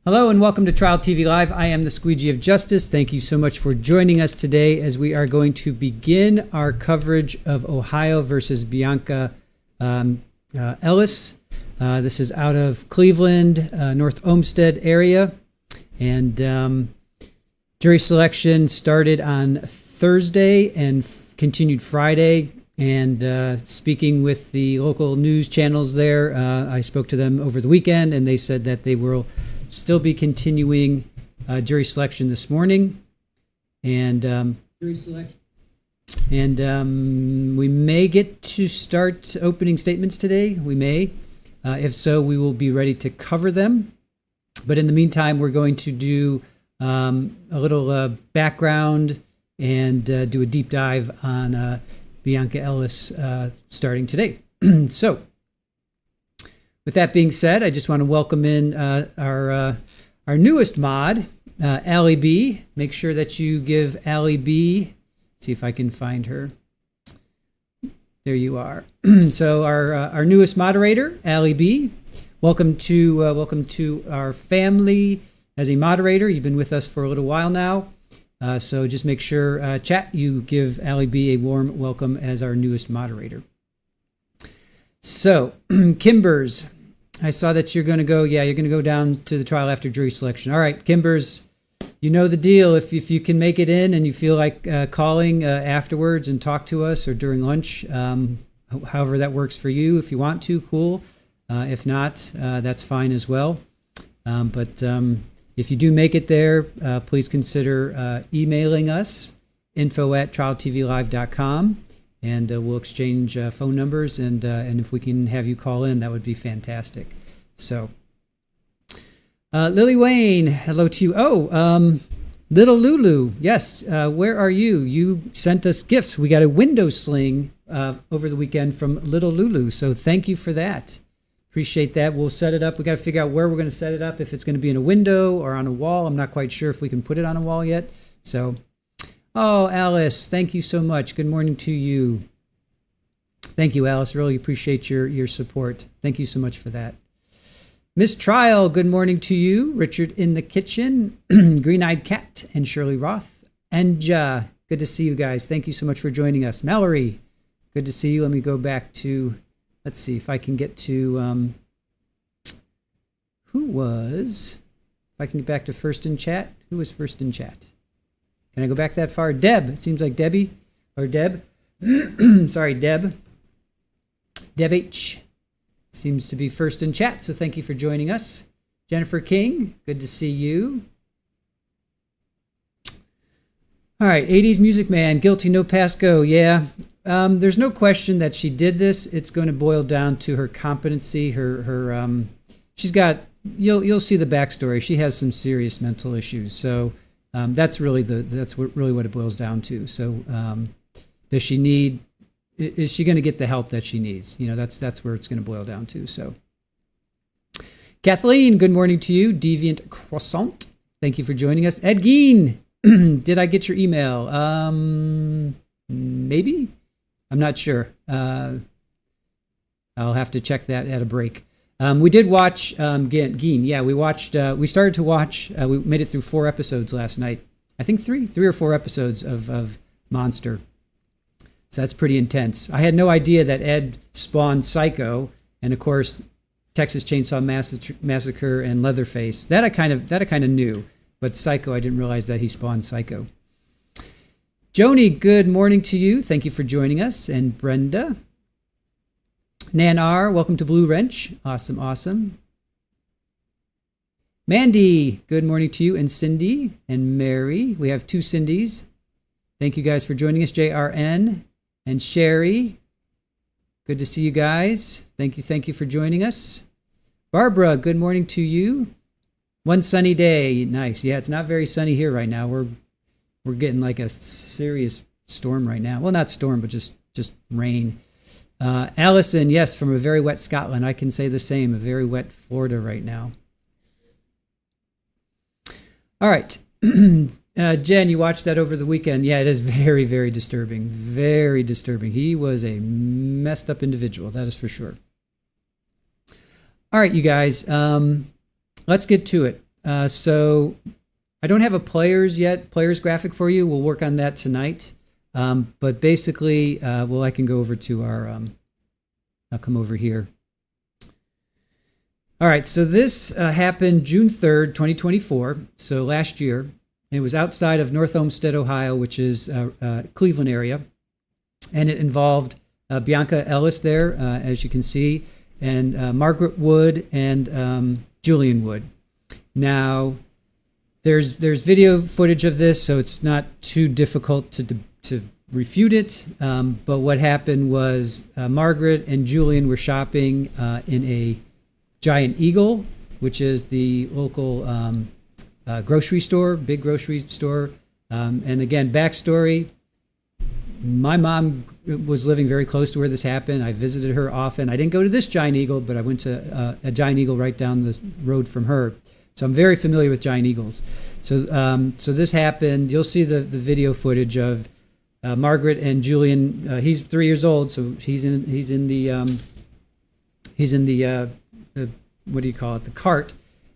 Hello and welcome to Trial TV Live. I am the Squeegee of Justice. Thank you so much for joining us today as we are going to begin our coverage of Ohio versus Bionca Ellis. This is out of Cleveland, North Olmsted area. And jury selection started on Thursday and continued Friday. And speaking with the local news channels there, I spoke to them over the weekend and they said that they will still be continuing jury selection this morning, and we may get to start opening statements today. We may. If so, we will be ready to cover them. But in the meantime, we're going to do a little background and do a deep dive on Bionca Ellis starting today. So, with that being said, I just want to welcome in our newest mod, Allie B. Make sure that you give Allie B. See if I can find her. There you are. So our newest moderator, Allie B. Welcome to our family as a moderator. You've been with us for a little while now. So just make sure, chat, you give Allie B a warm welcome as our newest moderator. So, Kimbers, I saw that you're going to go, you're going to go down to the trial after jury selection. All right, Kimbers, you know the deal. If you can make it in and you feel like calling afterwards and talk to us or during lunch, however that works for you, if you want to, cool. If not, that's fine as well. But if you do make it there, please consider emailing us, info@trialtvlive.com. And we'll exchange phone numbers, and if we can have you call in, that would be fantastic. So, Lily Wayne, hello to you. Oh, Little Lulu, yes, where are you? You sent us gifts. We got a window sling over the weekend from Little Lulu, so thank you for that. Appreciate that. We'll set it up. We got to figure out where we're going to set it up, if it's going to be in a window or on a wall. I'm not quite sure if we can put it on a wall yet. So, oh, Alice, thank you so much. Good morning to you. Thank you, Alice. Really appreciate your support. Thank you so much for that. Miss Trial, good morning to you. Richard in the kitchen, Green-Eyed Cat, and Shirley Roth. And good to see you guys. Thank you so much for joining us. Mallory, good to see you. Let me go back to, let's see if I can get to, if I can get back to first in chat. Who was first in chat? Can I go back that far? Deb. It seems like Debbie or Deb. Sorry, Deb. Deb H. Seems to be first in chat, so thank you for joining us. Jennifer King, good to see you. All right, 80s Music Man, guilty, no pass, go. Yeah, there's no question that she did this. It's going to boil down to her competency. She's got. You'll see the backstory. She has some serious mental issues. So. That's really what it boils down to. So, does she need? Is she going to get the help that she needs? You know, that's where it's going to boil down to. So, Kathleen, good morning to you. Deviant Croissant, thank you for joining us. Ed Gein, did I get your email? Maybe. I'm not sure. I'll have to check that at a break. We did watch Geen. Yeah, we watched. We started to watch. We made it through 4 episodes last night. I think three or four episodes of Monster. So that's pretty intense. I had no idea that Ed spawned Psycho, and of course, Texas Chainsaw Massacre and Leatherface. That I kind of knew, but Psycho, I didn't realize that he spawned Psycho. Joni, good morning to you. Thank you for joining us, and Brenda. Nan R, welcome to Blue Wrench. Awesome. Mandy, good morning to you. And Cindy and Mary. We have 2 Cindys. Thank you guys for joining us. JRN and Sherry. Good to see you guys. Thank you for joining us. Barbara, good morning to you. One sunny day. Nice. Yeah, it's not very sunny here right now. We're getting like a serious storm right now. Well, not storm, but just rain. Allison, yes, from a very wet Scotland. I can say the same, a very wet Florida right now. All right. Jen, you watched that over the weekend. Yeah, it is very, very disturbing. Very disturbing. He was a messed up individual, that is for sure. All right, you guys, let's get to it. So I don't have a players graphic for you. We'll work on that tonight. But basically, I can go over to our, I'll come over here. All right, so this happened June 3rd, 2024, so last year. It was outside of North Olmsted, Ohio, which is Cleveland area. And it involved Bionca Ellis there, as you can see, and Margaret Wood and Julian Wood. Now, there's video footage of this, so it's not too difficult to refute it. But what happened was Margaret and Julian were shopping in a Giant Eagle, which is the local grocery store, big grocery store. And again, backstory, my mom was living very close to where this happened. I visited her often. I didn't go to this Giant Eagle, but I went to a Giant Eagle right down the road from her. So I'm very familiar with Giant Eagles. So this happened. You'll see the video footage of Margaret and Julian. He's 3 years old, so he's in the what do you call it? The cart,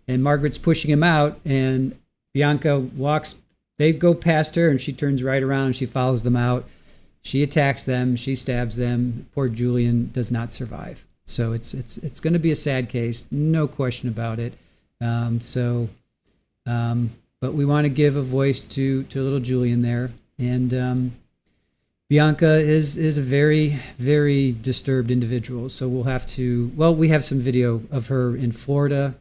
and Margaret's pushing him out, and Bionca walks. They go past her, and she turns right around and she follows them out. She attacks them. She stabs them. Poor Julian does not survive. So it's going to be a sad case, no question about it. But we want to give a voice to little Julian there, and Bionca is a very, very disturbed individual. So we'll have to. Well, we have some video of her in Florida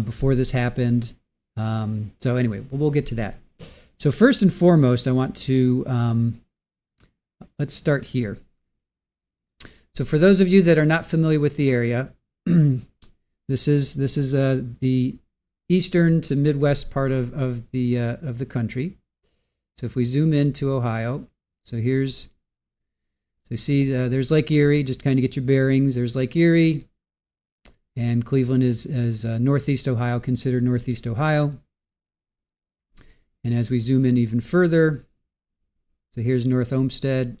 before this happened. So anyway, we'll get to that. So first and foremost, I want to let's start here. So for those of you that are not familiar with the area, this is the eastern to Midwest part of the country. So if we zoom into Ohio, so you see there's Lake Erie. Just kind of get your bearings. There's Lake Erie, and Cleveland is Northeast Ohio, considered Northeast Ohio. And as we zoom in even further, so here's North Olmsted.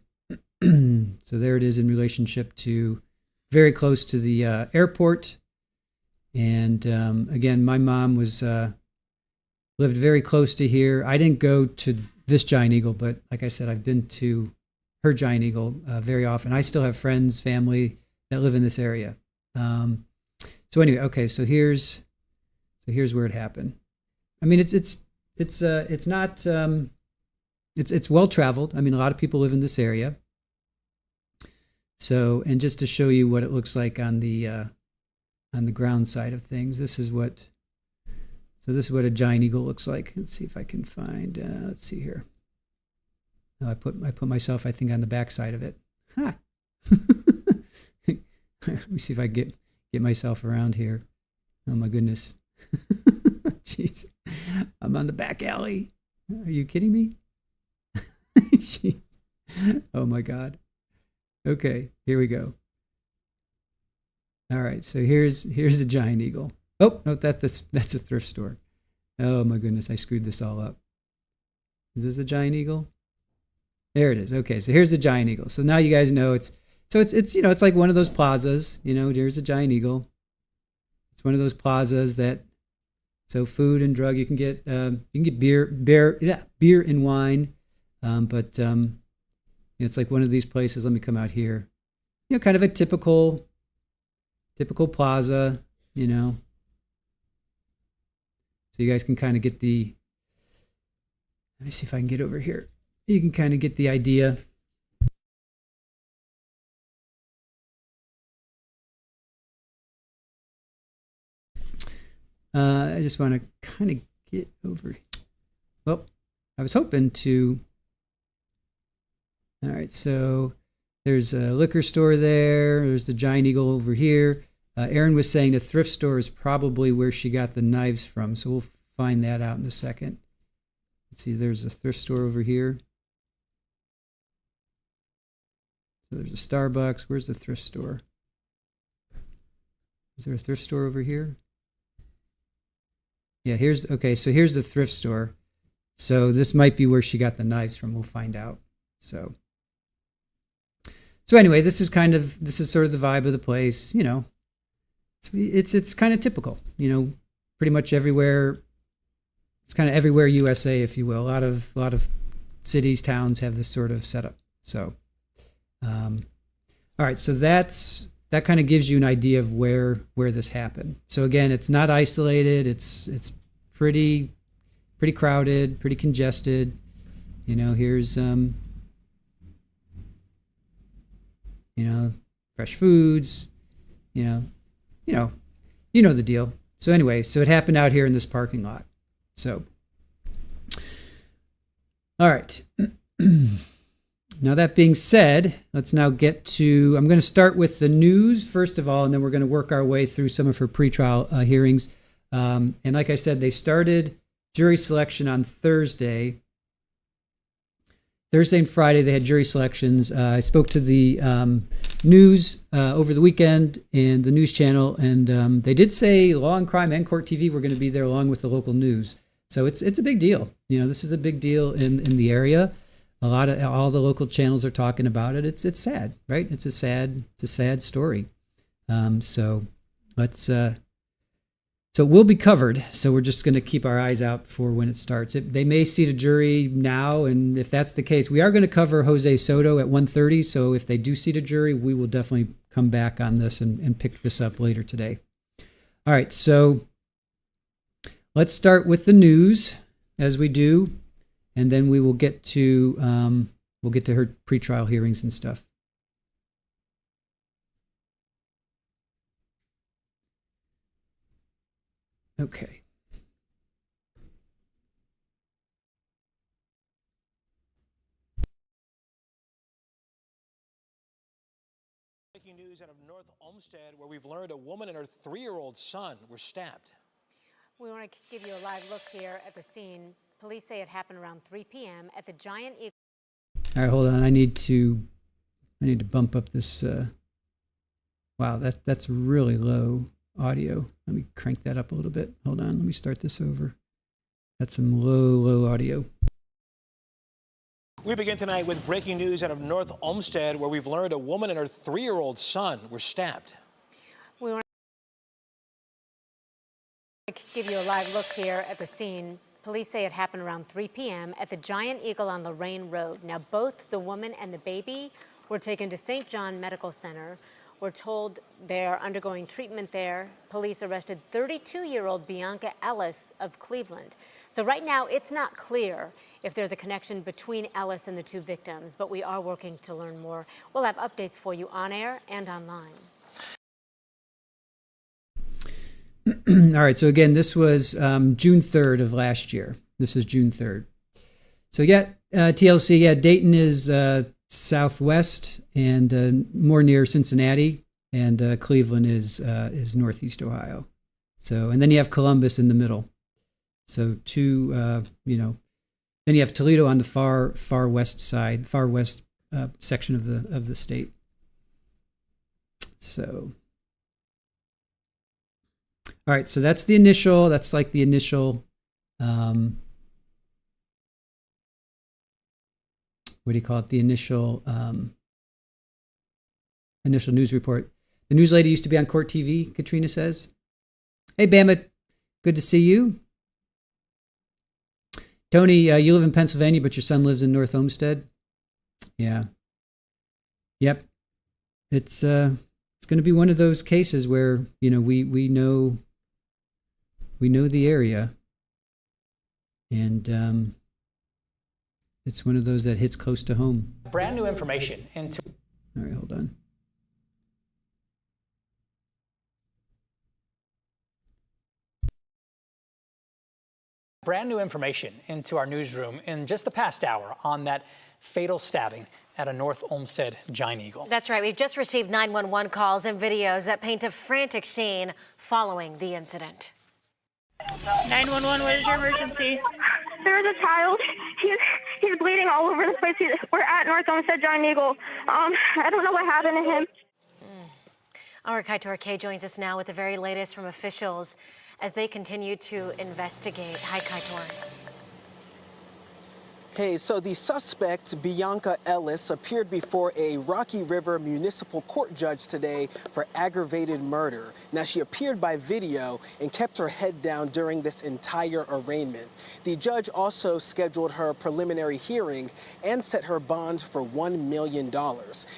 So there it is in relationship to very close to the airport. And again, my mom lived very close to here. I didn't go to this Giant Eagle, but like I said, I've been to her Giant Eagle very often. I still have friends, family that live in this area. So anyway, okay, so here's where it happened. I mean, it's well traveled. I mean, a lot of people live in this area. So, and just to show you what it looks like on the ground side of things, this is what a Giant Eagle looks like. Let's see if I can find. Let's see here. Oh, I put myself, I think, on the back side of it. Ha! Let me see if I get myself around here. Oh my goodness. Jeez. I'm on the back alley. Are you kidding me? Jeez. Oh my God. Okay, here we go. All right, so here's a Giant Eagle. Oh, no, that's a thrift store. Oh my goodness, I screwed this all up. Is this the Giant Eagle? There it is. Okay, so here's the Giant Eagle. So now you guys know it's it's like one of those plazas. Here's a Giant Eagle. It's one of those plazas that food and drug you can get beer and wine, but it's like one of these places. Let me come out here. Kind of a typical plaza. So you guys can kind of get the. Let me see if I can get over here. You can kind of get the idea. I just want to kind of get over. Well, I was hoping to. All right, so there's a liquor store there. There's the Giant Eagle over here. Erin was saying the thrift store is probably where she got the knives from, so we'll find that out in a second. Let's see, there's a thrift store over here. So there's a Starbucks. Where's the thrift store? Is there a thrift store over here? Yeah, here's the thrift store. So this might be where she got the knives from. We'll find out. So anyway, this is sort of the vibe of the place. It's kind of typical. Pretty much everywhere it's kind of everywhere USA, if you will. A lot of cities, towns have this sort of setup. So, all right, so that kind of gives you an idea of where this happened. So again, it's not isolated. It's pretty crowded, pretty congested. You know, here's fresh foods. You know the deal. So anyway, so it happened out here in this parking lot. So, all right. Now that being said, let's now get to, I'm going to start with the news first of all, and then we're going to work our way through some of her pretrial hearings. And like I said, they started jury selection on Thursday and Friday. They had jury selections. I spoke to the news over the weekend and the news channel, and they did say Law and Crime and Court TV were going to be there along with the local news. So it's a big deal. You know, this is a big deal in the area. All the local channels are talking about it. It's sad, right? It's a sad story. So it will be covered. So we're just going to keep our eyes out for when it starts. They may seat a jury now, and if that's the case, we are going to cover Jose Soto at 1:30. So if they do seat a jury, we will definitely come back on this and pick this up later today. All right, so let's start with the news as we do, and then we will get to her pretrial hearings and stuff. Okay. Breaking news out of North Olmsted, where we've learned a woman and her 3-year-old son were stabbed. We want to give you a live look here at the scene. Police say it happened around 3 p.m. at the Giant Eagle. All right, hold on. I need to bump up this. Wow, that's really low audio. Let me crank that up a little bit. Hold on. Let me start this over. That's some low audio. We begin tonight with breaking news out of North Olmsted, where we've learned a woman and her 3-year-old son were stabbed. We want to give you a live look here at the scene. Police say it happened around 3 p.m. at the Giant Eagle on Lorraine Road. Now, both the woman and the baby were taken to St. John Medical Center. We're told they're undergoing treatment there. Police arrested 32-year-old Bionca Ellis of Cleveland. So right now, it's not clear if there's a connection between Ellis and the two victims, but we are working to learn more. We'll have updates for you on air and online. All right, so again, this was June 3rd of last year. This is June 3rd. So TLC, Dayton is southwest and more near Cincinnati, and Cleveland is northeast Ohio. So, and then you have Columbus in the middle. So then you have Toledo on the far west side, far west section of the state. So, all right, so that's like the initial. What do you call it? The initial news report. The news lady used to be on Court TV, Katrina says. Hey, Bama, good to see you. Tony, you live in Pennsylvania, but your son lives in North Olmsted. Yeah. Yep. It's going to be one of those cases where, we know the area, and it's one of those that hits close to home. Brand new information into. All right, hold on. Brand new information into our newsroom in just the past hour on that fatal stabbing at a North Olmsted Giant Eagle. That's right. We've just received 911 calls and videos that paint a frantic scene following the incident. 911, what is your emergency? There's a child. He's bleeding all over the place. We're at North Olmsted Giant Eagle. I don't know what happened to him. Our Kaitor K joins us now with the very latest from officials as they continue to investigate. Hi, Kaitor. Hey, so the suspect, Bionca Ellis, appeared before a Rocky River Municipal Court judge today for aggravated murder. Now, she appeared by video and kept her head down during this entire arraignment. The judge also scheduled her preliminary hearing and set her bond for $1 million.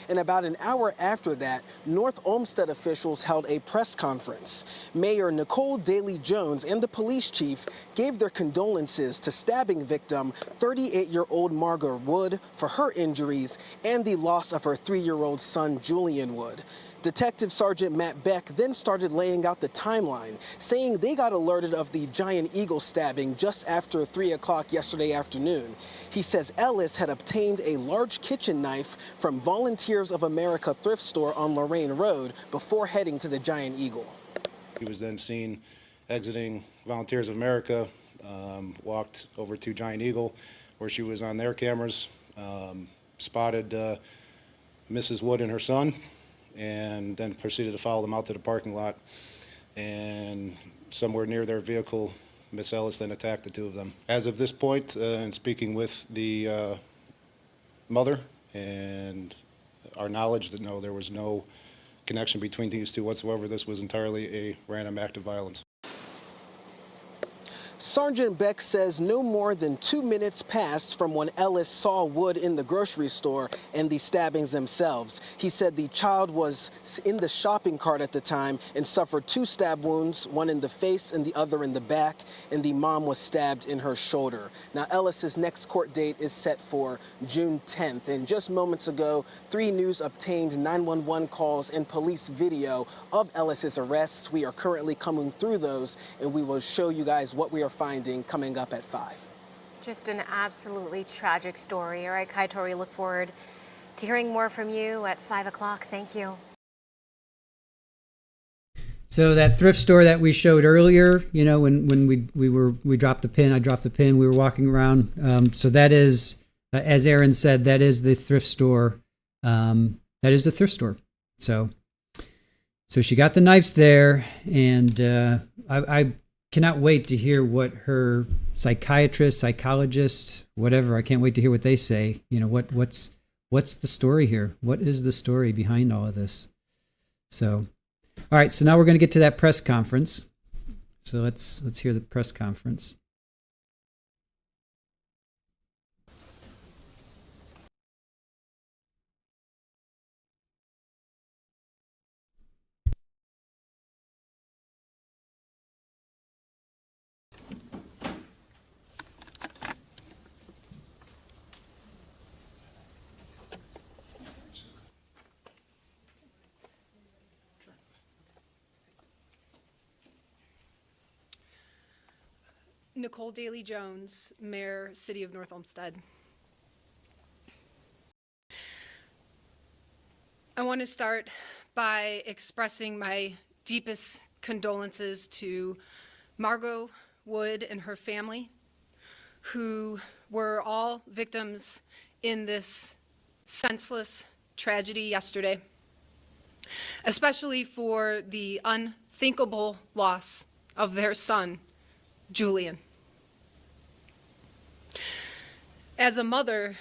And about an hour after that, North Olmsted officials held a press conference. Mayor Nicole Daly-Jones and the police chief gave their condolences to stabbing victim 38-year-old Margaret Wood for her injuries and the loss of her 3-year-old son, Julian Wood. Detective Sergeant Matt Beck then started laying out the timeline, saying they got alerted of the Giant Eagle stabbing just after 3 o'clock yesterday afternoon. He says Ellis had obtained a large kitchen knife from Volunteers of America thrift store on Lorraine Road before heading to the Giant Eagle. He was then seen exiting Volunteers of America, walked over to Giant Eagle, where she was on their cameras, spotted Mrs. Wood and her son, and then proceeded to follow them out to the parking lot. And somewhere near their vehicle, Miss Ellis then attacked the two of them. As of this point, in speaking with the mother and our knowledge that no, there was no connection between these two whatsoever, this was entirely a random act of violence. Sergeant Beck says no more than 2 minutes passed from when Ellis saw Wood in the grocery store and the stabbings themselves. He said the child was in the shopping cart at the time and suffered 2 stab wounds, one in the face and the other in the back, and the mom was stabbed in her shoulder. Now, Ellis's next court date is set for June 10th. And just moments ago, 3 News obtained 911 calls and police video of Ellis's arrests. We are currently coming through those, and we will show you guys what we are finding coming up at 5. Just an absolutely tragic story. All right, Kaito, we look forward to hearing more from you at 5 o'clock. Thank you. So that thrift store that we showed earlier, you know, when we dropped the pin, I dropped the pin, we were walking around. So that is, as Aaron said, that is the thrift store. That is the thrift store. So she got the knives there, and I cannot wait to hear what her psychiatrist, psychologist, whatever. I can't wait to hear what they say. You know, what's the story here? What is the story behind all of this? So, all right. So now we're going to get to that press conference. So let's hear the press conference. Nicole Daly-Jones, Mayor, City of North Olmsted. I want to start by expressing my deepest condolences to Margaret Wood and her family, who were all victims in this senseless tragedy yesterday, especially for the unthinkable loss of their son, Julian. As a mother,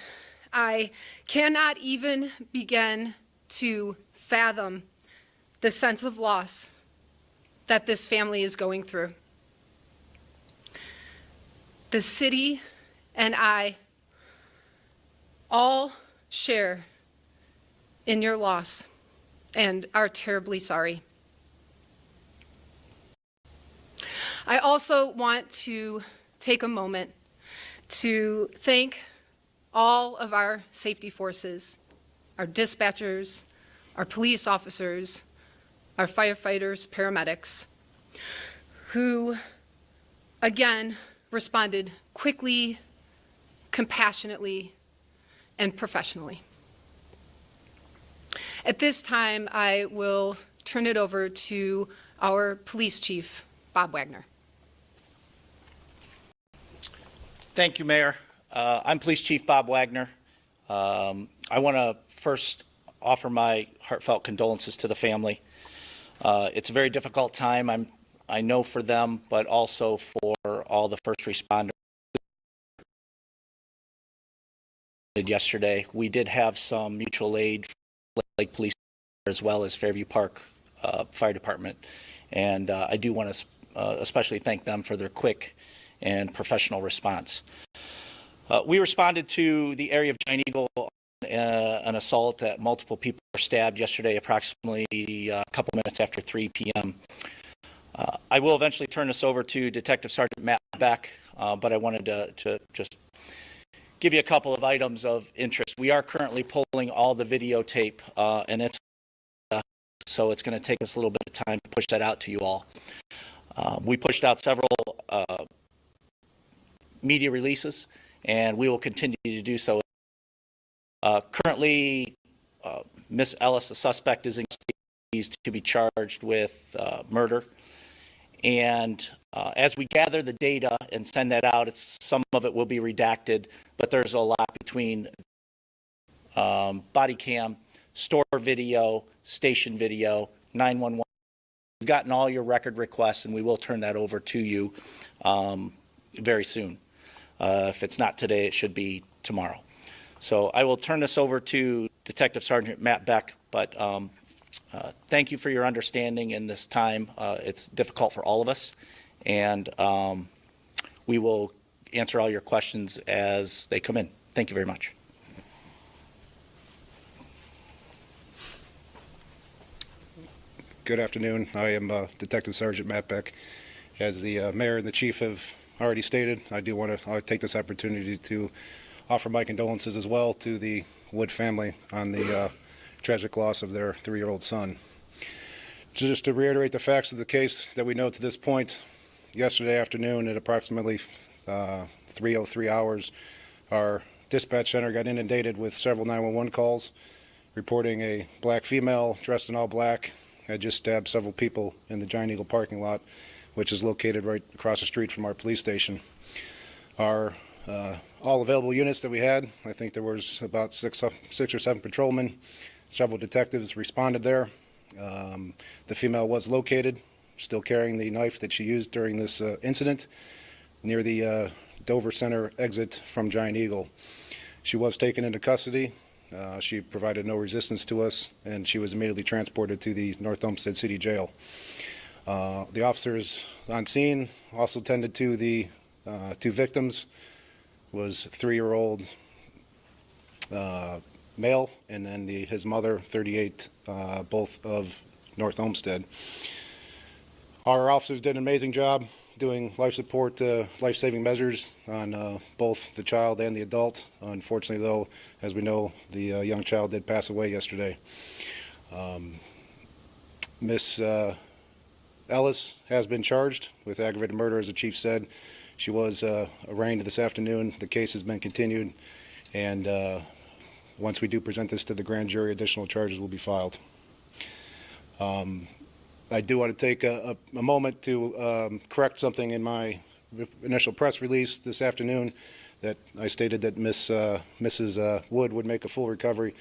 I cannot even begin to fathom the sense of loss that this family is going through. The city and I all share in your loss and are terribly sorry. I also want to take a moment to thank all of our safety forces, our dispatchers, our police officers, our firefighters, paramedics, who again responded quickly, compassionately, and professionally. At this time, I will turn it over to our police chief, Bob Wagner. Thank you, Mayor. I'm Police Chief Bob Wagner. I want to first offer my heartfelt condolences to the family. It's a very difficult time, I know, for them, but also for all the first responders yesterday. We did have some mutual aid from Lake Police as well as Fairview Park Fire Department, and I do want to especially thank them for their quick and professional response. We responded to the area of Giant Eagle, an assault that multiple people were stabbed yesterday, approximately a couple minutes after 3 p.m. I will eventually turn this over to Detective Sergeant Matt Beck, but I wanted to just give you a couple of items of interest. We are currently pulling all the videotape, and so it's going to take us a little bit of time to push that out to you all. We pushed out several media releases, and we will continue to do so. Currently, Miss Ellis, the suspect, is in custody to be charged with murder. And as we gather the data and send that out, some of it will be redacted, but there's a lot between body cam, store video, station video, 911. We've gotten all your record requests, and we will turn that over to you very soon. If it's not today, it should be tomorrow. So I will turn this over to Detective Sergeant Matt Beck, but thank you for your understanding in this time. It's difficult for all of us, and we will answer all your questions as they come in. Thank you very much. Good afternoon. I am Detective Sergeant Matt Beck. As the mayor and the chief have already stated, I do want to take this opportunity to offer my condolences as well to the Wood family on the tragic loss of their 3-year-old son. Just to reiterate the facts of the case that we know to this point, yesterday afternoon at approximately 3:03 hours, our dispatch center got inundated with several 911 calls reporting a black female dressed in all black had just stabbed several people in the Giant Eagle parking lot, which is located right across the street from our police station. Our all available units that we had, I think there was about six or seven patrolmen, several detectives responded there. The female was located, still carrying the knife that she used during this incident near the Dover Center exit from Giant Eagle. She was taken into custody. She provided no resistance to us, and she was immediately transported to the North Olmsted City Jail. The officers on scene also tended to the 2 victims. Was 3-year-old male, and then his mother, 38, both of North Olmsted. Our officers did an amazing job doing life support, life-saving measures on both the child and the adult. Unfortunately, though, as we know, the young child did pass away yesterday. Miss Ellis has been charged with aggravated murder, as the chief said. She was arraigned this afternoon. The case has been continued, and once we do present this to the grand jury, additional charges will be filed. I do want to take a moment to correct something in my initial press release this afternoon that I stated that Mrs. Wood would make a full recovery.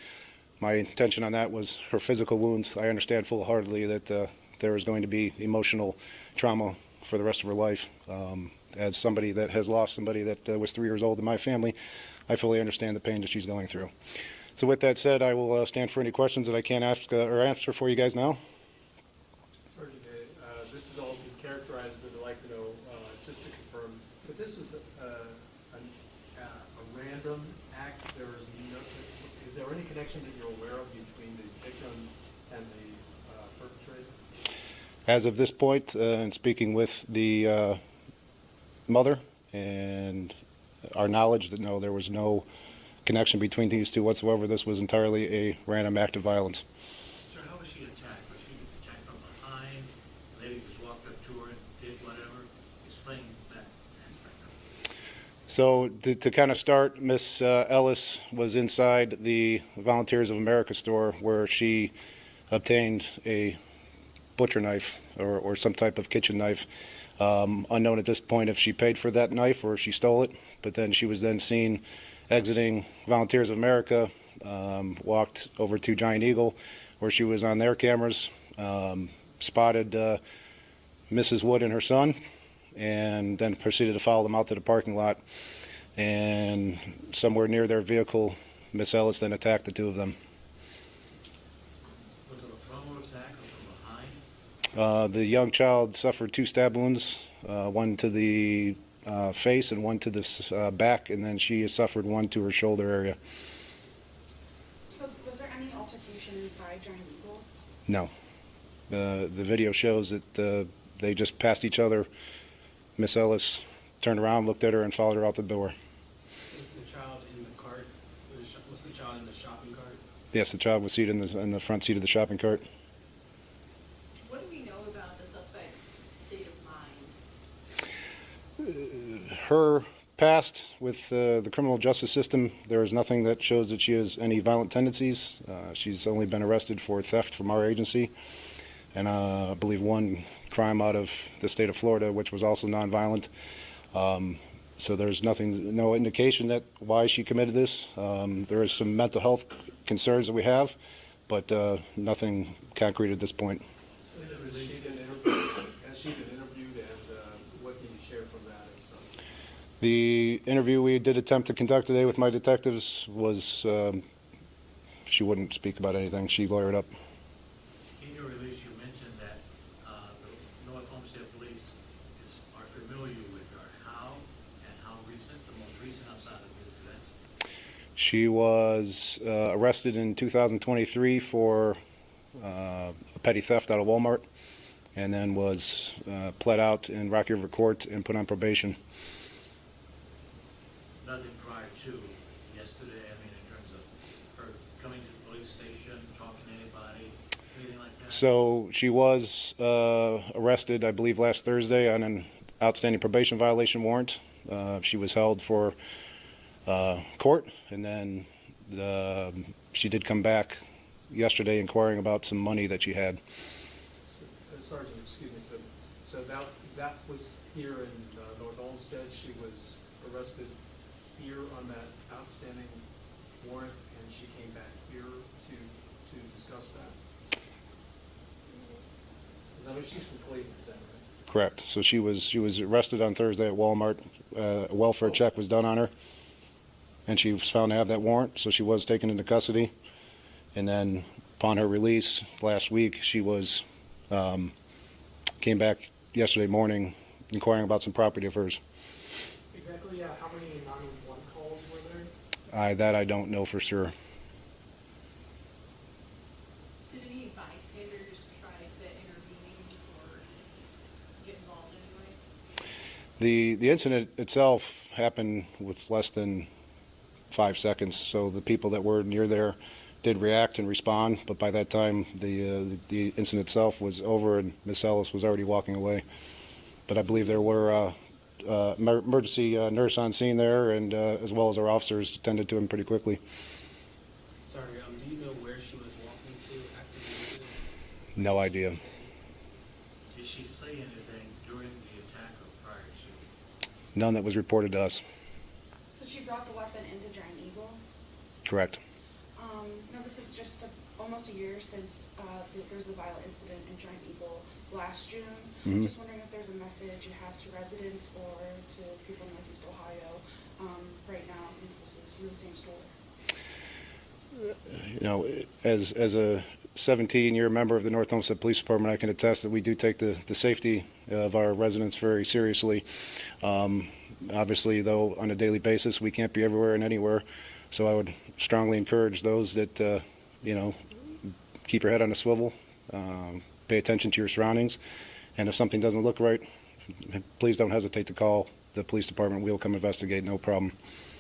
My intention on that was her physical wounds. I understand full-heartedly that there is going to be emotional trauma for the rest of her life. As somebody that has lost somebody that was 3 years old in my family, I fully understand the pain that she's going through. So with that said, I will stand for any questions that I can't ask or answer for you guys now. Sergeant, this has all been characterized, but I'd like to know, just to confirm, that this was a random act. There was no, is there any connection that you're aware of between the victim and the perpetrator? As of this point, and speaking with the mother and our knowledge, that no, there was no connection between these two whatsoever. This was entirely a random act of violence. So how was she attacked? Was she attacked from behind? The lady just walked up to her and did whatever? Explain that aspect of it. So to kind of start, Miss Ellis was inside the Volunteers of America store where she obtained a butcher knife or some type of kitchen knife. Unknown at this point if she paid for that knife or if she stole it, but then she was then seen exiting Volunteers of America, walked over to Giant Eagle where she was on their cameras, spotted Mrs. Wood and her son, and then proceeded to follow them out to the parking lot. And somewhere near their vehicle, Miss Ellis then attacked the two of them. Was it a frontal attack or from behind? The young child suffered 2 stab wounds, one to the face and one to the back, and then she suffered one to her shoulder area. So was there any altercation inside Giant Eagle? No. The video shows that they just passed each other. Miss Ellis turned around, looked at her, and followed her out the door. Was the child in the cart? Was the child in the shopping cart? Yes, the child was seated in the front seat of the shopping cart. What do we know about the suspect's state of mind? Her past with the criminal justice system, there is nothing that shows that she has any violent tendencies. She's only been arrested for theft from our agency, and I believe one crime out of the state of Florida, which was also nonviolent. So there's no indication that why she committed this. There is some mental health concerns that we have, but nothing concrete at this point. So has she been interviewed, and what can you share from that? The interview we did attempt to conduct today with my detectives was, she wouldn't speak about anything. She lawyered up. In your release, you mentioned that the North Olmsted police are familiar with her. How and how recent, the most recent outside of this event? She was arrested in 2023 for a petty theft out of Walmart, and then was pled out in Rocky River Court and put on probation. Nothing prior to yesterday, I mean, in terms of her coming to the police station, talking to anybody, anything like that? So she was arrested, I believe, last Thursday on an outstanding probation violation warrant. She was held for court, and then she did come back yesterday inquiring about some money that she had. Sergeant, excuse me, so that was here in North Olmsted. She was arrested here on that outstanding warrant, and she came back here to discuss that. I know she's from Cleveland, is that right? Correct. So she was arrested on Thursday at Walmart. A welfare check was done on her, and she was found to have that warrant, so she was taken into custody. And then upon her release last week, she was came back yesterday morning inquiring about some property of hers. Exactly, how many 911 calls were there? That I don't know for sure. Did any bystanders try to intervene or get involved anyway? The incident itself happened with less than 5 seconds, so the people that were near there did react and respond, but by that time the incident itself was over and Miss Ellis was already walking away. But I believe there were emergency nurse on scene there, and as well as our officers attended to him pretty quickly. Sorry, do you know where she was walking to after the incident? No idea. Did she say anything during the attack or prior to? None that was reported to us. So she brought the weapon into Giant Eagle? Correct. No, this is just almost a year since there was the violent incident in Giant Eagle last June. Mm-hmm. Just wondering if there's a message you have to residents or to people in Northeast Ohio right now, since this is really the same story. You know, as a 17-year member of the North Olmsted Police Department, I can attest that we do take the safety of our residents very seriously. Obviously, though, on a daily basis, we can't be everywhere and anywhere. So I would strongly encourage those that, keep your head on a swivel, pay attention to your surroundings, and if something doesn't look right, please don't hesitate to call the police department. We'll come investigate, no problem.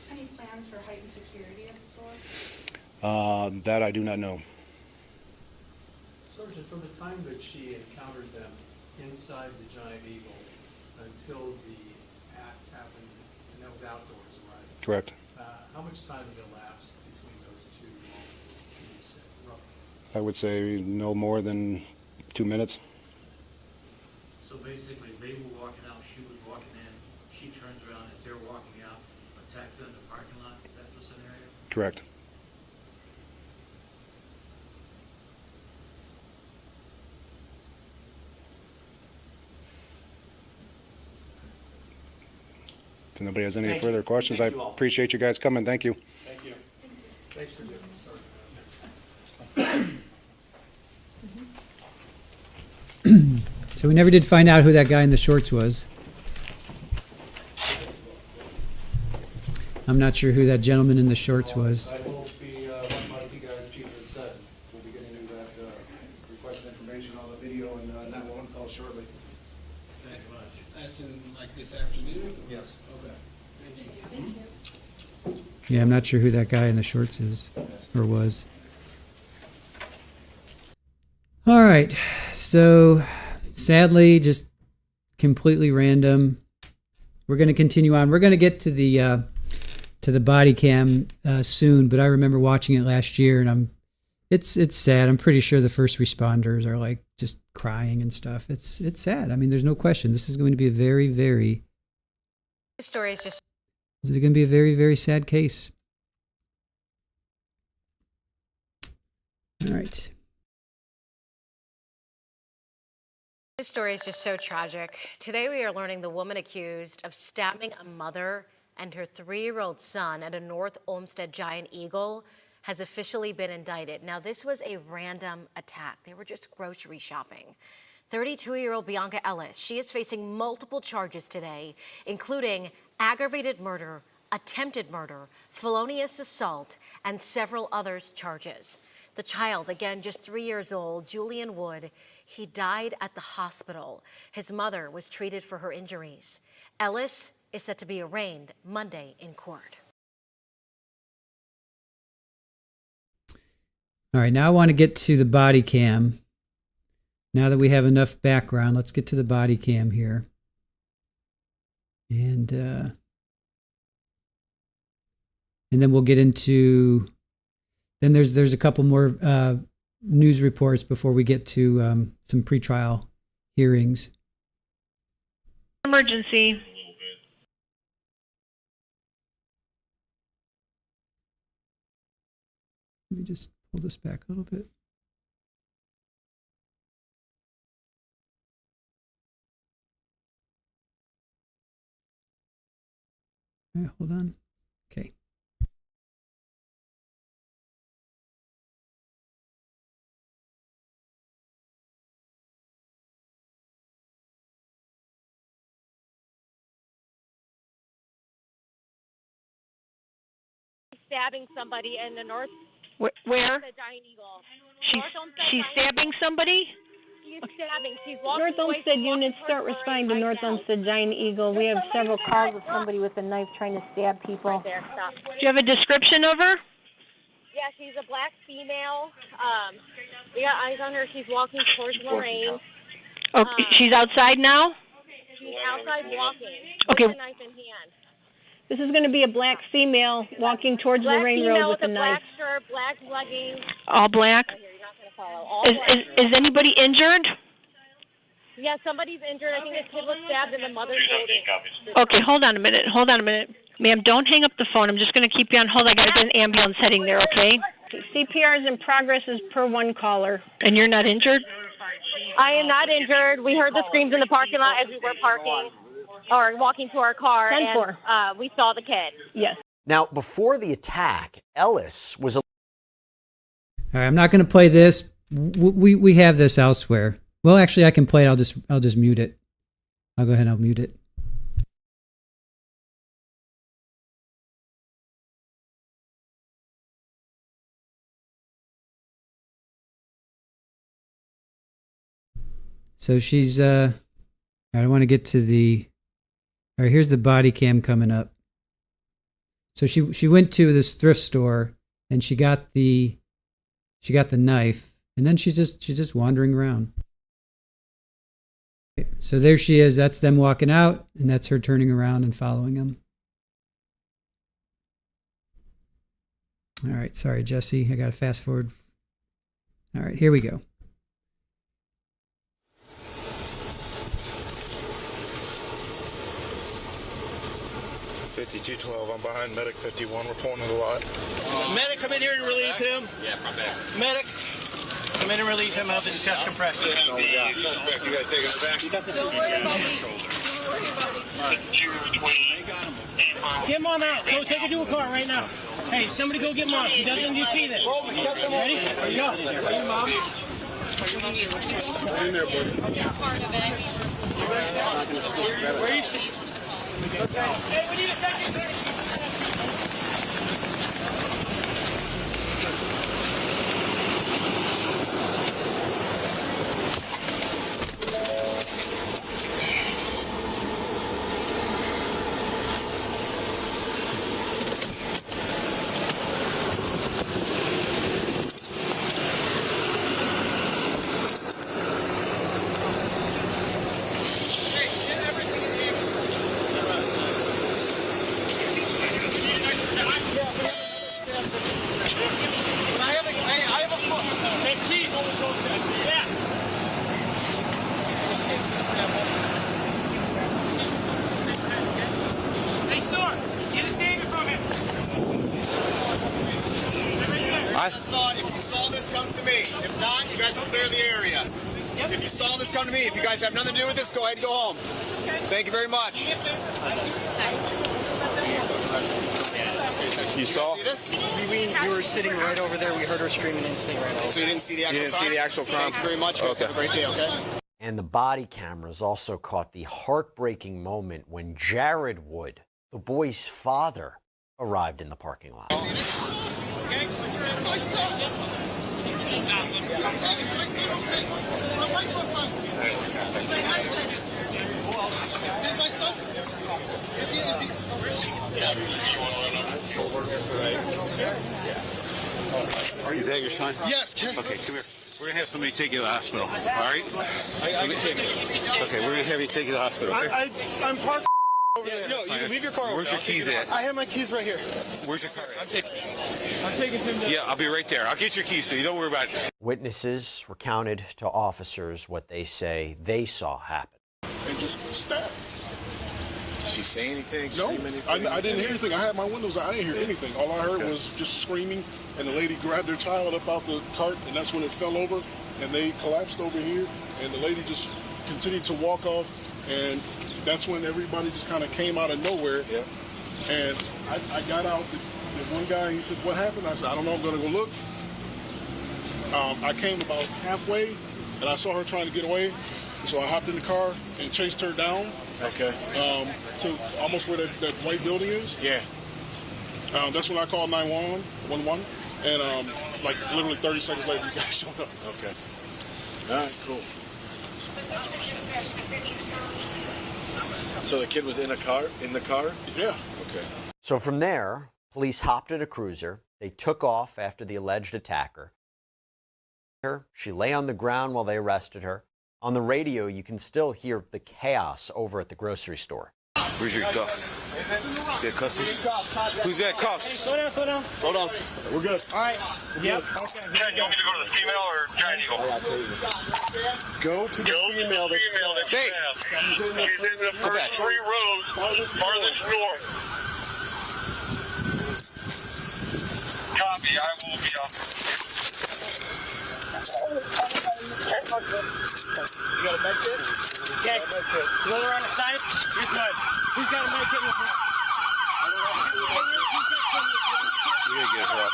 Any plans for heightened security at the store? That I do not know. Sergeant, from the time that she encountered them inside the Giant Eagle until the act happened, and that was outdoors, right? Correct. How much time had elapsed between those two moments, can you say, roughly? I would say no more than 2 minutes. So basically, they were walking out, she was walking in, she turns around as they're walking out, attacks them in the parking lot. Is that the scenario? Correct. If nobody has any further questions, I appreciate you guys coming. Thank you. Thank you. Thanks for doing this. So we never did find out who that guy in the shorts was. I'm not sure who that gentleman in the shorts was. I will be, like you guys, Chief has said, we'll be getting into that requested information on the video and 911 call shortly. Thank you much. That's in like this afternoon? Yes. Okay. Thank you. Yeah, I'm not sure who that guy in the shorts is or was. All right, so sadly, just completely random. We're going to continue on. We're going to get to the body cam soon, but I remember watching it last year, and it's sad. I'm pretty sure the first responders are like just crying and stuff. It's sad. I mean, there's no question. This is going to be a very, very. This story is just. This is going to be a very, very sad case. All right. This story is just so tragic. Today we are learning the woman accused of stabbing a mother and her 3-year-old son at a North Olmsted Giant Eagle has officially been indicted. Now, this was a random attack. They were just grocery shopping. 32-year-old Bionca Ellis, she is facing multiple charges today, including aggravated murder, attempted murder, felonious assault, and several other charges. The child, again, just 3 years old, Julian Wood, he died at the hospital. His mother was treated for her injuries. Ellis is set to be arraigned Monday in court. All right, now I want to get to the body cam. Now that we have enough background, let's get to the body cam here. And then we'll get into, then there's a couple more news reports before we get to some pretrial hearings. Emergency. Let me just pull this back a little bit. All right, hold on. Okay. Stabbing somebody in the North. Where? The Giant Eagle. She's stabbing somebody? She's stabbing. She's walking. North Olmsted units, start responding to North Olmsted Giant Eagle. We have several calls of somebody with a knife trying to stab people. Right there, stop. Do you have a description of her? Yeah, she's a black female. We got eyes on her. She's walking towards Lorraine. Oh, she's outside now? She's outside walking. Okay. With a knife in hand. This is going to be a black female walking towards Lorraine Road with a knife. Black shirt, black leggings. All black? Right here, you're not going to follow. All Is anybody injured? Yeah, somebody's injured. I think this kid was stabbed in the mother's holding. Okay, hold on a minute. Ma'am, don't hang up the phone. I'm just going to keep you on hold. I got to get an ambulance heading there, okay? CPR is in progress as per one caller. And you're not injured? I am not injured. We heard the screams in the parking lot as we were parking or walking to our car, and we saw the kid. Yes. Now, before the attack, Ellis was. All right, I'm not going to play this. We have this elsewhere. Well, actually, I can play it. I'll just mute it. I'll go ahead and I'll mute it. So she's. I want to get to the. All right, here's the body cam coming up. So she went to this thrift store and she got the knife, and then she's just wandering around. So there she is. That's them walking out, and that's her turning around and following them. All right, sorry, Jesse. I got to fast forward. All right, here we go. 5212, I'm behind Medic 51. We're pulling in the lot. Medic, come in here and relieve him. Yeah, from back. Medic, come in and relieve him of his chest compression. You guys take it back. You got the shoulder. Get Mom out. Go take her to a car right now. Hey, somebody go get Mom. She doesn't need to see this. Ready? Go. Mom. In there, buddy. Where are you sitting? Hey, we need a second. If you saw this, come to me. If not, you guys will clear the area. If you saw this, come to me. If you guys have nothing to do with this, go ahead and go home. Thank you very much. You saw? See this? We were sitting right over there. We heard her screaming instantly right over. So you didn't see the actual crime? You didn't see the actual crime? Thank you very much. Guys. Okay. Have a great day, okay? And the body cameras also caught the heartbreaking moment when Jared Wood, the boy's father, arrived in the parking lot. Is that your son? Yes, Ken. Okay, come here. We're gonna have somebody take you to the hospital. All right? I can take it. Okay, we're gonna have you take you to the hospital. Okay? I'm parked over there. No, you leave your car over Where's there. your keys at? I have my keys right here. Where's your car at? I'm taking him down. Yeah, I'll be right there. I'll get your keys so you don't worry about it. Witnesses recounted to officers what they say they saw happen. And just stabbed. Did she say anything? No, anything? I didn't hear anything. I had my windows down. I didn't hear anything. All I heard was just screaming, and the lady grabbed her child up out the cart, and that's when it fell over, and they collapsed over here, and the lady just continued to walk off, and that's when everybody just kind of came out of nowhere. Yeah. And I got out. The one guy, he said, "What happened?" I said, "I don't know. I'm going to go look." I came about halfway, and I saw her trying to get away, so I hopped in the car and chased her down. Okay. To almost where that white building is. Yeah. That's when I called 911, and like literally 30 seconds later, you guys showed up. Okay. All right, cool. So the kid was in the car? Yeah. Okay. So from there, police hopped in a cruiser. They took off after the alleged attacker. She lay on the ground while they arrested her. On the radio, you can still hear the chaos over at the grocery store. Where's your cuffs? You got cuffs? Who's got cuffs? Hey, slow down. Hold on. We're good. All right. Yep. Okay. Ken, you want me to go to the female or Giant Eagle? Go to the female that Hey. she's in the first 3 rows farthest north. Copy. I will be up. You got a med kit? Okay. Roll her on the side. You're good. Who's got a med kit with her? We're gonna get her up.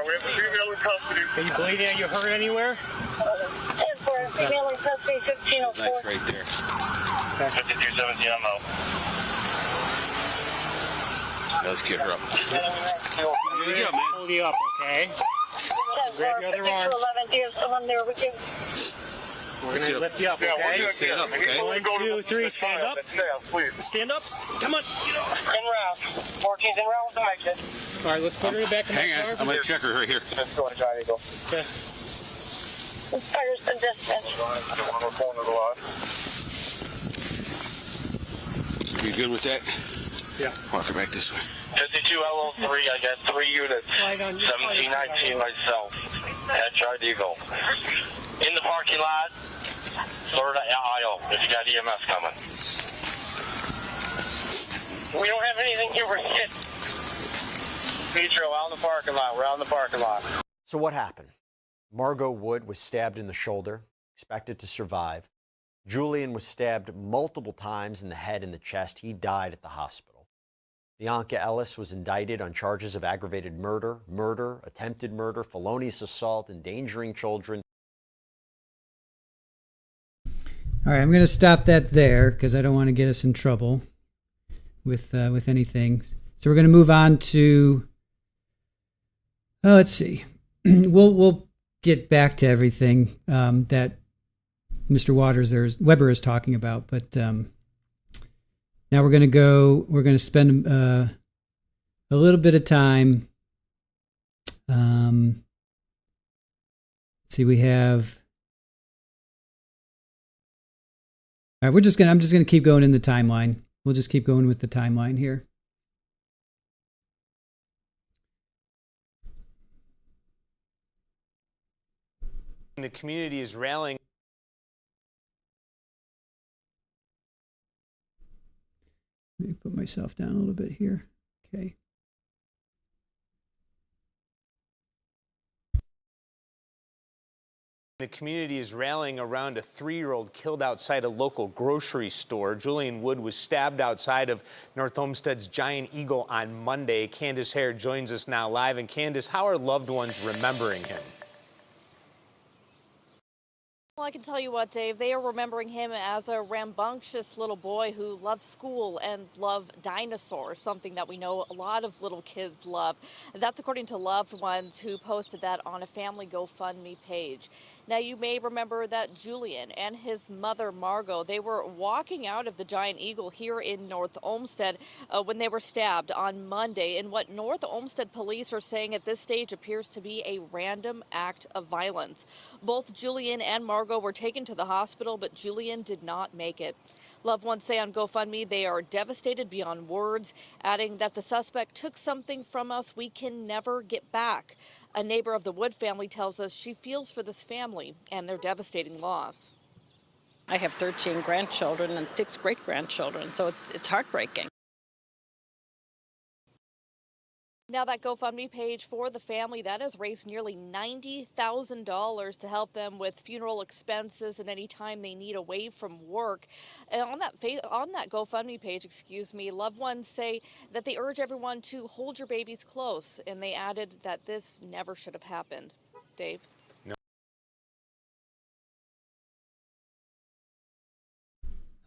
We have a female in custody. Are you bleeding? Are you hurt anywhere? Female in custody, 1504. Nice right there. 5217, I'm out. Let's get her up. Here you go, man. Hold you up, okay? Grab your other arm. 11. Do you have someone there with you? We're going to lift you up, okay? Stand up, okay? 1, 2, 3, stand up. Stand up. Come on. In route. 14's in route with the exit. All right, let's put her in the back of the car. Hang on. I'm going to check her right here. Let's go to Giant Eagle. Okay. Fire's been dispatched. You good with that? Yeah. Walk her back this way. 52 LO3, I got 3 units. 1719 myself at Giant Eagle. In the parking lot, third aisle, if you got EMS coming. We don't have anything here for shit. Petro, out in the parking lot. We're out in the parking lot. So what happened? Margot Wood was stabbed in the shoulder, expected to survive. Julian was stabbed multiple times in the head and the chest. He died at the hospital. Bionca Ellis was indicted on charges of aggravated murder, murder, attempted murder, felonious assault, endangering children. All right, I'm going to stop that there because I don't want to get us in trouble with anything. So we're going to move on to, let's see. We'll get back to everything that Mr. Weber is talking about, but now we're going to spend a little bit of time. Let's see, we have. All right, I'm just gonna keep going in the timeline. We'll just keep going with the timeline here. The community is rallying. Let me put myself down a little bit here. Okay. The community is rallying around a 3-year-old killed outside a local grocery store. Julian Wood was stabbed outside of North Olmsted's Giant Eagle on Monday. Candace Hare joins us now live. And Candace, how are loved ones remembering him? Well, I can tell you what, Dave, they are remembering him as a rambunctious little boy who loved school and loved dinosaurs, something that we know a lot of little kids love. That's according to loved ones who posted that on a family GoFundMe page. Now, you may remember that Julian and his mother, Margot, they were walking out of the Giant Eagle here in North Olmsted when they were stabbed on Monday in what North Olmsted police are saying at this stage appears to be a random act of violence. Both Julian and Margot were taken to the hospital, but Julian did not make it. Loved ones say on GoFundMe they are devastated beyond words, adding that the suspect took something from us we can never get back. A neighbor of the Wood family tells us she feels for this family and their devastating loss. I have 13 grandchildren and 6 great-grandchildren, so it's heartbreaking. Now that GoFundMe page for the family, that has raised nearly $90,000 to help them with funeral expenses and any time they need away from work. And on that GoFundMe page, loved ones say that they urge everyone to hold your babies close, and they added that this never should have happened. Dave? No.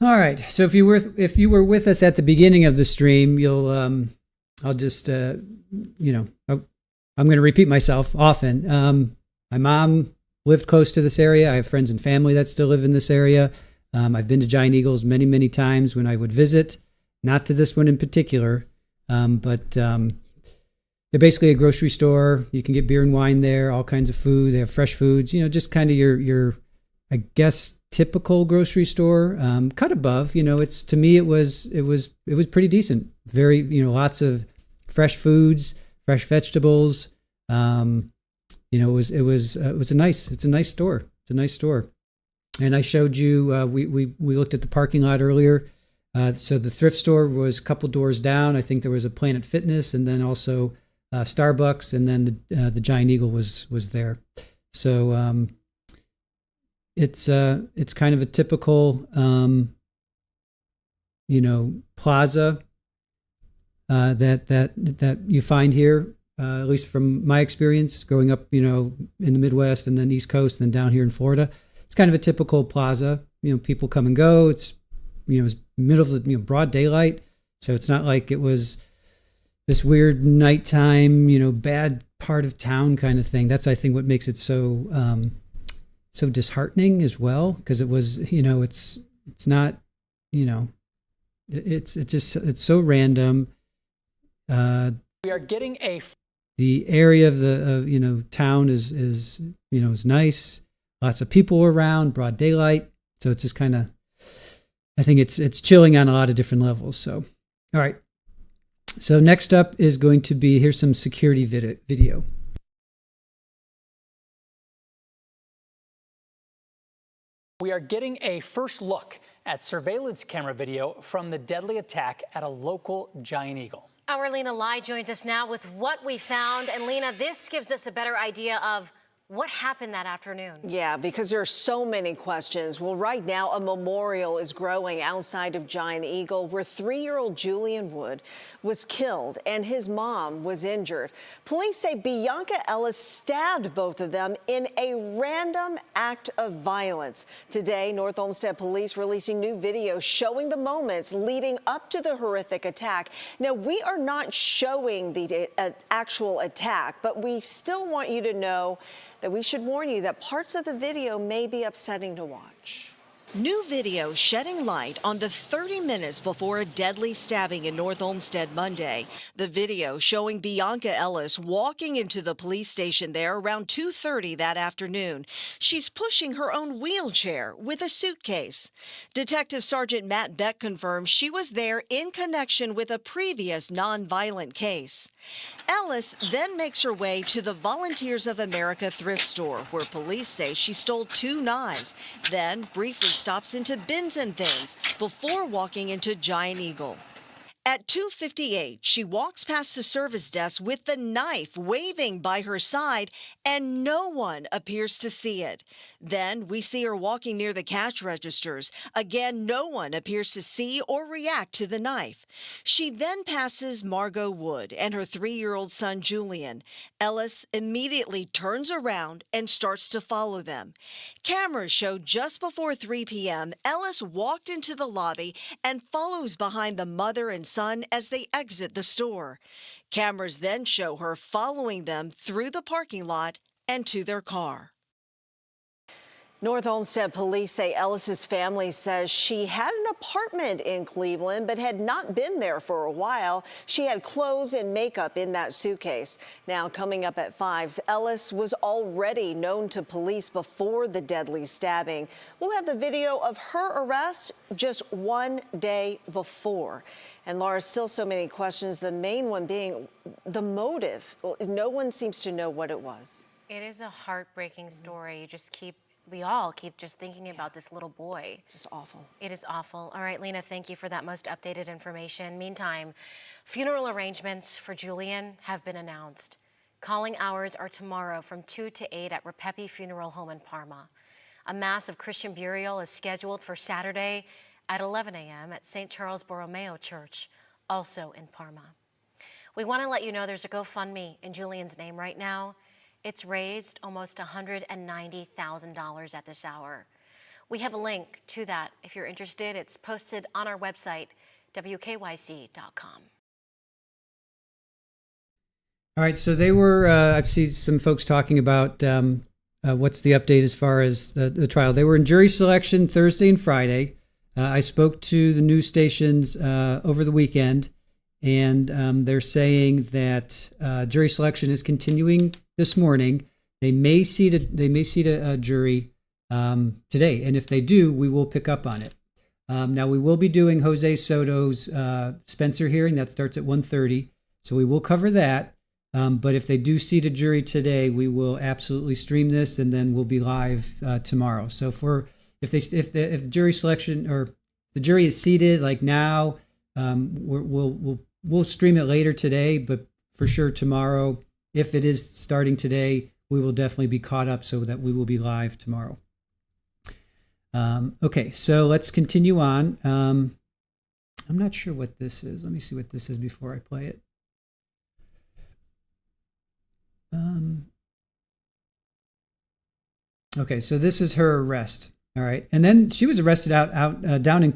All right. So if you were with us at the beginning of the stream, you'll I'll just, I'm going to repeat myself often. My mom lived close to this area. I have friends and family that still live in this area. I've been to Giant Eagles many, many times when I would visit, not to this one in particular, but they're basically a grocery store. You can get beer and wine there, all kinds of food. They have fresh foods, just kind of your, I guess, typical grocery store, cut above. To me it was pretty decent. Very, lots of fresh foods, fresh vegetables. It was a nice store. It's a nice store. And I showed you, we looked at the parking lot earlier. So the thrift store was a couple doors down. I think there was a Planet Fitness and then also Starbucks, and then the Giant Eagle was there. So it's kind of a typical plaza that you find here, at least from my experience growing up, in the Midwest and then East Coast and then down here in Florida. It's kind of a typical plaza. People come and go. It's it's middle of the broad daylight, so it's not like it was this weird nighttime bad part of town kind of thing. That's, I think, what makes it so disheartening as well, because it was it's not it's so random. We are getting the area of the town is nice. Lots of people around, broad daylight. So it's just kind of, I think it's chilling on a lot of different levels. So, all right. So next up is going to be, here's some security video. We are getting a first look at surveillance camera video from the deadly attack at a local Giant Eagle. Our Lena Lai joins us now with what we found. And Lena, this gives us a better idea of What happened that afternoon? Yeah, because there are so many questions. Well, right now, a memorial is growing outside of Giant Eagle where 3-year-old Julian Wood was killed and his mom was injured. Police say Bionca Ellis stabbed both of them in a random act of violence. Today, North Olmsted police releasing new video showing the moments leading up to the horrific attack. Now, we are not showing the actual attack, but we still want you to know that we should warn you that parts of the video may be upsetting to watch. New video shedding light on the 30 minutes before a deadly stabbing in North Olmsted Monday. The video showing Bionca Ellis walking into the police station there around 2:30 that afternoon. She's pushing her own wheelchair with a suitcase. Detective Sergeant Matt Beck confirms she was there in connection with a previous nonviolent case. Ellis then makes her way to the Volunteers of America thrift store, where police say she stole 2 knives, then briefly stops into Bins and Things before walking into Giant Eagle. At 2:58, she walks past the service desk with the knife waving by her side, and no one appears to see it. Then we see her walking near the cash registers. Again, no one appears to see or react to the knife. She then passes Margaret Wood and her 3-year-old son, Julian. Ellis immediately turns around and starts to follow them. Cameras show just before 3 p.m., Ellis walked into the lobby and follows behind the mother and son as they exit the store. Cameras then show her following them through the parking lot and to their car. North Olmsted police say Ellis's family says she had an apartment in Cleveland but had not been there for a while. She had clothes and makeup in that suitcase. Now, coming up at 5, Ellis was already known to police before the deadly stabbing. We'll have the video of her arrest just 1 day before. And Laura, still so many questions, the main one being the motive. No one seems to know what it was. It is a heartbreaking story. We all keep just thinking about this little boy. Just awful. It is awful. All right, Lena, thank you for that most updated information. Meantime, funeral arrangements for Julian have been announced. Calling hours are tomorrow from 2 to 8 at Repepi Funeral Home in Parma. A mass of Christian burial is scheduled for Saturday at 11 a.m. at St. Charles Borromeo Church, also in Parma. We want to let you know there's a GoFundMe in Julian's name right now. It's raised almost $190,000 at this hour. We have a link to that if you're interested. It's posted on our website, WKYC.com. All right, so they were, I've seen some folks talking about what's the update as far as the trial. They were in jury selection Thursday and Friday. I spoke to the news stations over the weekend, and they're saying that jury selection is continuing this morning. They may seat a jury today, and if they do, we will pick up on it. Now we will be doing Jose Soto's Spencer hearing that starts at 1:30, so we will cover that. But if they do seat a jury today, we will absolutely stream this, and then we'll be live tomorrow. So if the jury selection or the jury is seated like now, we'll stream it later today, but for sure tomorrow. If it is starting today, we will definitely be caught up so that we will be live tomorrow. Okay, so let's continue on. I'm not sure what this is. Let me see what this is before I play it. Okay, so this is her arrest. All right, and then she was arrested down in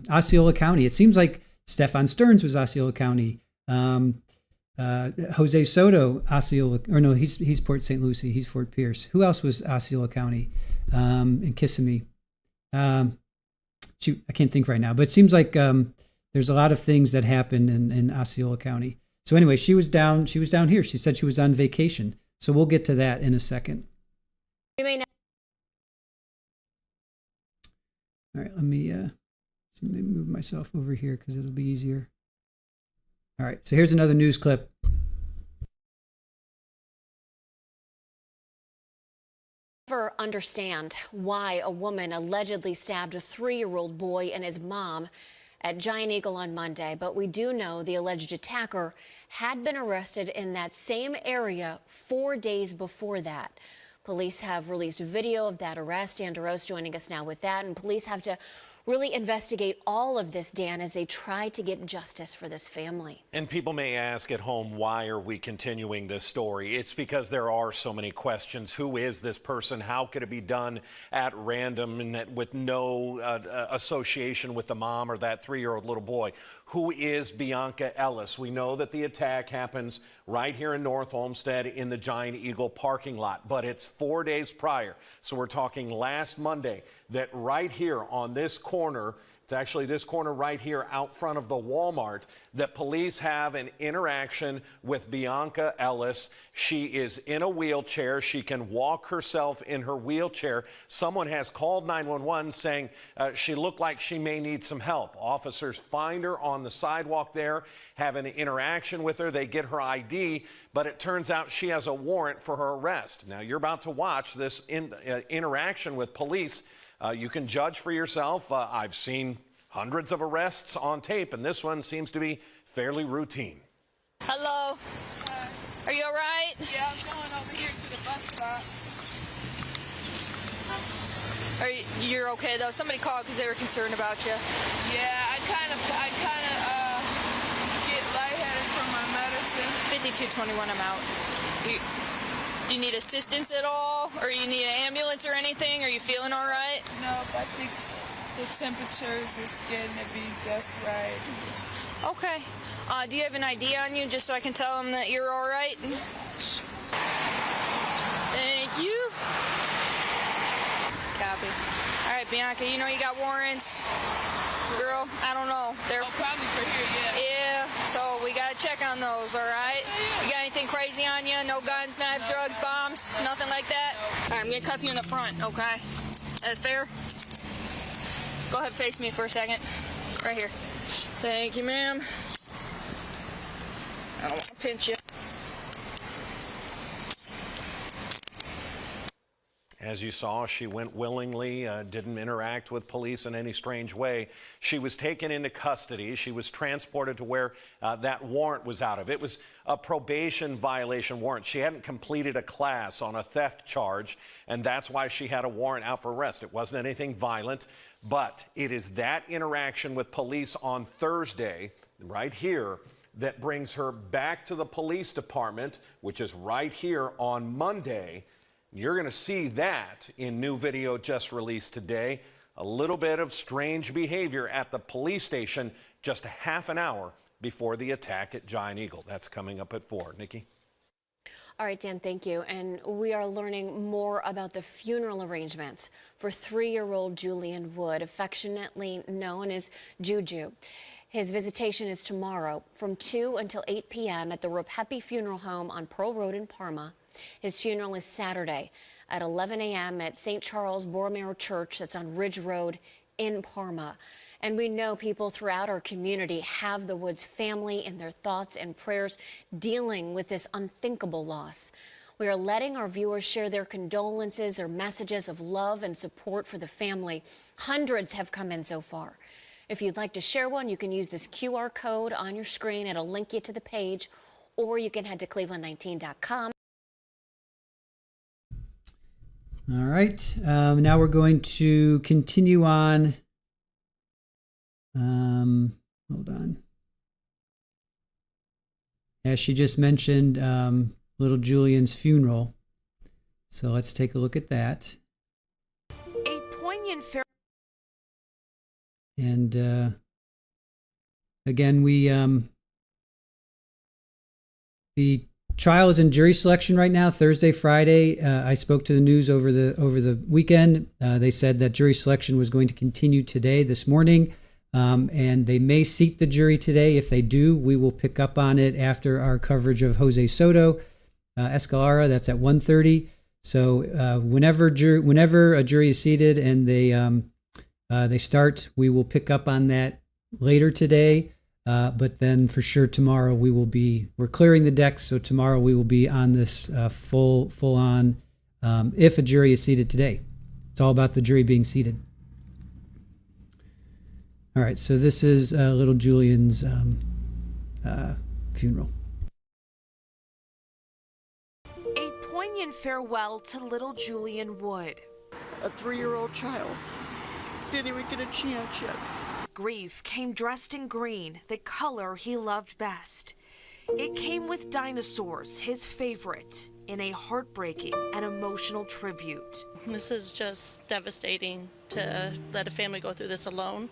Osceola County. It seems like Stefan Stearns was Osceola County. Jose Soto, Osceola, or no, he's Port St. Lucie. He's Fort Pierce. Who else was Osceola County? In Kissimmee. Shoot, I can't think right now. But it seems like there's a lot of things that happened in Osceola County. So anyway, she was down here. She said she was on vacation. So we'll get to that in a second. We may now. All right, let me move myself over here because it'll be easier. All right, so here's another news clip. Never understand why a woman allegedly stabbed a 3-year-old boy and his mom at Giant Eagle on Monday, but we do know the alleged attacker had been arrested in that same area 4 days before that. Police have released video of that arrest. Dan DeRose joining us now with that, and police have to really investigate all of this, Dan, as they try to get justice for this family. And people may ask at home, why are we continuing this story? It's because there are so many questions. Who is this person? How could it be done at random and with no association with the mom or that 3-year-old little boy? Who is Bionca Ellis? We know that the attack happens right here in North Olmsted in the Giant Eagle parking lot, but it's 4 days prior. So we're talking last Monday that right here on this corner, it's actually this corner right here out front of the Walmart, that police have an interaction with Bionca Ellis. She is in a wheelchair. She can walk herself in her wheelchair. Someone has called 911 saying she looked like she may need some help. Officers find her on the sidewalk there, have an interaction with her. They get her ID, but it turns out she has a warrant for her arrest. Now, you're about to watch this interaction with police. You can judge for yourself. I've seen hundreds of arrests on tape, and this one seems to be fairly routine. Hello. Hi. Are you all right? Yeah, I'm going over here to the bus stop. You're okay though? Somebody called because they were concerned about you. Yeah, I kind of get lightheaded from my medicine. 5221, I'm out. Do you need assistance at all? Or you need an ambulance or anything? Are you feeling all right? No, I think the temperatures is getting to be just right. Okay. Do you have an ID on you just so I can tell them that you're all right? Thank you. Copy. All right, Bionca, you know you got warrants. Girl, I don't know. They're probably for here, yeah. So we gotta check on those, all right? You got anything crazy on you? No guns, knives, drugs, bombs, nothing like that? All right, I'm gonna cuff you in the front, okay? That's fair? Go ahead, face me for a second. Right here. Thank you, ma'am. I don't want to pinch you. As you saw, she went willingly, didn't interact with police in any strange way. She was taken into custody. She was transported to where that warrant was out of. It was a probation violation warrant. She hadn't completed a class on a theft charge, and that's why she had a warrant out for arrest. It wasn't anything violent, but it is that interaction with police on Thursday, right here, that brings her back to the police department, which is right here on Monday. You're going to see that in new video just released today. A little bit of strange behavior at the police station just a half an hour before the attack at Giant Eagle. That's coming up at 4. Nikki? All right, Dan, thank you. And we are learning more about the funeral arrangements for 3-year-old Julian Wood, affectionately known as Juju. His visitation is tomorrow from 2 until 8 p.m. at the Ropepi Funeral Home on Pearl Road in Parma. His funeral is Saturday at 11 a.m. at St. Charles Borromeo Church that's on Ridge Road in Parma. And we know people throughout our community have the Woods family in their thoughts and prayers dealing with this unthinkable loss. We are letting our viewers share their condolences, their messages of love and support for the family. Hundreds have come in so far. If you'd like to share one, you can use this QR code on your screen. It'll link you to the page, or you can head to cleveland19.com. All right. Now we're going to continue on. Hold on. As she just mentioned, little Julian's funeral. So let's take a look at that. A poignant And again, the trial is in jury selection right now, Thursday, Friday. I spoke to the news over the weekend. They said that jury selection was going to continue today, this morning, and they may seat the jury today. If they do, we will pick up on it after our coverage of Jose Soto Escalara. That's at 1:30. So whenever a jury is seated and they start, we will pick up on that later today. But then for sure tomorrow we're clearing the decks. So tomorrow we will be on this full on if a jury is seated today. It's all about the jury being seated. All right, so this is little Julian's funeral. A poignant farewell to little Julian Wood. A 3-year-old child. Didn't even get a chance yet. Grief came dressed in green, the color he loved best. It came with dinosaurs, his favorite, in a heartbreaking and emotional tribute. This is just devastating to let a family go through this alone.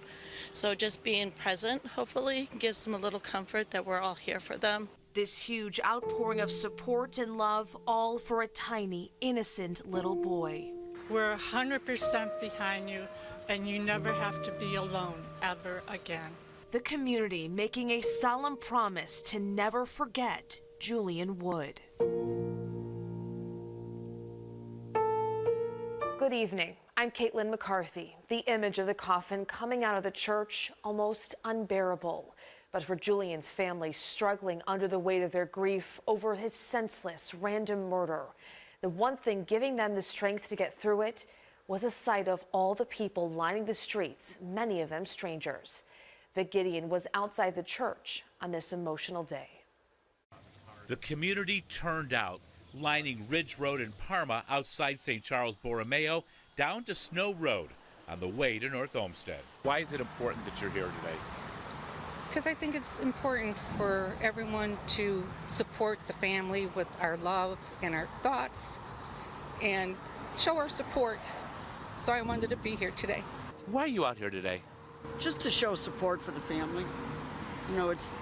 So just being present, hopefully, gives them a little comfort that we're all here for them. This huge outpouring of support and love, all for a tiny, innocent little boy. We're 100% behind you, and you never have to be alone ever again. The community making a solemn promise to never forget Julian Wood. Good evening. I'm Caitlin McCarthy. The image of the coffin coming out of the church, almost unbearable. But for Julian's family, struggling under the weight of their grief over his senseless, random murder, the one thing giving them the strength to get through it was a sight of all the people lining the streets, many of them strangers. Vic Gideon was outside the church on this emotional day. The community turned out, lining Ridge Road in Parma outside St. Charles Borromeo down to Snow Road on the way to North Olmsted. Why is it important that you're here today? Because I think it's important for everyone to support the family with our love and our thoughts and show our support. So I wanted to be here today. Why are you out here today? Just to show support for the family. You know, it's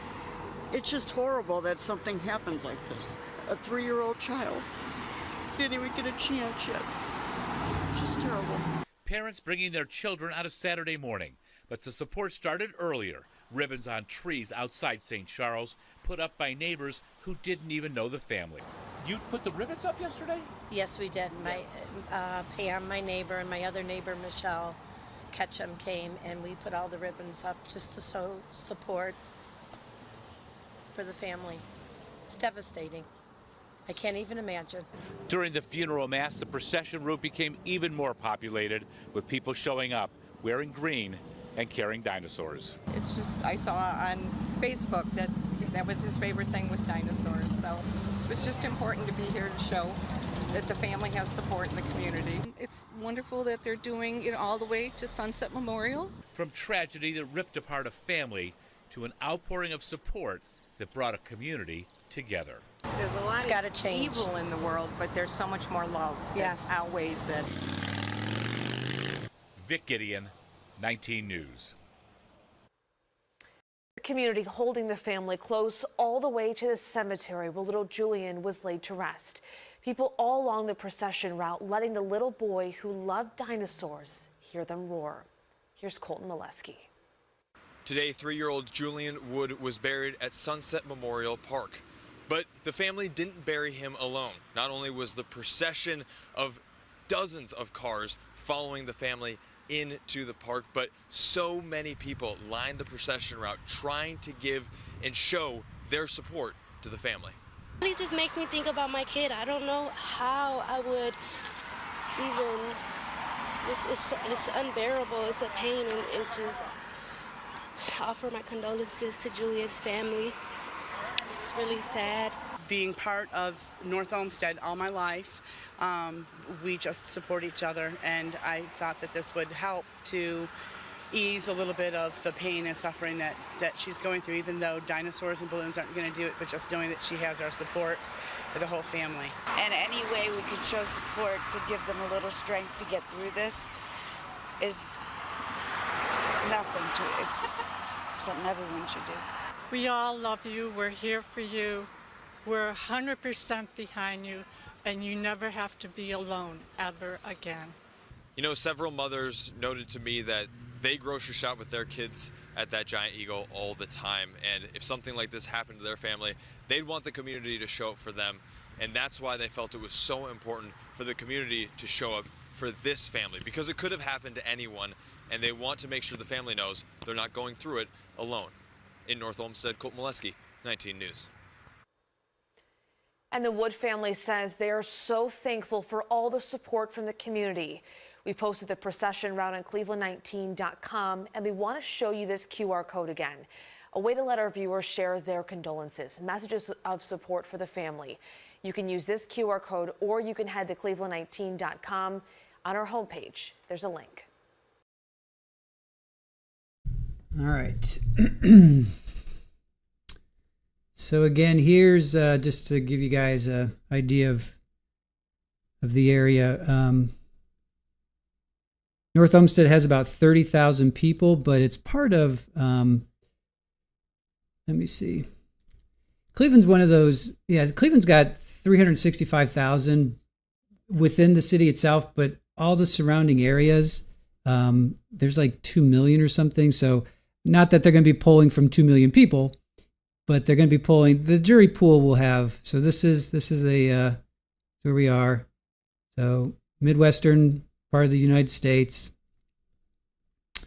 just horrible that something happens like this. A 3-year-old child didn't even get a chance yet. Just terrible. Parents bringing their children out a Saturday morning, but the support started earlier. Ribbons on trees outside St. Charles, put up by neighbors who didn't even know the family. You put the ribbons up yesterday? Yes, we did. My Pam, my neighbor, and my other neighbor, Michelle Ketchum, came, and we put all the ribbons up just to show support for the family. It's devastating. I can't even imagine. During the funeral mass, the procession route became even more populated, with people showing up wearing green and carrying dinosaurs. It's just, I saw on Facebook that was his favorite thing was dinosaurs. So it was just important to be here to show that the family has support in the community. It's wonderful that they're doing it all the way to Sunset Memorial. From tragedy that ripped apart a family to an outpouring of support that brought a community together. There's a lot of evil in the world, but there's so much more love that outweighs it. Vic Gideon, 19 News. The community holding the family close all the way to the cemetery where little Julian was laid to rest. People all along the procession route letting the little boy who loved dinosaurs hear them roar. Here's Colton Molesky. Today, 3-year-old Julian Wood was buried at Sunset Memorial Park. But the family didn't bury him alone. Not only was the procession of dozens of cars following the family into the park, but so many people lined the procession route trying to give and show their support to the family. It just makes me think about my kid. I don't know how I would even, it's unbearable. It's a pain, and it just, I offer my condolences to Julian's family. It's really sad. Being part of North Olmsted all my life, we just support each other, and I thought that this would help to ease a little bit of the pain and suffering that she's going through, even though dinosaurs and balloons aren't going to do it, but just knowing that she has our support for the whole family. And any way we could show support to give them a little strength to get through this is nothing to it. It's something everyone should do. We all love you. We're here for you. We're 100% behind you, and you never have to be alone ever again. You know, several mothers noted to me that they grocery shop with their kids at that Giant Eagle all the time, and if something like this happened to their family, they'd want the community to show up for them, and that's why they felt it was so important for the community to show up for this family, because it could have happened to anyone, and they want to make sure the family knows they're not going through it alone. In North Olmsted, Colt Molesky, 19 News. And the Wood family says they are so thankful for all the support from the community. We posted the procession route on cleveland19.com, and we want to show you this QR code again. A way to let our viewers share their condolences, messages of support for the family. You can use this QR code, or you can head to cleveland19.com. On our homepage, there's a link. All right. So again, here's just to give you guys an idea of the area. North Olmsted has about 30,000 people, but it's part of, let me see. Cleveland's one of those, Cleveland's got 365,000 within the city itself, but all the surrounding areas, there's like 2 million or something. So not that they're going to be polling from 2 million people, but they're going to be polling. The jury pool will have. So this is where we are. So Midwestern part of the United States. So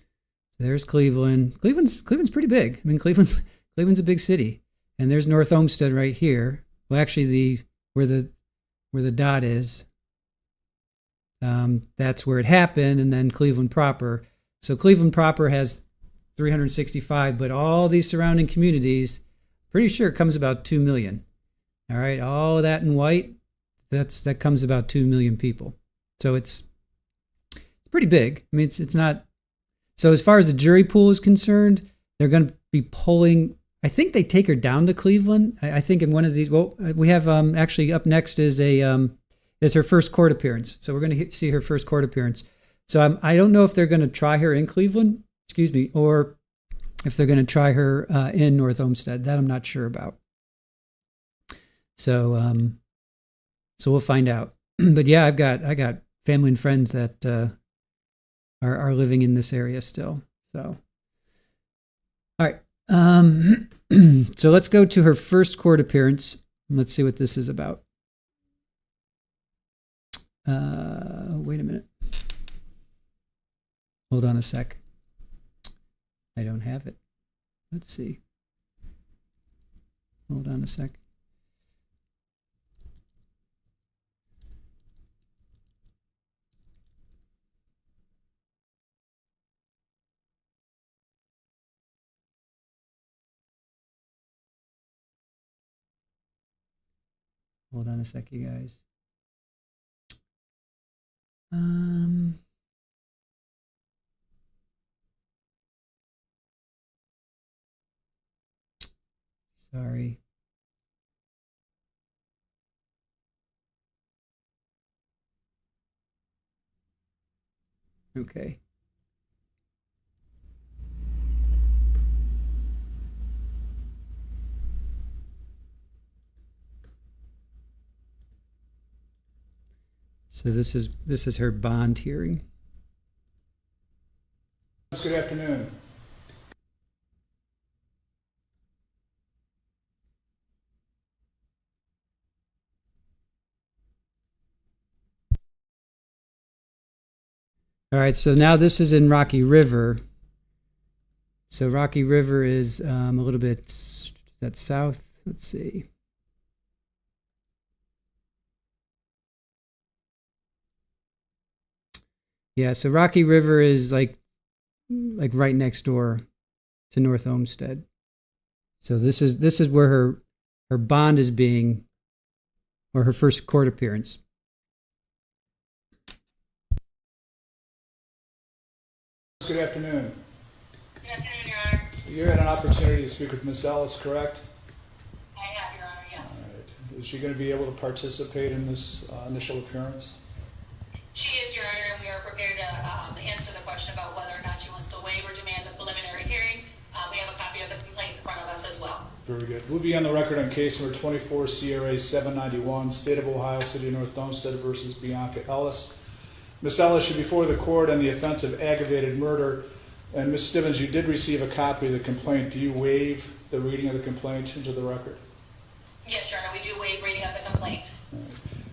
there's Cleveland. Cleveland's pretty big. I mean, Cleveland's a big city. And there's North Olmsted right here. Well, actually, where the dot is, that's where it happened, and then Cleveland proper. So Cleveland proper has 365, but all these surrounding communities, pretty sure it comes about 2 million. All right, all of that in white, that comes about 2 million people. So it's pretty big. I mean, it's not. So as far as the jury pool is concerned, they're going to be polling. I think they take her down to Cleveland. I think in one of these. Well, we have actually up next is her first court appearance. So we're going to see her first court appearance. So I don't know if they're going to try her in Cleveland, or if they're going to try her in North Olmsted. That I'm not sure about. So we'll find out. But yeah, I got family and friends that are living in this area still. So all right. So let's go to her first court appearance. Let's see what this is about. Wait a minute. Hold on a sec. I don't have it. Let's see. Hold on a sec. Hold on a sec, you guys. Sorry. Okay. So this is her bond hearing. Good afternoon. All right, so now this is in Rocky River. So Rocky River is a little bit, is that south? Let's see. Yeah, so Rocky River is like right next door to North Olmsted. So this is where her bond is being, or her first court appearance. Good afternoon. Good afternoon, Your Honor. You had an opportunity to speak with Ms. Ellis, correct? I have, Your Honor, yes. All right. Is she going to be able to participate in this initial appearance? She is, Your Honor, and we are prepared to answer the question about whether or not she wants to waive or demand a preliminary hearing. We have a copy of the complaint in front of us as well. Very good. We'll be on the record on case number 24 CRA 791, State of Ohio, City of North Olmsted versus Bionca Ellis. Ms. Ellis, you're before the court on the offense of aggravated murder. And Ms. Stevens, you did receive a copy of the complaint. Do you waive the reading of the complaint into the record? Yes, Your Honor, we do waive reading of the complaint.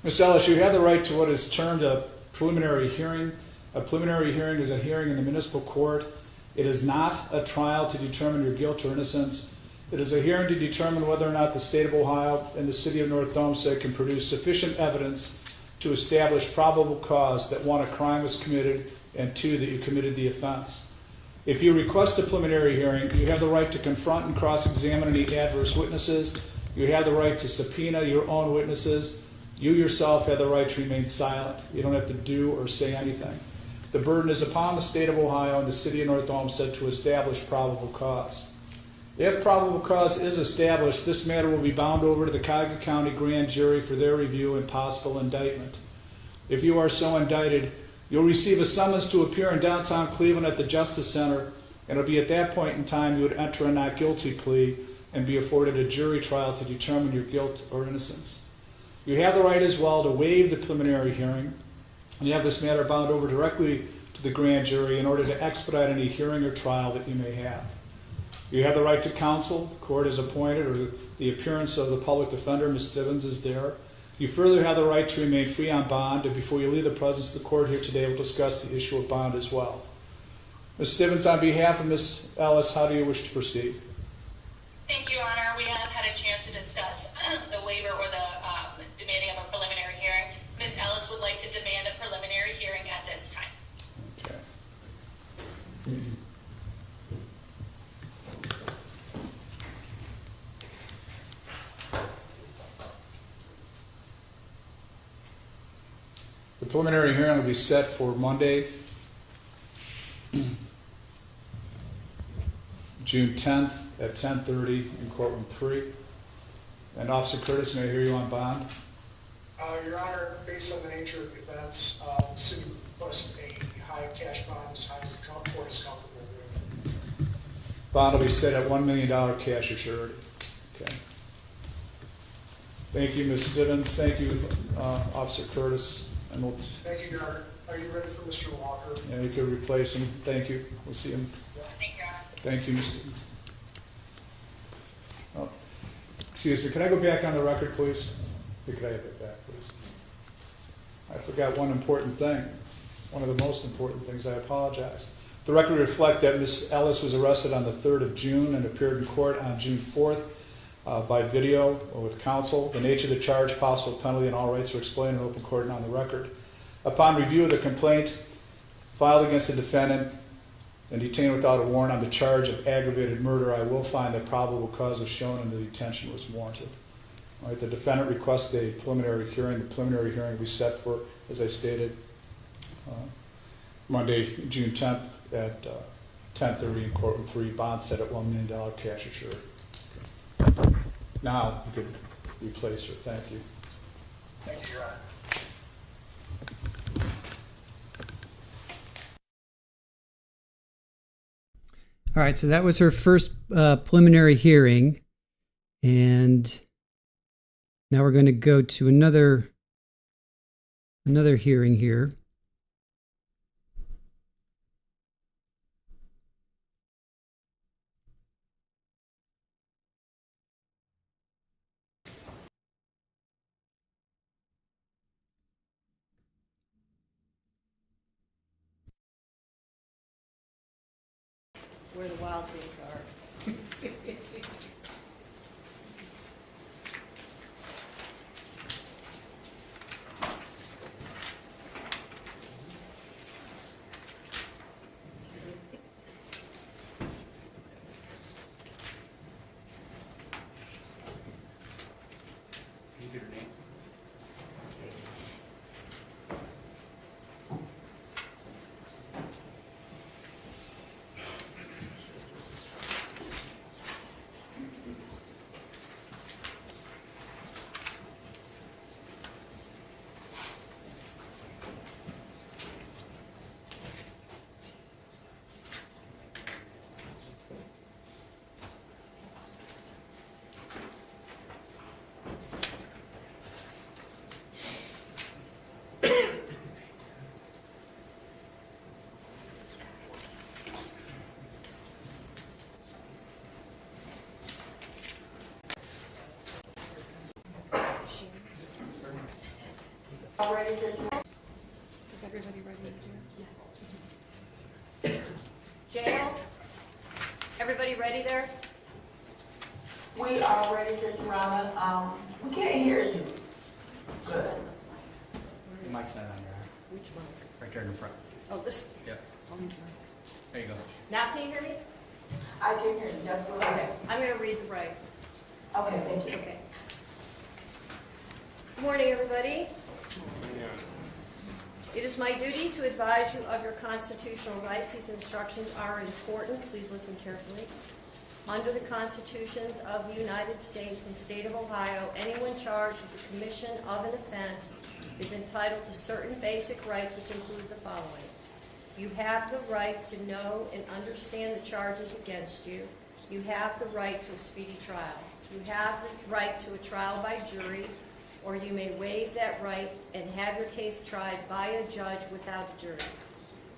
Ms. Ellis, you have the right to what is termed a preliminary hearing. A preliminary hearing is a hearing in the municipal court. It is not a trial to determine your guilt or innocence. It is a hearing to determine whether or not the state of Ohio and the city of North Olmsted can produce sufficient evidence to establish probable cause that 1, a crime was committed, and 2, that you committed the offense. If you request a preliminary hearing, you have the right to confront and cross-examine any adverse witnesses. You have the right to subpoena your own witnesses. You yourself have the right to remain silent. You don't have to do or say anything. The burden is upon the state of Ohio and the city of North Olmsted to establish probable cause. If probable cause is established, this matter will be bound over to the Cuyahoga County Grand Jury for their review and possible indictment. If you are so indicted, you'll receive a summons to appear in downtown Cleveland at the Justice Center, and it'll be at that point in time you would enter a not guilty plea and be afforded a jury trial to determine your guilt or innocence. You have the right as well to waive the preliminary hearing, and you have this matter bound over directly to the grand jury in order to expedite any hearing or trial that you may have. You have the right to counsel. The court is appointed, or the appearance of the public defender, Ms. Stevens, is there. You further have the right to remain free on bond, and before you leave the presence of the court here today, we'll discuss the issue of bond as well. Ms. Stevens, on behalf of Ms. Ellis, how do you wish to proceed? Thank you, Your Honor. We have had a chance to discuss the waiver or the demanding of a preliminary hearing. Ms. Ellis would like to demand a preliminary hearing at this time. Okay. The preliminary hearing will be set for Monday, June 10th at 10:30 in courtroom 3. And Officer Curtis, may I hear you on bond? Your Honor, based on the nature of the offense, the city would request a high cash bond as high as the court is comfortable with. Bond will be set at $1 million cash or surety. Okay. Thank you, Ms. Stevens. Thank you, Officer Curtis. And we'll Thank you, Your Honor. Are you ready for Mr. Walker? Yeah, you could replace him. Thank you. We'll see him. Thank you, Your Honor. Thank you, Ms. Stevens. Oh, excuse me. Can I go back on the record, please? Could I have that back, please? I forgot one important thing. One of the most important things. I apologize. The record would reflect that Ms. Ellis was arrested on the 3rd of June and appeared in court on June 4th by video or with counsel. The nature of the charge, possible penalty, and all rights are explained in open court and on the record. Upon review of the complaint filed against the defendant and detained without a warrant on the charge of aggravated murder, I will find that probable cause was shown and the detention was warranted. All right, the defendant requests a preliminary hearing. The preliminary hearing will be set for, as I stated, Monday, June 10th at 10:30 in courtroom 3. Bond set at $1 million cash or surety. Okay. Now you could replace her. Thank you. Thank you, Your Honor. All right, so that was her first preliminary hearing, and now we're going to go to another hearing here. Where the wild things are. Ready, Judge? Is everybody ready to do it? Yes. Jail? Everybody ready there? We are ready, Judge Rana. We can't hear you. Good. The mic's not on your arm. Which mic? Right there in the front. Oh, this? Yep. Oh, these mics. There you go. Now can you hear me? I can hear you, that's what Okay, I'm going to read the rights. Okay, thank you. Okay. Good morning, everybody. It is my duty to advise you of your constitutional rights. These instructions are important. Please listen carefully. Under the constitutions of the United States and state of Ohio, anyone charged with the commission of an offense is entitled to certain basic rights, which include the following. You have the right to know and understand the charges against you. You have the right to a speedy trial. You have the right to a trial by jury, or you may waive that right and have your case tried by a judge without a jury.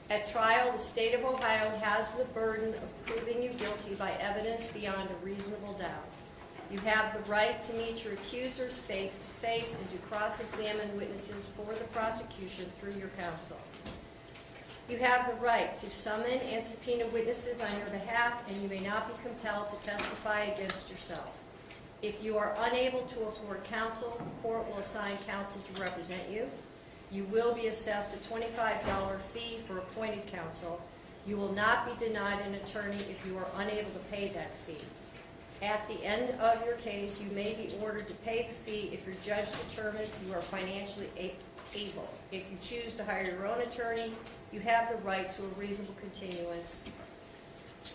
At trial, the state of Ohio has the burden of proving you guilty by evidence beyond a reasonable doubt. You have the right to meet your accusers face to face and to cross-examine witnesses for the prosecution through your counsel. You have the right to summon and subpoena witnesses on your behalf, and you may not be compelled to testify against yourself. If you are unable to afford counsel, the court will assign counsel to represent you. You will be assessed a $25 fee for appointed counsel. You will not be denied an attorney if you are unable to pay that fee. At the end of your case, you may be ordered to pay the fee if your judge determines you are financially able. If you choose to hire your own attorney, you have the right to a reasonable continuance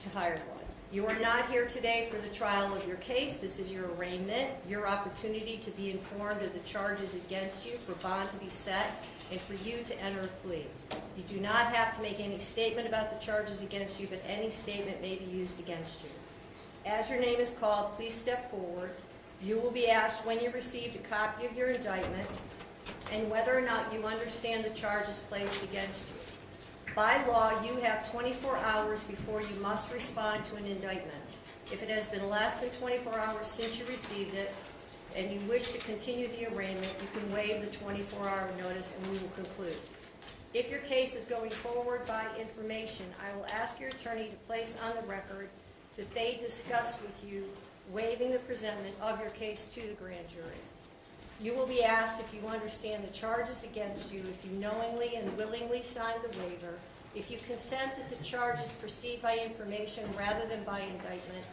to hire one. You are not here today for the trial of your case. This is your arraignment, your opportunity to be informed of the charges against you, for bond to be set, and for you to enter a plea. You do not have to make any statement about the charges against you, but any statement may be used against you. As your name is called, please step forward. You will be asked when you received a copy of your indictment and whether or not you understand the charges placed against you. By law, you have 24 hours before you must respond to an indictment. If it has been less than 24 hours since you received it and you wish to continue the arraignment, you can waive the 24-hour notice and we will conclude. If your case is going forward by information, I will ask your attorney to place on the record that they discussed with you waiving the presentment of your case to the grand jury. You will be asked if you understand the charges against you, if you knowingly and willingly sign the waiver, if you consent that the charges proceed by information rather than by indictment,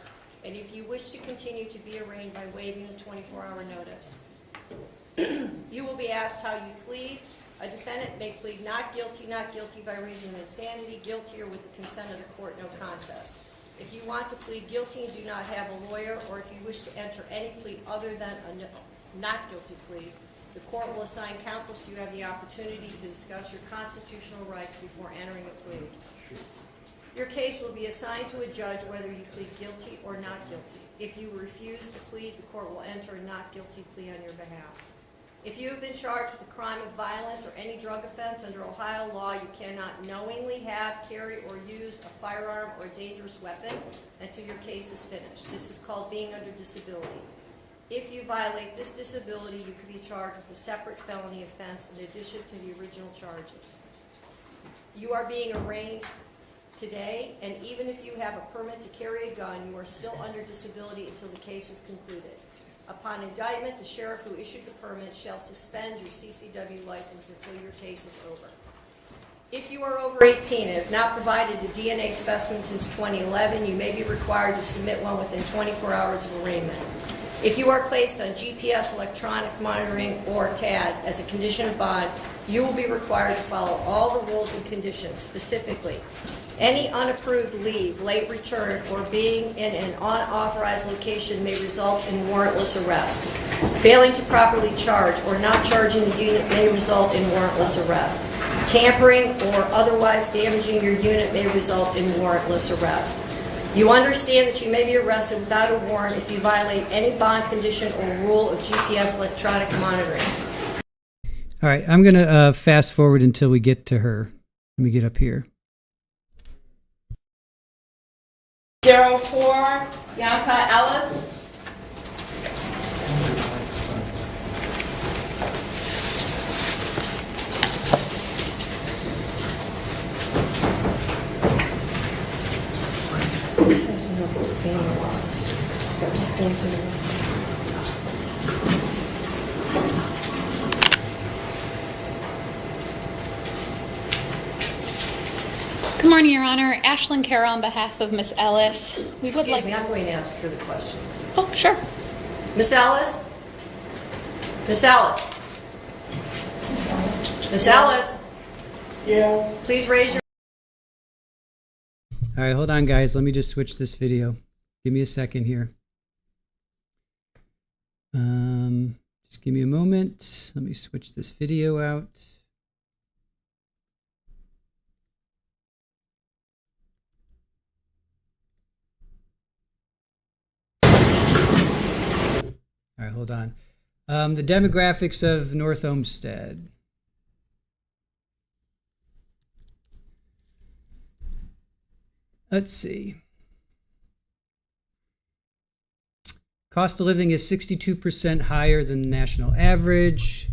and if you wish to continue to be arraigned by waiving the 24-hour notice. You will be asked how you plead. A defendant may plead not guilty by reason of insanity, guilty or with the consent of the court, no contest. If you want to plead guilty and do not have a lawyer, or if you wish to enter any plea other than a not guilty plea, the court will assign counsel so you have the opportunity to discuss your constitutional rights before entering a plea. Your case will be assigned to a judge whether you plead guilty or not guilty. If you refuse to plead, the court will enter a not guilty plea on your behalf. If you have been charged with a crime of violence or any drug offense under Ohio law, you cannot knowingly have, carry, or use a firearm or a dangerous weapon until your case is finished. This is called being under disability. If you violate this disability, you could be charged with a separate felony offense in addition to the original charges. You are being arraigned today, and even if you have a permit to carry a gun, you are still under disability until the case is concluded. Upon indictment, the sheriff who issued the permit shall suspend your CCW license until your case is over. If you are over 18 and have not provided a DNA specimen since 2011, you may be required to submit one within 24 hours of arraignment. If you are placed on GPS electronic monitoring or TAD as a condition of bond, you will be required to follow all the rules and conditions. Specifically, any unapproved leave, late return, or being in an unauthorized location may result in warrantless arrest. Failing to properly charge or not charging the unit may result in warrantless arrest. Tampering or otherwise damaging your unit may result in warrantless arrest. You understand that you may be arrested without a warrant if you violate any bond condition or rule of GPS electronic monitoring. All right, I'm going to fast forward until we get to her. Let me get up here. 04, Bionca Ellis. This has no family license. Good morning, Your Honor. Ashlyn Carroll on behalf of Miss Ellis. We would Excuse me, I'm going to ask her the questions. Oh, sure. Miss Ellis? Miss Ellis? Miss Ellis? Yeah. Please raise your... All right, hold on, guys. Let me just switch this video. Give me a second here. Just give me a moment. Let me switch this video out. All right, hold on. The demographics of North Olmsted. Let's see. Cost of living is 62% higher than the national average.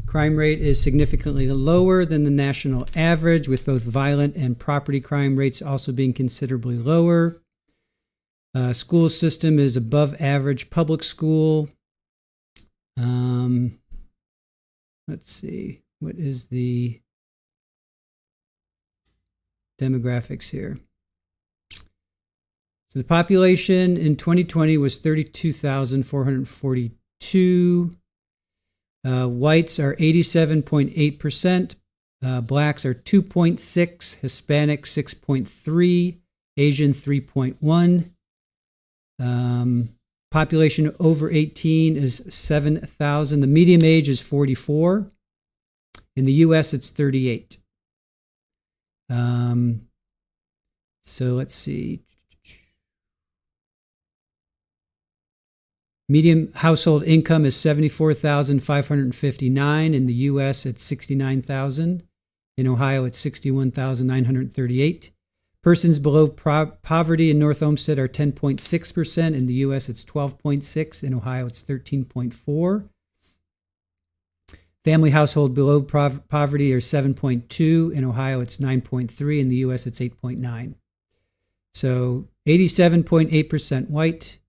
Crime rate is significantly lower than the national average, with both violent and property crime rates also being considerably lower. School system is above average public school. Let's see. What is the demographics here? So the population in 2020 was 32,442. Whites are 87.8%. Blacks are 2.6. Hispanic 6.3. Asian 3.1. Population over 18 is 7,000. The median age is 44. In the U.S., it's 38. So let's see. Median household income is $74,559. In the U.S., it's $69,000. In Ohio, it's $61,938. Persons below poverty in North Olmsted are 10.6%. In the U.S., it's 12.6%. In Ohio, it's 13.4%. Family household below poverty are 7.2%. In Ohio, it's 9.3%. In the U.S., it's 8.9%. So 87.8% white,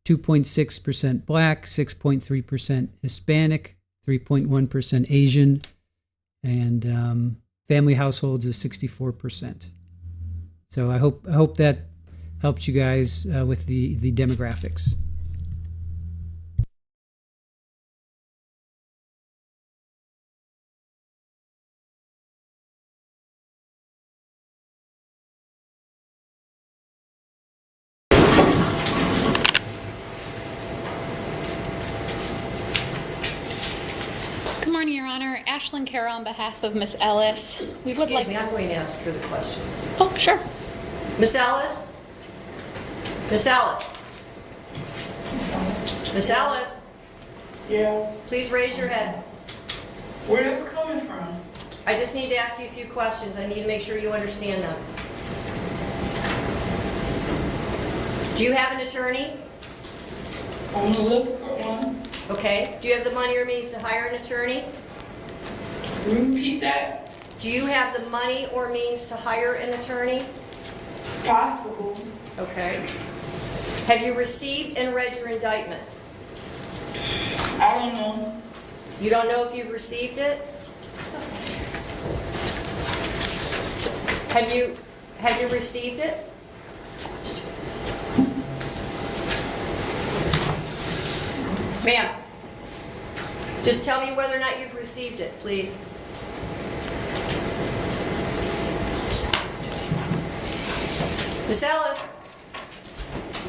2.6% black, 6.3% Hispanic, 3.1% Asian, and family households is 64%. So I hope that helped you guys with the demographics. Good morning, Your Honor. Ashlyn Carroll on behalf of Miss Ellis. We would Excuse me, I'm going to ask her the questions. Oh, sure. Miss Ellis? Miss Ellis? Miss Ellis? Yeah. Please raise your head. Where is it coming from? I just need to ask you a few questions. I need to make sure you understand them. Do you have an attorney? I'm looking for one. Okay. Do you have the money or means to hire an attorney? Repeat that. Do you have the money or means to hire an attorney? Possible. Okay. Have you received and read your indictment? I don't know. You don't know if you've received it? Have you received it? Ma'am, just tell me whether or not you've received it, please. Miss Ellis,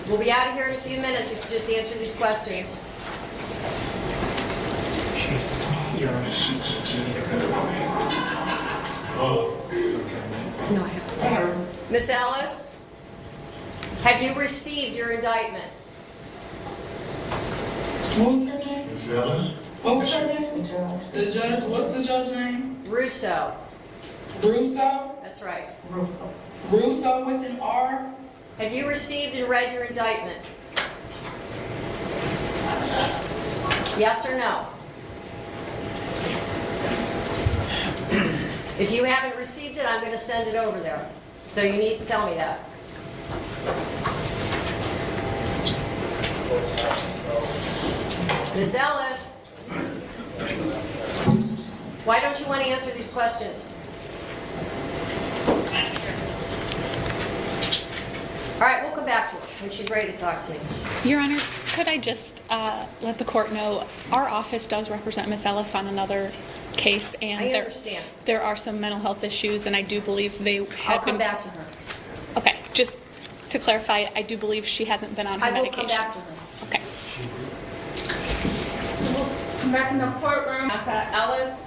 we'll be out of here in a few minutes if you just answer these questions. No, I haven't. Miss Ellis, have you received your indictment? What was her name? Miss Ellis? What was her name? The judge. What's the judge's name? Russo. Russo? That's right. Russo with an R? Have you received and read your indictment? Yes or no? If you haven't received it, I'm going to send it over there. So you need to tell me that. Miss Ellis, why don't you want to answer these questions? come back to her when she's ready to talk to me. Your Honor, could I just let the court know, our office does represent Ms. Ellis on another case, and I understand. there are some mental health issues, and I do believe they I'll have come been... back to her. Okay, just to clarify, I do believe she hasn't been on her I will medication. come back to her. Okay. Come back in the courtroom. Bionca Ellis.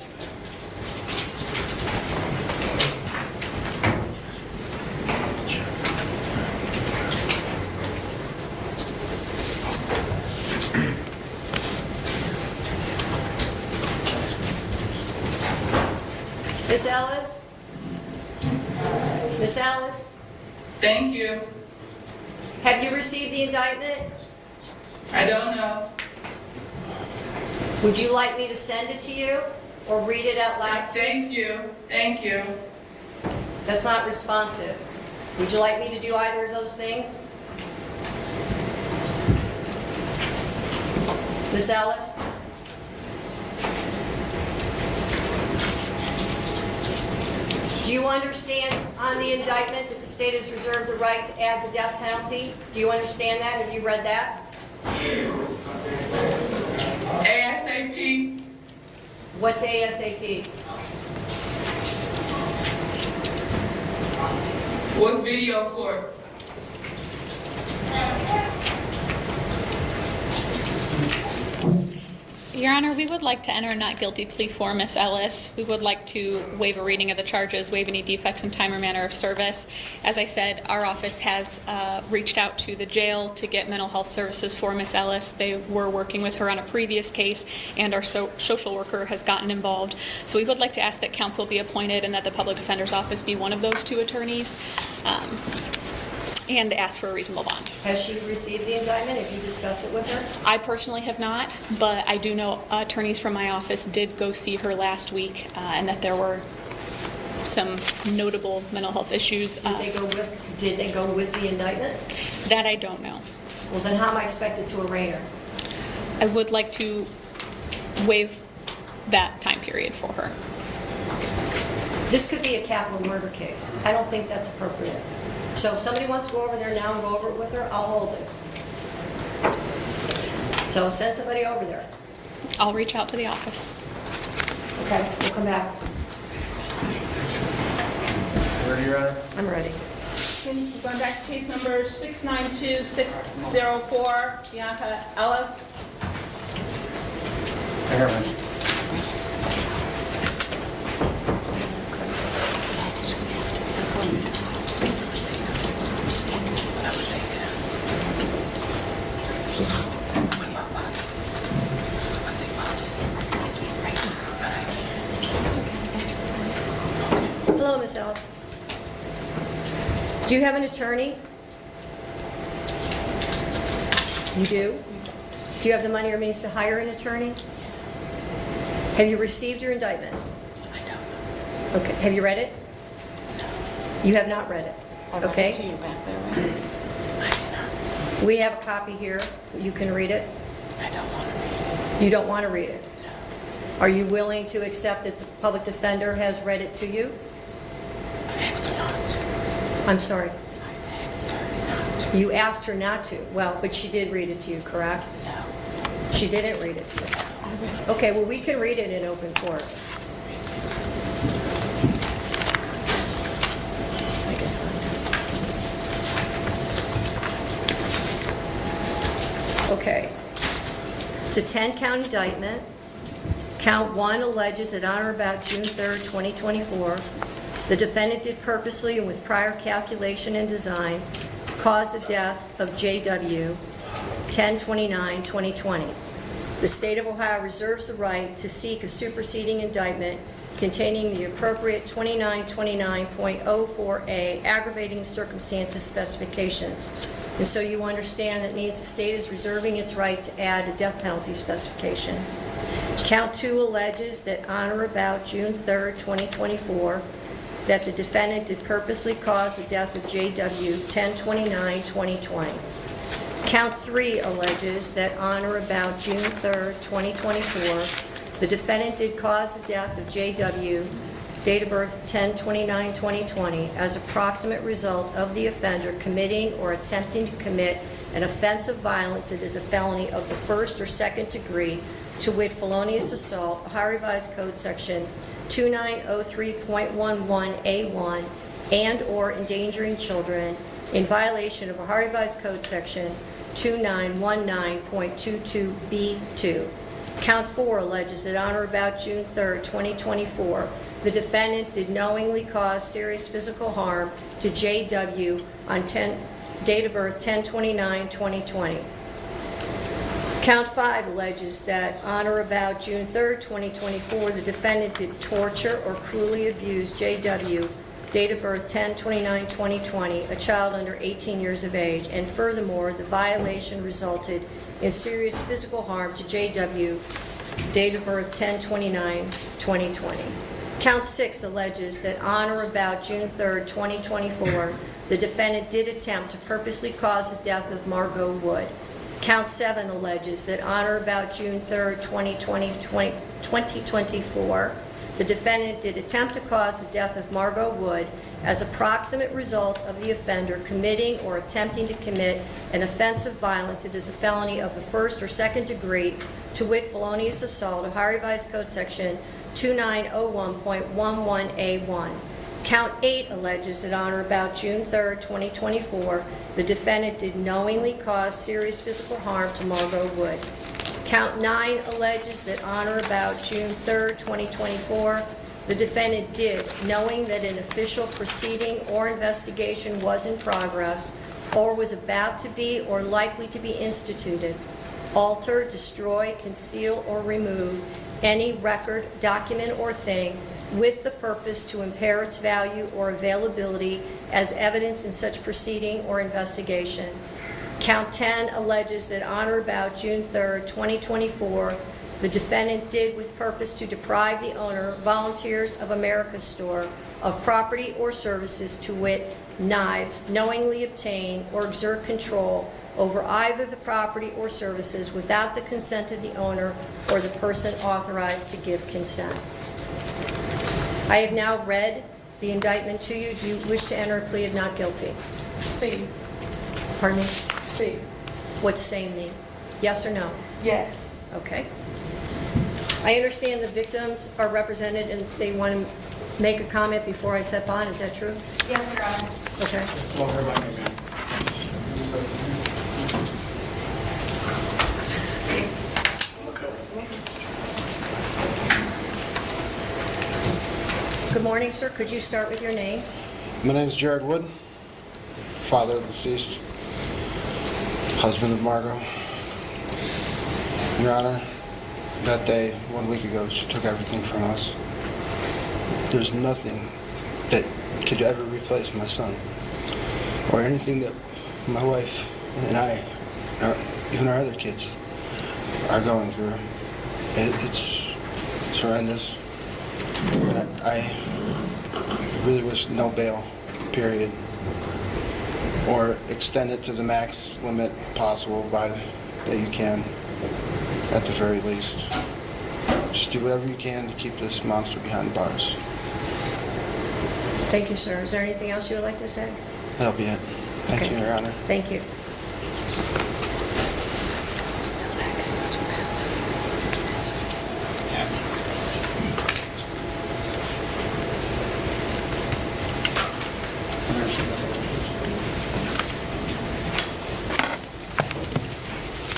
Miss Ellis? Miss Ellis? Thank you. Have you received the indictment? I don't know. Would you like me to send it to you or read it out loud to you? Thank you. Thank you. That's not responsive. Would you like me to do either of those things? Miss Ellis? Do you understand on the indictment that the state has reserved the right to add the death penalty? Do you understand that? Have you read that? ASAP. What's ASAP? What's video court? Your Honor, we would like to enter a not guilty plea for Ms. Ellis. We would like to waive a reading of the charges, waive any defects in time or manner of service. As I said, our office has reached out to the jail to get mental health services for Ms. Ellis. They were working with her on a previous case, and our social worker has gotten involved. So we would like to ask that counsel be appointed and that the public defender's office be one of those two attorneys, and ask for a reasonable bond. Has she received the indictment? Have you discussed it with her? I personally have not, but I do know attorneys from my office did go see her last week, and that there were some notable mental health issues. Did they go with the indictment? That I don't know. Well, then how am I expected to arraign her? I would like to waive that time period for her. This could be a capital murder case. I don't think that's appropriate. So if somebody wants to go over there now and go over it with her, I'll hold it. So send somebody over there. I'll reach out to the office. Okay, we'll come back. Ready, Your Honor? I'm ready. Going back to case number 692604, Bionca Ellis. I hear me. Hello, Miss Ellis. Do you have an attorney? You do? Do you have the money or means to hire an attorney? Have you received your indictment? I don't. Okay. Have you read it? No. You have not read it. I read Okay. it to you back there, right? I did not. We have a copy here. You can read it. I don't want to read it. You don't want to read it? No. Are you willing to accept that the public defender has read it to you? I asked her not to. I'm sorry. I asked her not to. You asked her not to. Well, but she did read it to you, correct? No. She didn't read it to you. I read it. Okay, well, we can read it in open court. Okay. It's a 10-count indictment. Count 1 alleges that on or about June 3rd, 2024, the defendant did purposely and with prior calculation and design cause the death of J.W. 10/29/2020. The state of Ohio reserves the right to seek a superseding indictment containing the appropriate 2929.04A aggravating circumstances specifications. And so you understand that means the state is reserving its right to add a death penalty specification. Count 2 alleges that on or about June 3rd, 2024, that the defendant did purposely cause the death of J.W. 10/29/2020. Count 3 alleges that on or about June 3rd, 2024, the defendant did cause the death of J.W. date of birth 10/29/2020, as a proximate result of the offender committing or attempting to commit an offense of violence that is a felony of the first or second degree, to wit, felonious assault, Ohio Revised Code Section 2903.11A1, and/or endangering children in violation of Ohio Revised Code Section 2919.22B2. Count 4 alleges that on or about June 3rd, 2024, the defendant did knowingly cause serious physical harm to J.W. on date of birth 10/29/2020. Count 5 alleges that on or about June 3rd, 2024, the defendant did torture or cruelly abuse J.W., date of birth 10/29/2020, a child under 18 years of age, and furthermore, the violation resulted in serious physical harm to J.W., date of birth 10/29/2020. Count 6 alleges that on or about June 3rd, 2024, the defendant did attempt to purposely cause the death of Margaret Wood. Count 7 alleges that on or about June 3rd, 2024, the defendant did attempt to cause the death of Margaret Wood as a proximate result of the offender committing or attempting to commit an offense of violence that is a felony of the first or second degree, to wit, felonious assault, Ohio Revised Code Section 2901.11A1. Count 8 alleges that on or about June 3rd, 2024, the defendant did knowingly cause serious physical harm to Margaret Wood. Count 9 alleges that on or about June 3rd, 2024, the defendant did, knowing that an official proceeding or investigation was in progress or was about to be or likely to be instituted, alter, destroy, conceal, or remove any record, document, or thing with the purpose to impair its value or availability as evidence in such proceeding or investigation. Count 10 alleges that on or about June 3rd, 2024, the defendant did with purpose to deprive the owner, Volunteers of America store, of property or services, to wit, knives, knowingly obtain or exert control over either the property or services without the consent of the owner or the person authorized to give consent. I have now read the indictment to you. Do you wish to enter a plea of not guilty? C. Pardon me? C. What's same mean? Yes or no? Yes. Okay. I understand the victims are represented and they want to make a comment before I set bond. Is that true? Yes, Your Honor. Okay. Good morning, sir. Could you start with your name? My name is Jared Wood, father of the deceased, husband of Margot. Your Honor, that day, 1 week ago, she took everything from us. There's nothing that could ever replace my son, or anything that my wife and I, or even our other kids, are going through. It's horrendous. But I really wish no bail, period, or extend it to the max limit possible that you can, at the very least. Just do whatever you can to keep this monster behind bars. Thank you, sir. Is there anything else you would like to say? That'll be it. Thank you, Your Honor. Thank you.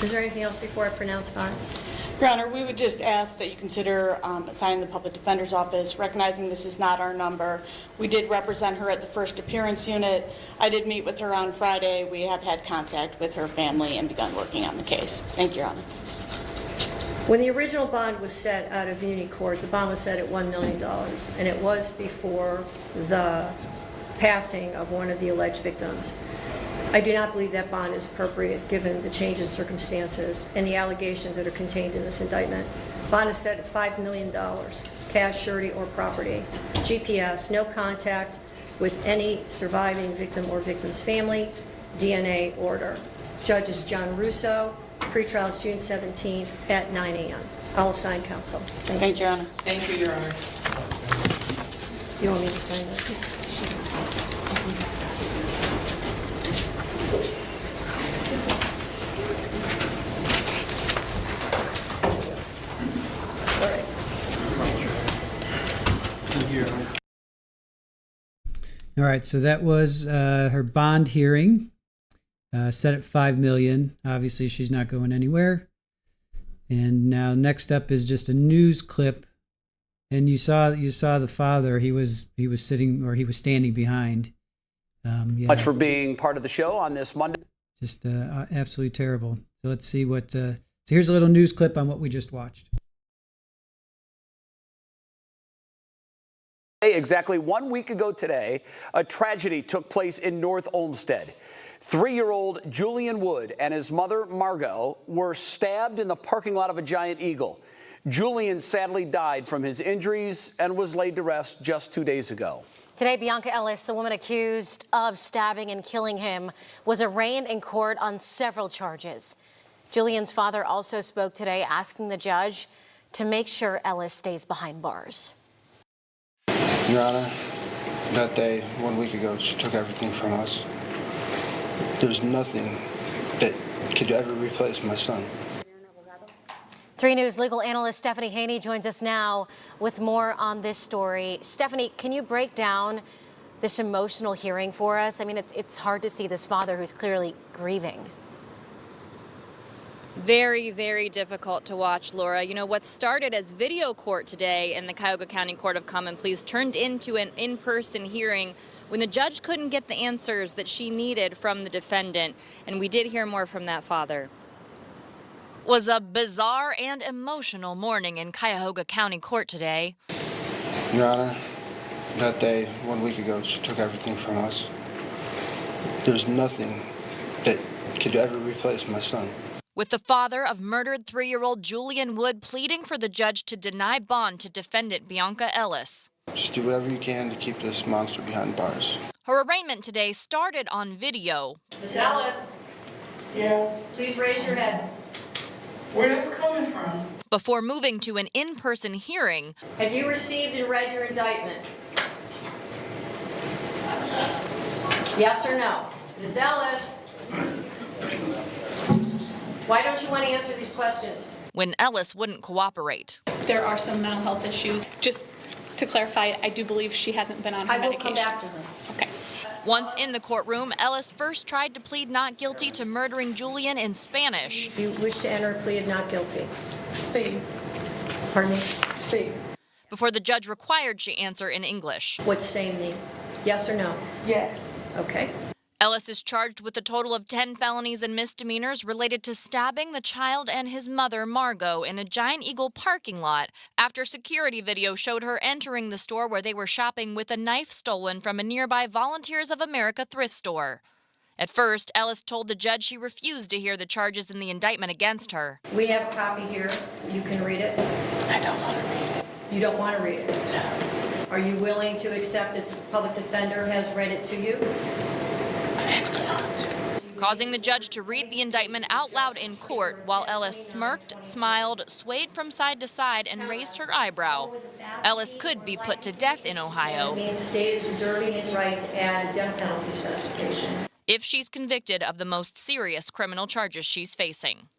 Is there anything else before I pronounce bond? Your Honor, we would just ask that you consider assigning the Public Defender's Office, recognizing this is not our number. We did represent her at the first appearance unit. I did meet with her on Friday. We have had contact with her family and begun working on the case. Thank you, Your Honor. When the original bond was set out of Muni Court, the bond was set at $1 million, and it was before the passing of one of the alleged victims. I do not believe that bond is appropriate given the change in circumstances and the allegations that are contained in this indictment. Bond is set at $5 million, cash, surety, or property. GPS, no contact with any surviving victim or victim's family. DNA order. Judge is John Russo. Pretrial is June 17th at 9 a.m. I'll assign counsel. Thank you, Your Honor. Thank you, Your Honor. You want me to sign that? All right, so that was her bond hearing, set at $5 million. Obviously, she's not going anywhere. And now next up is just a news clip, and you saw the father. He was sitting, or he was standing behind. Much for being part of the show on this Monday. Just absolutely terrible. So let's see what. So here's a little news clip on what we just watched. Exactly 1 week ago today, a tragedy took place in North Olmsted. 3-year-old Julian Wood and his mother, Margot, were stabbed in the parking lot of a Giant Eagle. Julian sadly died from his injuries and was laid to rest just 2 days ago. Today, Bionca Ellis, the woman accused of stabbing and killing him, was arraigned in court on several charges. Julian's father also spoke today, asking the judge to make sure Ellis stays behind bars. Your Honor, that day, 1 week ago, she took everything from us. There's nothing that could ever replace my son. 3 News legal analyst Stephanie Haney joins us now with more on this story. Stephanie, can you break down this emotional hearing for us? I mean, it's hard to see this father who's clearly grieving. Very, very difficult to watch, Laura. You know, what started as video court today in the Cuyahoga County Court of Common Pleas turned into an in-person hearing when the judge couldn't get the answers that she needed from the defendant. And we did hear more from that father. It was a bizarre and emotional morning in Cuyahoga County Court today. Your Honor, that day, 1 week ago, she took everything from us. There's nothing that could ever replace my son. With the father of murdered 3-year-old Julian Wood pleading for the judge to deny bond to defendant Bionca Ellis. Just do whatever you can to keep this monster behind bars. Her arraignment today started on video. Miss Ellis? Yeah. Please raise your head. Where that's coming from? Before moving to an in-person hearing. Have you received and read your indictment? Yes or no? Miss Ellis? Why don't you want to answer these questions? When Ellis wouldn't cooperate. There are some mental health issues. Just to clarify, I do believe she hasn't been on her medication. I will come back to her. Okay. Once in the courtroom, Ellis first tried to plead not guilty to murdering Julian in Spanish. You wish to enter a plea of not guilty? Sí. Pardon me? Sí. Before the judge required she answer in English. What's same mean? Yes or no? Yes. Okay. Ellis is charged with a total of 10 felonies and misdemeanors related to stabbing the child and his mother, Margot, in a Giant Eagle parking lot after security video showed her entering the store where they were shopping with a knife stolen from a nearby Volunteers of America thrift store. At first, Ellis told the judge she refused to hear the charges in the indictment against her. We have a copy here. You can read it. I don't want to read it. You don't want to read it? No. Are you willing to accept that the public defender has read it to you? Causing the judge to read the indictment out loud in court while Ellis smirked, smiled, swayed from side to side, and raised her eyebrow. Ellis could be put to death in Ohio. It means the state is reserving its right to add a death penalty specification. If she's convicted of the most serious criminal charges she's facing.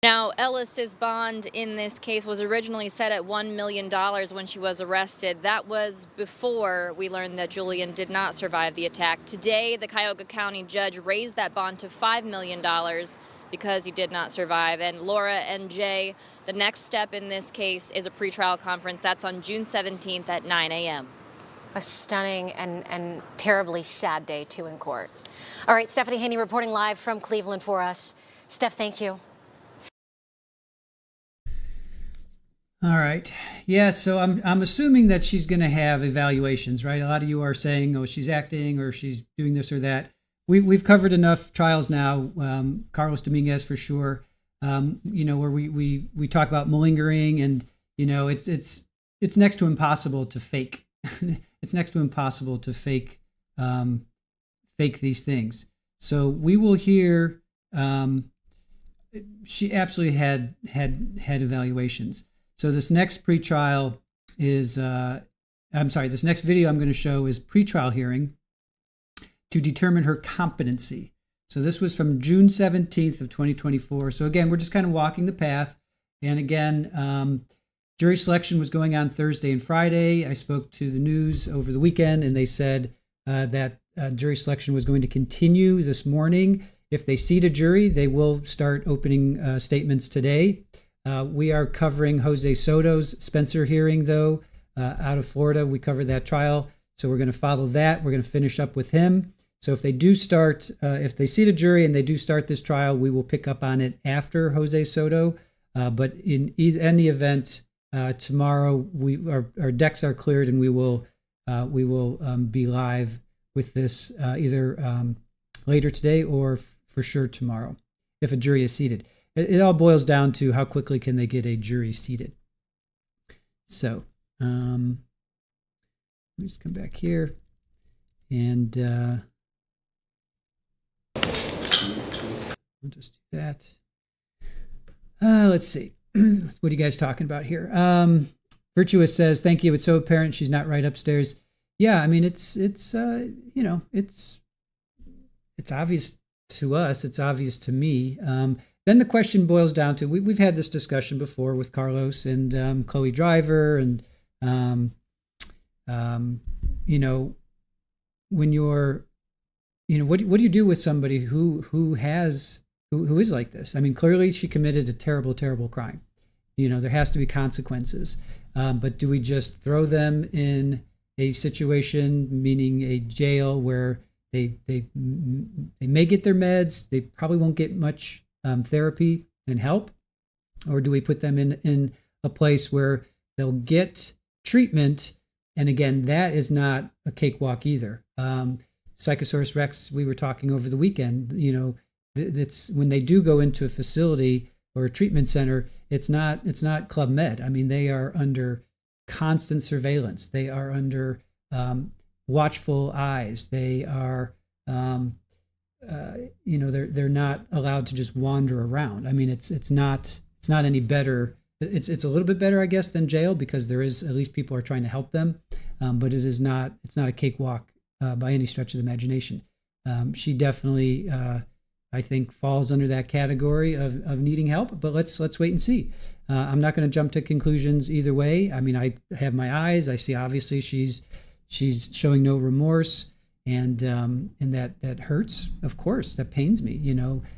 Now, Ellis's bond in this case was originally set at $1 million when she was arrested. That was before we learned that Julian did not survive the attack. Today, the Cuyahoga County judge raised that bond to $5 million because he did not survive. And Laura and Jay, the next step in this case is a pretrial conference. That's on June 17th at 9 a.m. A stunning and terribly sad day, too, in court. All right, Stephanie Haney reporting live from Cleveland for us. Steph, thank you. All right. Yeah, so I'm assuming that she's going to have evaluations, right? A lot of you are saying, oh, she's acting or she's doing this or that. We've covered enough trials now. Carlos Dominguez for sure. Where we talk about malingering, and it's next to impossible to fake. It's next to impossible to fake these things. So we will hear. She absolutely had evaluations. So this next pretrial this next video I'm going to show is pretrial hearing to determine her competency. So this was from June 17th of 2024. So again, we're just kind of walking the path. And again, jury selection was going on Thursday and Friday. I spoke to the news over the weekend, and they said that jury selection was going to continue this morning. If they seat a jury, they will start opening statements today. We are covering Jose Soto's Spencer hearing, though, out of Florida. We covered that trial, so we're going to follow that. We're going to finish up with him. So if they do start, if they seat a jury and they do start this trial, we will pick up on it after Jose Soto. But in any event, tomorrow our decks are cleared, and we will be live with this either later today or for sure tomorrow, if a jury is seated. It all boils down to how quickly can they get a jury seated. So let me just come back here and we'll just do that. Let's see. What are you guys talking about here? Virtuous says, "Thank you. It's so apparent she's not right upstairs." Yeah, I mean, it's obvious to us. It's obvious to me. Then the question boils down to, we've had this discussion before with Carlos and Chloe Driver, and when you're, what do you do with somebody who is like this? I mean, clearly she committed a terrible, terrible crime. There has to be consequences. But do we just throw them in a situation, meaning a jail, where they may get their meds, they probably won't get much therapy and help? Or do we put them in a place where they'll get treatment? And again, that is not a cakewalk either. Psychosaurus Rex, we were talking over the weekend, it's when they do go into a facility or a treatment center, it's not Club Med. I mean, they are under constant surveillance. They are under watchful eyes. They are, they're not allowed to just wander around. I mean, it's not any better. It's a little bit better, I guess, than jail, because there is, at least people are trying to help them. But it's not a cakewalk by any stretch of the imagination. She definitely, I think, falls under that category of needing help. But let's wait and see. I'm not going to jump to conclusions either way. I mean, I have my eyes. I see obviously she's showing no remorse, and that hurts. Of course, that pains me.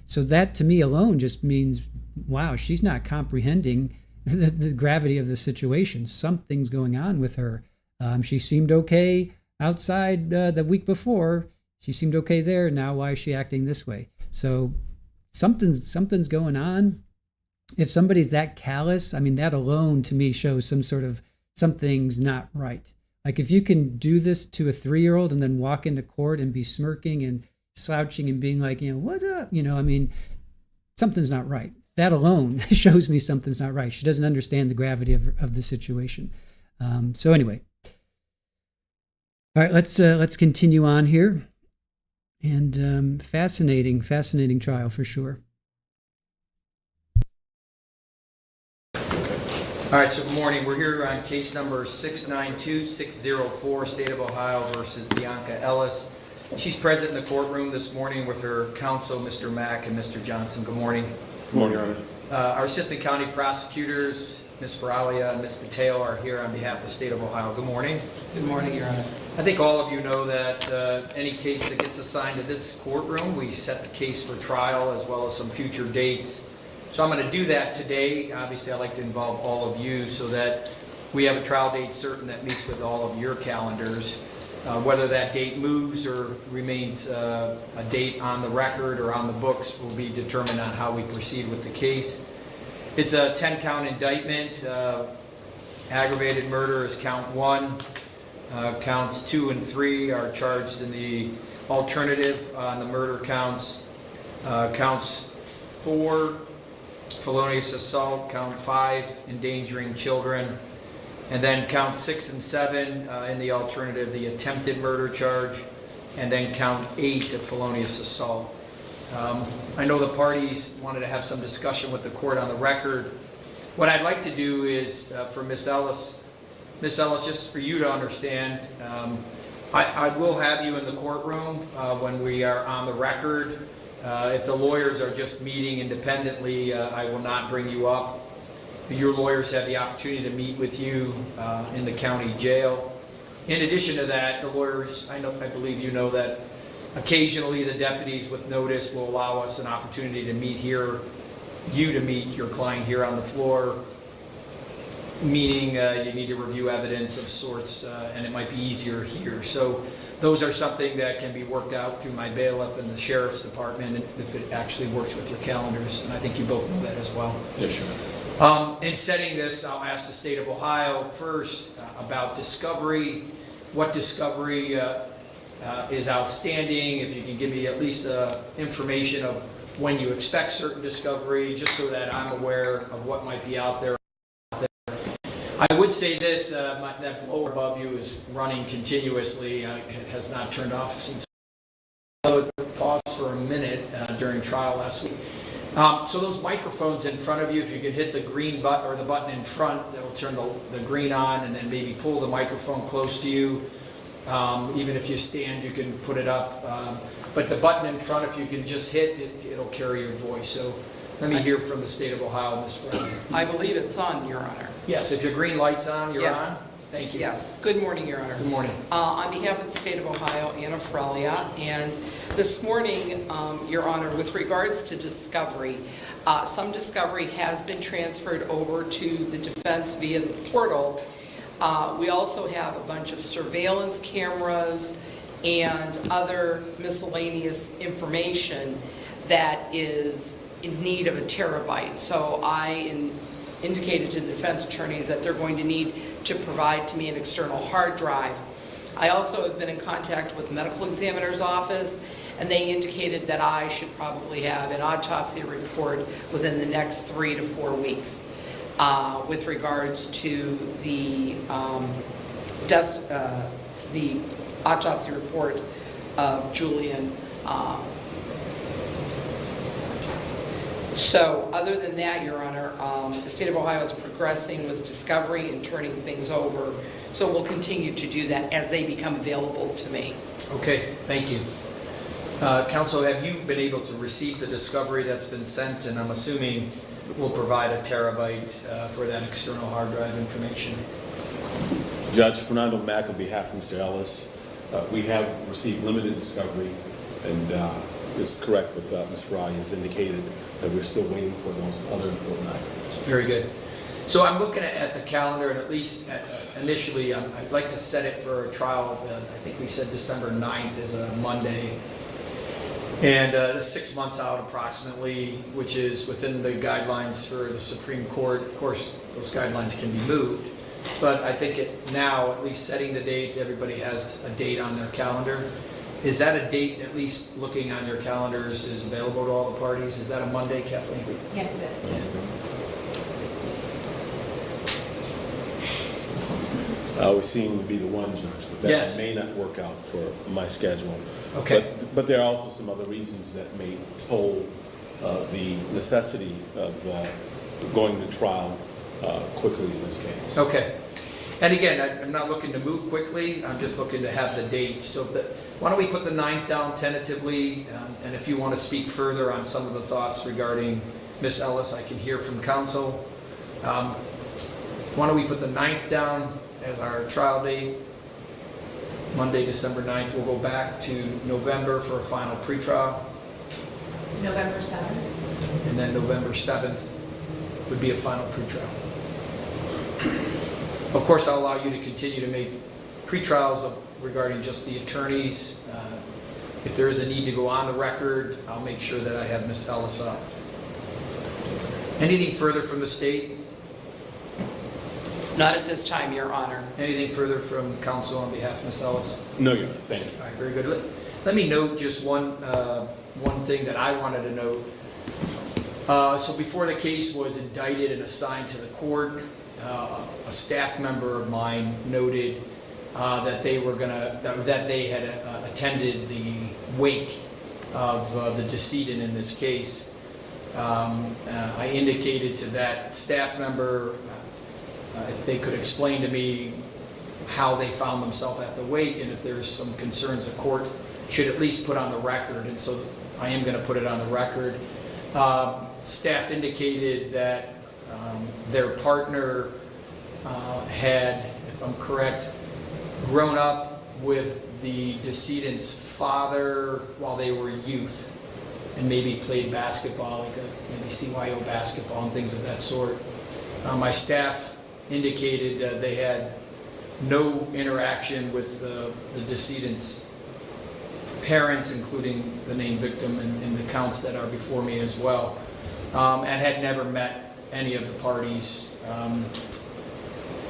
So that to me alone just means, wow, she's not comprehending the gravity of the situation. Something's going on with her. She seemed okay outside the week before. She seemed okay there. Now why is she acting this way? So something's going on. If somebody's that callous, I mean, that alone to me shows something's not right. Like, if you can do this to a 3-year-old and then walk into court and be smirking and slouching and being like, what's up? I mean, something's not right. That alone shows me something's not right. She doesn't understand the gravity of the situation. So anyway, all right, let's continue on here. And fascinating trial for sure. All right, so good morning. We're here on case number 692604, State of Ohio versus Bionca Ellis. She's present in the courtroom this morning with her counsel, Mr. Mack and Mr. Johnson. Good morning. Good morning, Your Honor. Our assistant county prosecutors, Ms. Faralia and Ms. Patel, are here on behalf of the State of Ohio. Good morning. Good morning, Your Honor. I think all of you know that any case that gets assigned to this courtroom, we set the case for trial as well as some future dates. So I'm going to do that today. Obviously, I'd like to involve all of you so that we have a trial date certain that meets with all of your calendars. Whether that date moves or remains a date on the record or on the books will be determined on how we proceed with the case. It's a 10-count indictment. Aggravated murder is count 1. Counts 2 and 3 are charged in the alternative on the murder counts. Counts 4, felonious assault. Count 5, endangering children. And then count 6 and 7 in the alternative, the attempted murder charge. And then count 8, a felonious assault. I know the parties wanted to have some discussion with the court on the record. What I'd like to do is, for Ms. Ellis, Ms. Ellis, just for you to understand, I will have you in the courtroom when we are on the record. If the lawyers are just meeting independently, I will not bring you up. Your lawyers have the opportunity to meet with you in the county jail. In addition to that, the lawyers, I believe you know that occasionally the deputies with notice will allow us an opportunity to meet here, you to meet your client here on the floor, meaning you need to review evidence of sorts, and it might be easier here. So those are something that can be worked out through my bailiff and the sheriff's department if it actually works with your calendars, and I think you both know that as well. Yeah, sure. In setting this, I'll ask the state of Ohio first about discovery. What discovery is outstanding? If you can give me at least information of when you expect certain discovery, just so that I'm aware of what might be out there. I would say this, that blower above you is running continuously. It has not turned off since it paused for a minute during trial last week. So those microphones in front of you, if you could hit the green button or the button in front, that will turn the green on, and then maybe pull the microphone close to you. Even if you stand, you can put it up. But the button in front, if you can just hit, it'll carry your voice. So let me hear from the state of Ohio, Ms. Brown. I believe it's on, Your Honor. Yes, if your green light's on, you're Yeah. on. Thank you. Yes. Good morning, Your Honor. Good morning. On behalf of the state of Ohio, Anna Frelia, and this morning, Your Honor, with regards to discovery, some discovery has been transferred over to the defense via the portal. We also have a bunch of surveillance cameras and other miscellaneous information that is in need of a terabyte. So I indicated to the defense attorneys that they're going to need to provide to me an external hard drive. I also have been in contact with the medical examiner's office, and they indicated that I should probably have an autopsy report within the next 3 to 4 weeks with regards to the autopsy report of Julian. So other than that, Your Honor, the state of Ohio is progressing with discovery and turning things over. So we'll continue to do that as they become available to me. Okay, thank you. Counsel, have you been able to receive the discovery that's been sent? And I'm assuming we'll provide a terabyte for that external hard drive information. Judge Fernando Mack, on behalf of Mr. Ellis, we have received limited discovery, and it's correct with Ms. Fry has indicated that we're still waiting for those other important items. Very good. So I'm looking at the calendar, and at least initially, I'd like to set it for a trial. I think we said December 9th is a Monday. And 6 months out approximately, which is within the guidelines for the Supreme Court. Of course, those guidelines can be moved. But I think now, at least setting the date, everybody has a date on their calendar. Is that a date, at least looking on your calendars, is available to all the parties? Is that a Monday, Kathleen? Yes, it is. We seem to be the one, Judge, but that Yes. may not work out for my schedule. Okay. But there are also some other reasons that may toll the necessity of going to trial quickly in this case. Okay. And again, I'm not looking to move quickly. I'm just looking to have the date. So why don't we put the 9th down tentatively? And if you want to speak further on some of the thoughts regarding Ms. Ellis, I can hear from counsel. Why don't we put the 9th down as our trial date? Monday, December 9th. We'll go back to November for a final pretrial. November 7th. And then November 7th would be a final pretrial. Of course, I'll allow you to continue to make pretrials regarding just the attorneys. If there is a need to go on the record, I'll make sure that I have Ms. Ellis up. Anything further from the state? Not at this time, Your Honor. Anything further from counsel on behalf of Ms. Ellis? No, Your Honor. Thank you. All right, very good. Let me note just one thing that I wanted to note. So before the case was indicted and assigned to the court, a staff member of mine noted that they had attended the wake of the decedent in this case. I indicated to that staff member if they could explain to me how they found themselves at the wake, and if there's some concerns the court should at least put on the record. And so I am going to put it on the record. Staff indicated that their partner had, if I'm correct, grown up with the decedent's father while they were youth, and maybe played basketball, like maybe CYO basketball and things of that sort. My staff indicated they had no interaction with the decedent's parents, including the named victim and the counts that are before me as well, and had never met any of the parties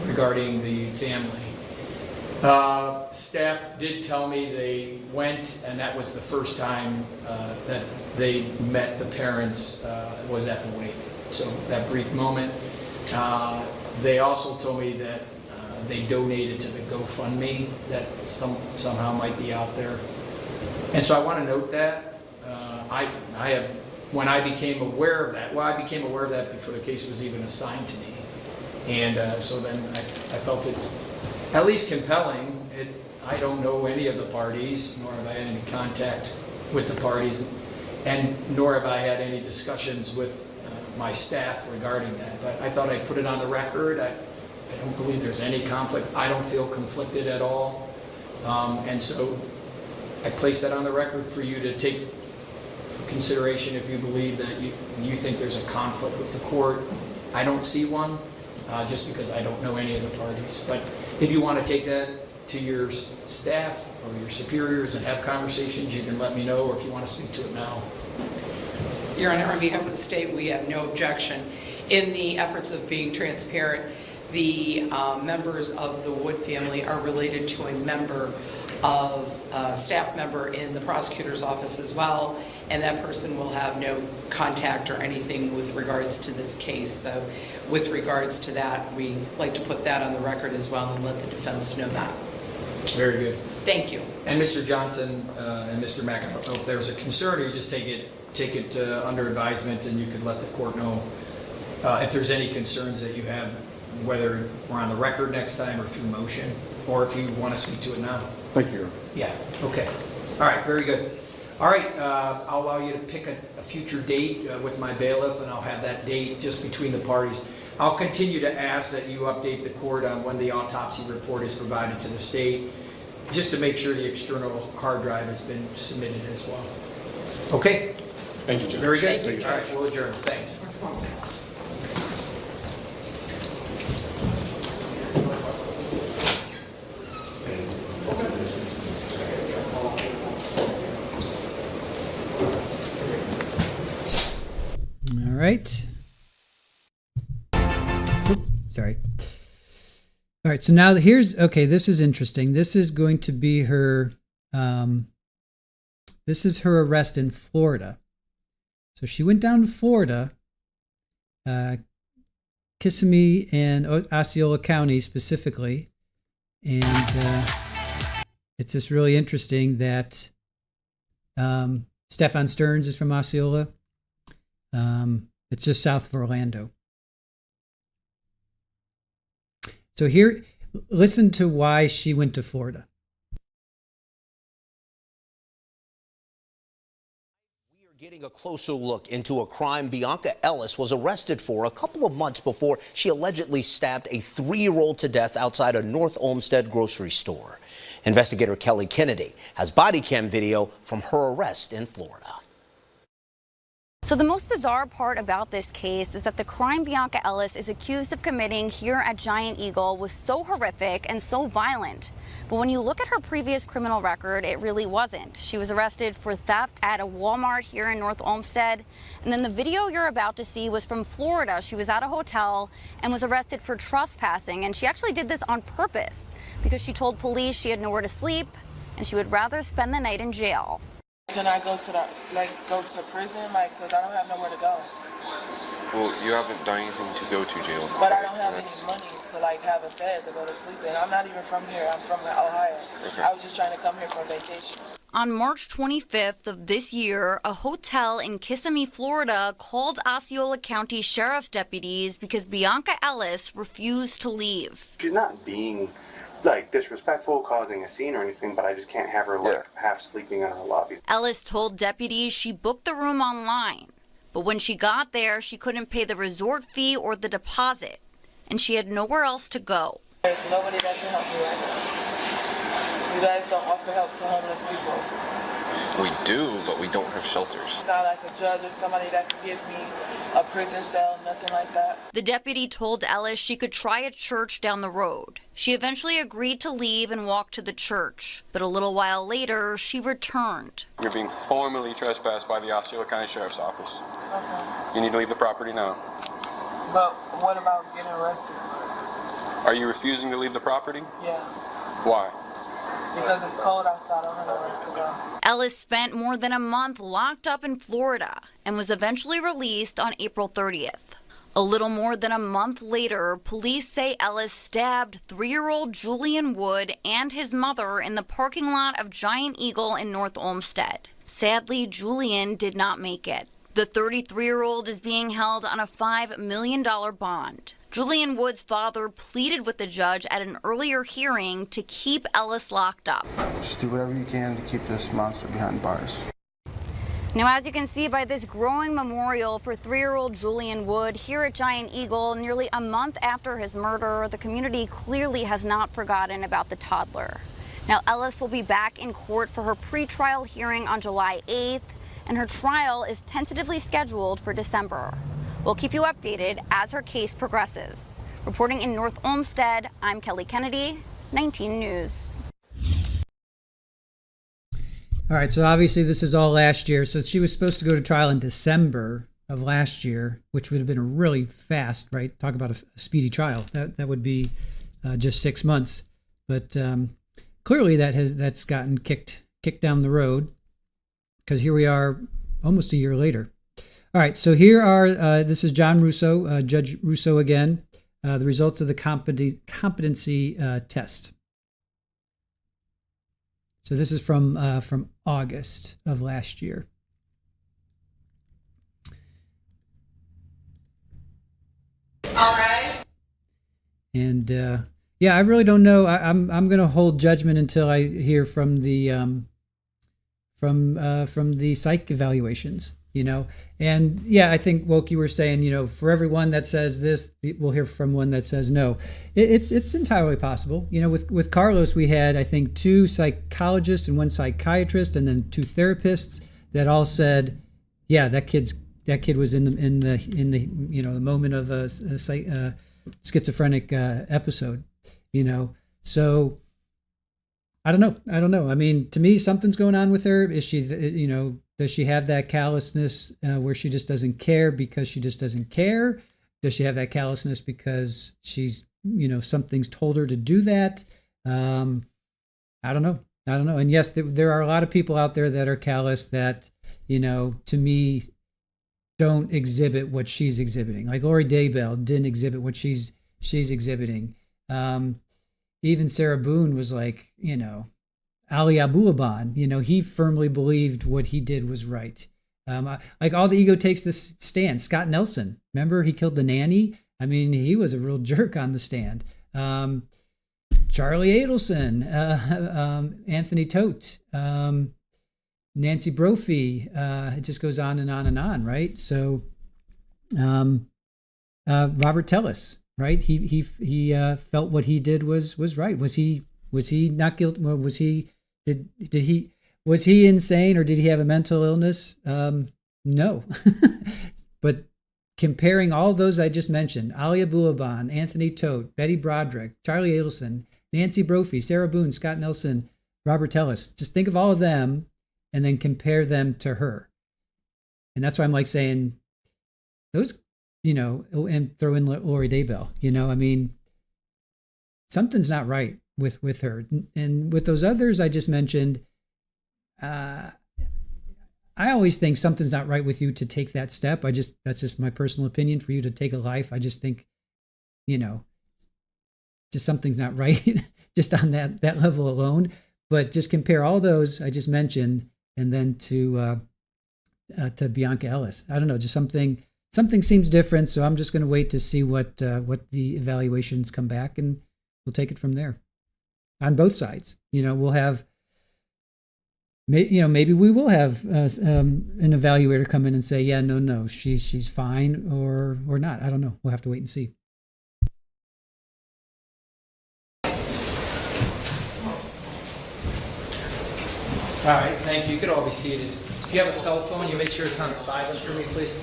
regarding the family. Staff did tell me they went, and that was the first time that they met the parents was at the wake. So that brief moment. They also told me that they donated to the GoFundMe that somehow might be out there. And so I want to note that. I have, when I became aware of that, well, I became aware of that before the case was even assigned to me. And so then I felt it at least compelling. I don't know any of the parties, nor have I had any contact with the parties, and nor have I had any discussions with my staff regarding that. But I thought I'd put it on the record. I don't believe there's any conflict. I don't feel conflicted at all. And so I place that on the record for you to take for consideration if you believe that you think there's a conflict with the court. I don't see one, just because I don't know any of the parties. But if you want to take that to your staff or your superiors and have conversations, you can let me know, or if you want to speak to it now. Your Honor, on behalf of the state, we have no objection. In the efforts of being transparent, the members of the Wood family are related to a member of staff member in the prosecutor's office as well, and that person will have no contact or anything with regards to this case. So with regards to that, we like to put that on the record as well and let the defense know that. Very good. Thank you. And Mr. Johnson and Mr. Mack, I don't know if there's a concern, or you just take it under advisement, and you could let the court know if there's any concerns that you have, whether we're on the record next time or through motion, or if you want to speak to it now. Thank you. Yeah, okay. All right, very good. All right, I'll allow you to pick a future date with my bailiff, and I'll have that date just between the parties. I'll continue to ask that you update the court on when the autopsy report is provided to the state, just to make sure the external hard drive has been submitted as well. Okay? Thank you, Judge. Very good. Thank you, All right, we'll adjourn. Thanks. All right. Sorry. All right, so now okay, this is interesting. This is going to be her, this is her arrest in Florida. So she went down to Florida, Kissimmee and Osceola County specifically. And it's just really interesting that Stefan Stearns is from Osceola. It's just south of Orlando. So here, listen to why she went to Florida. We are getting a closer look into a crime Bionca Ellis was arrested for a couple of months before she allegedly stabbed a 3-year-old to death outside a North Olmsted grocery store. Investigator Kelly Kennedy has body cam video from her arrest in Florida. So the most bizarre part about this case is that the crime Bionca Ellis is accused of committing here at Giant Eagle was so horrific and so violent. But when you look at her previous criminal record, it really wasn't. She was arrested for theft at a Walmart here in North Olmsted. And then the video you're about to see was from Florida. She was at a hotel and was arrested for trespassing. And she actually did this on purpose because she told police she had nowhere to sleep and she would rather spend the night in jail. Can I go to go to prison, because I don't have nowhere to go? Well, you haven't done anything to go to jail. But I don't have any money to have a bed to go to sleep in. I'm not even from here. I'm from Ohio. Okay. I was just trying to come here for vacation. On March 25th of this year, a hotel in Kissimmee, Florida called Osceola County Sheriff's deputies because Bionca Ellis refused to leave. She's not being disrespectful, causing a scene or anything, but I just can't have her half sleeping in her lobby. Ellis told deputies she booked the room online, but when she got there, she couldn't pay the resort fee or the deposit, and she had nowhere else to go. There's nobody that can help you right now. You guys don't offer help to homeless people. We do, but we don't have shelters. It's not like a judge or somebody that can give me a prison cell, nothing like that. The deputy told Ellis she could try a church down the road. She eventually agreed to leave and walk to the church, but a little while later, she returned. You're being formally trespassed by the Osceola County Sheriff's Office. Okay. You need to leave the property now. But what about getting arrested? Are you refusing to leave the property? Yeah. Why? Because it's cold outside, I don't have nowhere else to go. Ellis spent more than a month locked up in Florida and was eventually released on April 30th. A little more than a month later, police say Ellis stabbed 3-year-old Julian Wood and his mother in the parking lot of Giant Eagle in North Olmsted. Sadly, Julian did not make it. The 33-year-old is being held on a $5 million bond. Julian Wood's father pleaded with the judge at an earlier hearing to keep Ellis locked up. Just do whatever you can to keep this monster behind bars. Now, as you can see by this growing memorial for 3-year-old Julian Wood here at Giant Eagle, nearly a month after his murder, the community clearly has not forgotten about the toddler. Now, Ellis will be back in court for her pretrial hearing on July 8th, and her trial is tentatively scheduled for December. We'll keep you updated as her case progresses. Reporting in North Olmsted, I'm Kelly Kennedy, 19 News. All right, so obviously this is all last year. So she was supposed to go to trial in December of last year, which would have been a really fast, right? Talk about a speedy trial. That would be just 6 months. But clearly that's gotten kicked down the road, because here we are almost a year later. All right, so here are, this is John Russo, Judge Russo again, the results of the competency test. So this is from August of last year. All right. And yeah, I really don't know. I'm going to hold judgment until I hear from the psych evaluations. And yeah, I think, Woke, you were saying, for everyone that says this, we'll hear from one that says no. It's entirely possible. With Carlos, we had, I think, 2 psychologists and 1 psychiatrist, and then 2 therapists that all said, yeah, that kid was in the the moment of a schizophrenic episode. So I don't know. I mean, to me, something's going on with her. Is she, does she have that callousness where she just doesn't care because she just doesn't care? Does she have that callousness because she's, something's told her to do that? I don't know. And yes, there are a lot of people out there that are callous that, to me, don't exhibit what she's exhibiting. Like Lori Daybell didn't exhibit what she's exhibiting. Even Sarah Boone was like, Ali Abulaban, he firmly believed what he did was right. Like all the ego takes the stand. Scott Nelson, remember he killed the nanny? I mean, he was a real jerk on the stand. Charlie Adelson, Anthony Tote, Nancy Brophy. It just goes on and on and on, right? So Robert Tellis, right? He felt what he did was right. Was he not guilty? Was he was he insane, or did he have a mental illness? No. But comparing all those I just mentioned, Ali Abulaban, Anthony Tote, Betty Broderick, Charlie Adelson, Nancy Brophy, Sarah Boone, Scott Nelson, Robert Tellis, just think of all of them and then compare them to her. And that's why I'm like saying those, and throw in Lori Daybell, I mean, something's not right with her. And with those others I just mentioned, I always think something's not right with you to take that step. That's just my personal opinion. For you to take a life, I just think, just something's not right just on that level alone. But just compare all those I just mentioned, and then to Bionca Ellis. I don't know, just something seems different. So I'm just going to wait to see what the evaluations come back, and we'll take it from there. On both sides, we'll have. Maybe we will have an evaluator come in and say, yeah, no, she's fine, or not. I don't know. We'll have to wait and see. All right, thank you. You could all be seated. If you have a cell phone, you make sure it's on silent for me, please.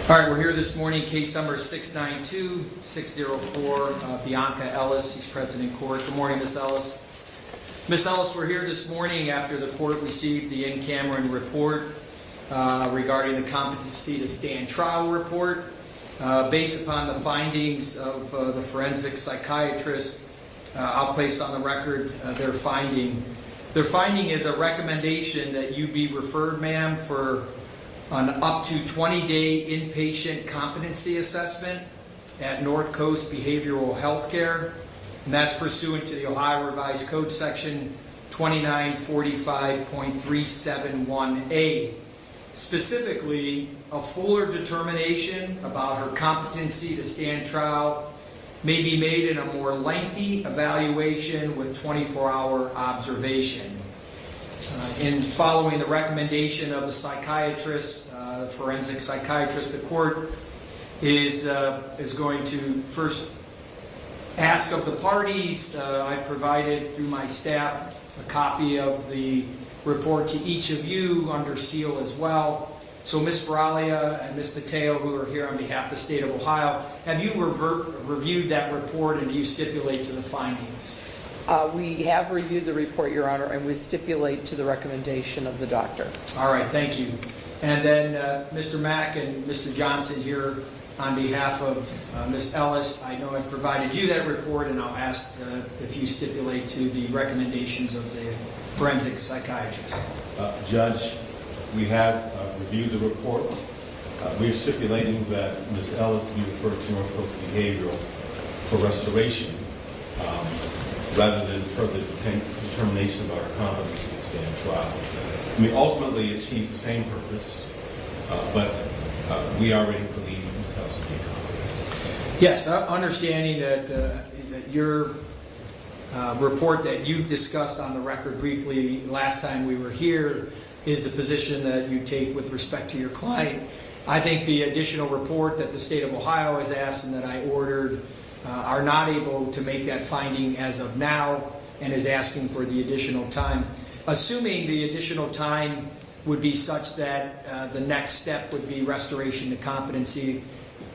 All right, we're here this morning, case number 692-604, Bionca Ellis. She's present in court. Good morning, Miss Ellis. Miss Ellis, we're here this morning after the court received the in-camera report regarding the competency to stand trial report. Based upon the findings of the forensic psychiatrist, I'll place on the record their finding. Their finding is a recommendation that you be referred, ma'am, for an up to 20-day inpatient competency assessment at North Coast Behavioral Health Care, and that's pursuant to the Ohio Revised Code section 2945.371A. Specifically, a fuller determination about her competency to stand trial may be made in a more lengthy evaluation with 24-hour observation. In following the recommendation of the psychiatrist, forensic psychiatrist, the court is going to first ask of the parties. I've provided through my staff a copy of the report to each of you under seal as well. So Ms. Veralia and Ms. Mateo, who are here on behalf of the state of Ohio, have you reviewed that report, and do you stipulate to the findings? We have reviewed the report, Your Honor, and we stipulate to the recommendation of the doctor. All right, thank you. And then Mr. Mack and Mr. Johnson here on behalf of Ms. Ellis, I know I've provided you that report, and I'll ask if you stipulate to the recommendations of the forensic psychiatrist. Judge, we have reviewed the report. We are stipulating that Ms. Ellis be referred to North Coast Behavioral for restoration rather than further determination about her competency to stand trial. We ultimately achieve the same purpose, but we already believe Ms. Ellis to be competent. Yes, understanding that your report that you've discussed on the record briefly last time we were here is the position that you take with respect to your client. I think the additional report that the state of Ohio has asked and that I ordered are not able to make that finding as of now, and is asking for the additional time. Assuming the additional time would be such that the next step would be restoration to competency,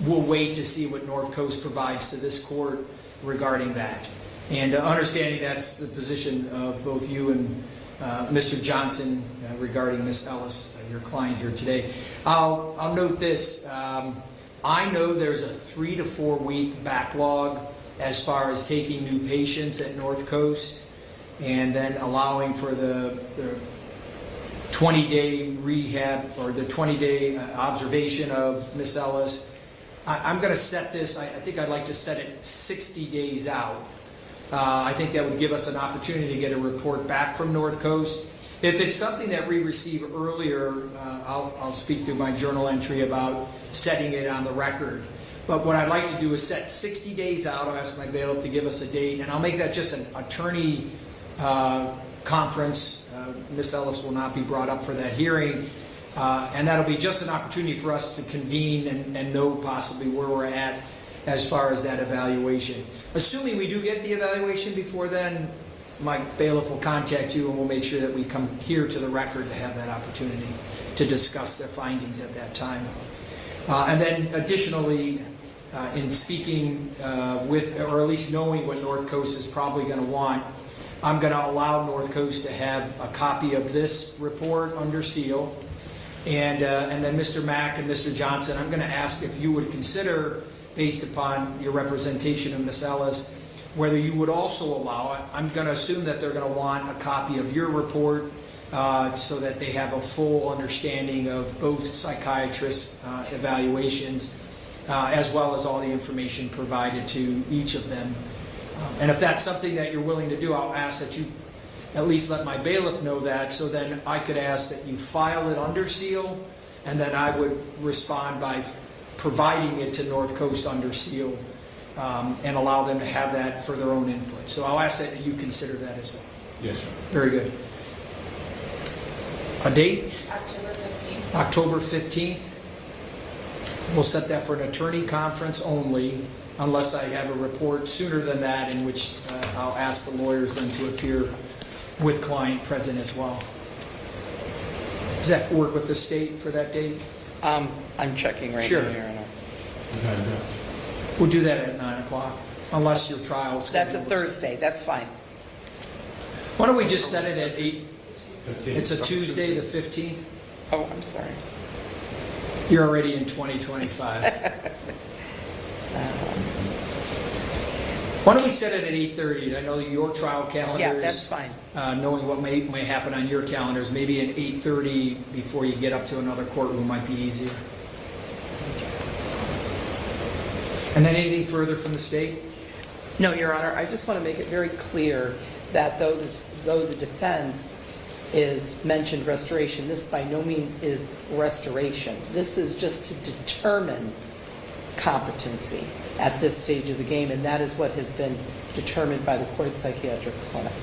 we'll wait to see what North Coast provides to this court regarding that. And understanding that's the position of both you and Mr. Johnson regarding Ms. Ellis, your client here today. I'll note this. I know there's a 3 to 4 week backlog as far as taking new patients at North Coast and then allowing for the 20-day rehab or the 20-day observation of Ms. Ellis. I'm going to set this, I think I'd like to set it 60 days out. I think that would give us an opportunity to get a report back from North Coast. If it's something that we receive earlier, I'll speak through my journal entry about setting it on the record. But what I'd like to do is set 60 days out. I'll ask my bailiff to give us a date, and I'll make that just an attorney conference. Ms. Ellis will not be brought up for that hearing. And that'll be just an opportunity for us to convene and know possibly where we're at as far as that evaluation. Assuming we do get the evaluation before then, my bailiff will contact you and we'll make sure that we come here to the record to have that opportunity to discuss the findings at that time. And then additionally, in speaking with, or at least knowing what North Coast is probably going to want, I'm going to allow North Coast to have a copy of this report under seal. And then Mr. Mack and Mr. Johnson, I'm going to ask if you would consider, based upon your representation of Ms. Ellis, whether you would also allow it. I'm going to assume that they're going to want a copy of your report so that they have a full understanding of both psychiatrists' evaluations, as well as all the information provided to each of them. And if that's something that you're willing to do, I'll ask that you at least let my bailiff know that, so then I could ask that you file it under seal, and then I would respond by providing it to North Coast under seal, and allow them to have that for their own input. So I'll ask that you consider that as well. Yes, sir. Very good. A date? October 15th. October 15th. We'll set that for an attorney conference only, unless I have a report sooner than that, in which I'll ask the lawyers then to appear with client present as well. Does that work with the state for that date? I'm checking right Sure. now, Your Honor. We'll do that at 9 o'clock, unless your trial is That's a scheduled. Thursday, that's fine. Why don't we just set it at 8? It's a Tuesday, the 15th. Oh, I'm sorry. You're already in 2025. Why don't we set it at 8:30? I know your trial calendars. Yeah, that's fine. Knowing what may happen on your calendars, maybe an 8:30 before you get up to another courtroom might be easier. And then anything further from the state? No, Your Honor, I just want to make it very clear that though the defense is mentioned restoration, this by no means is restoration. This is just to determine competency at this stage of the game, and that is what has been determined by the court psychiatric clinic.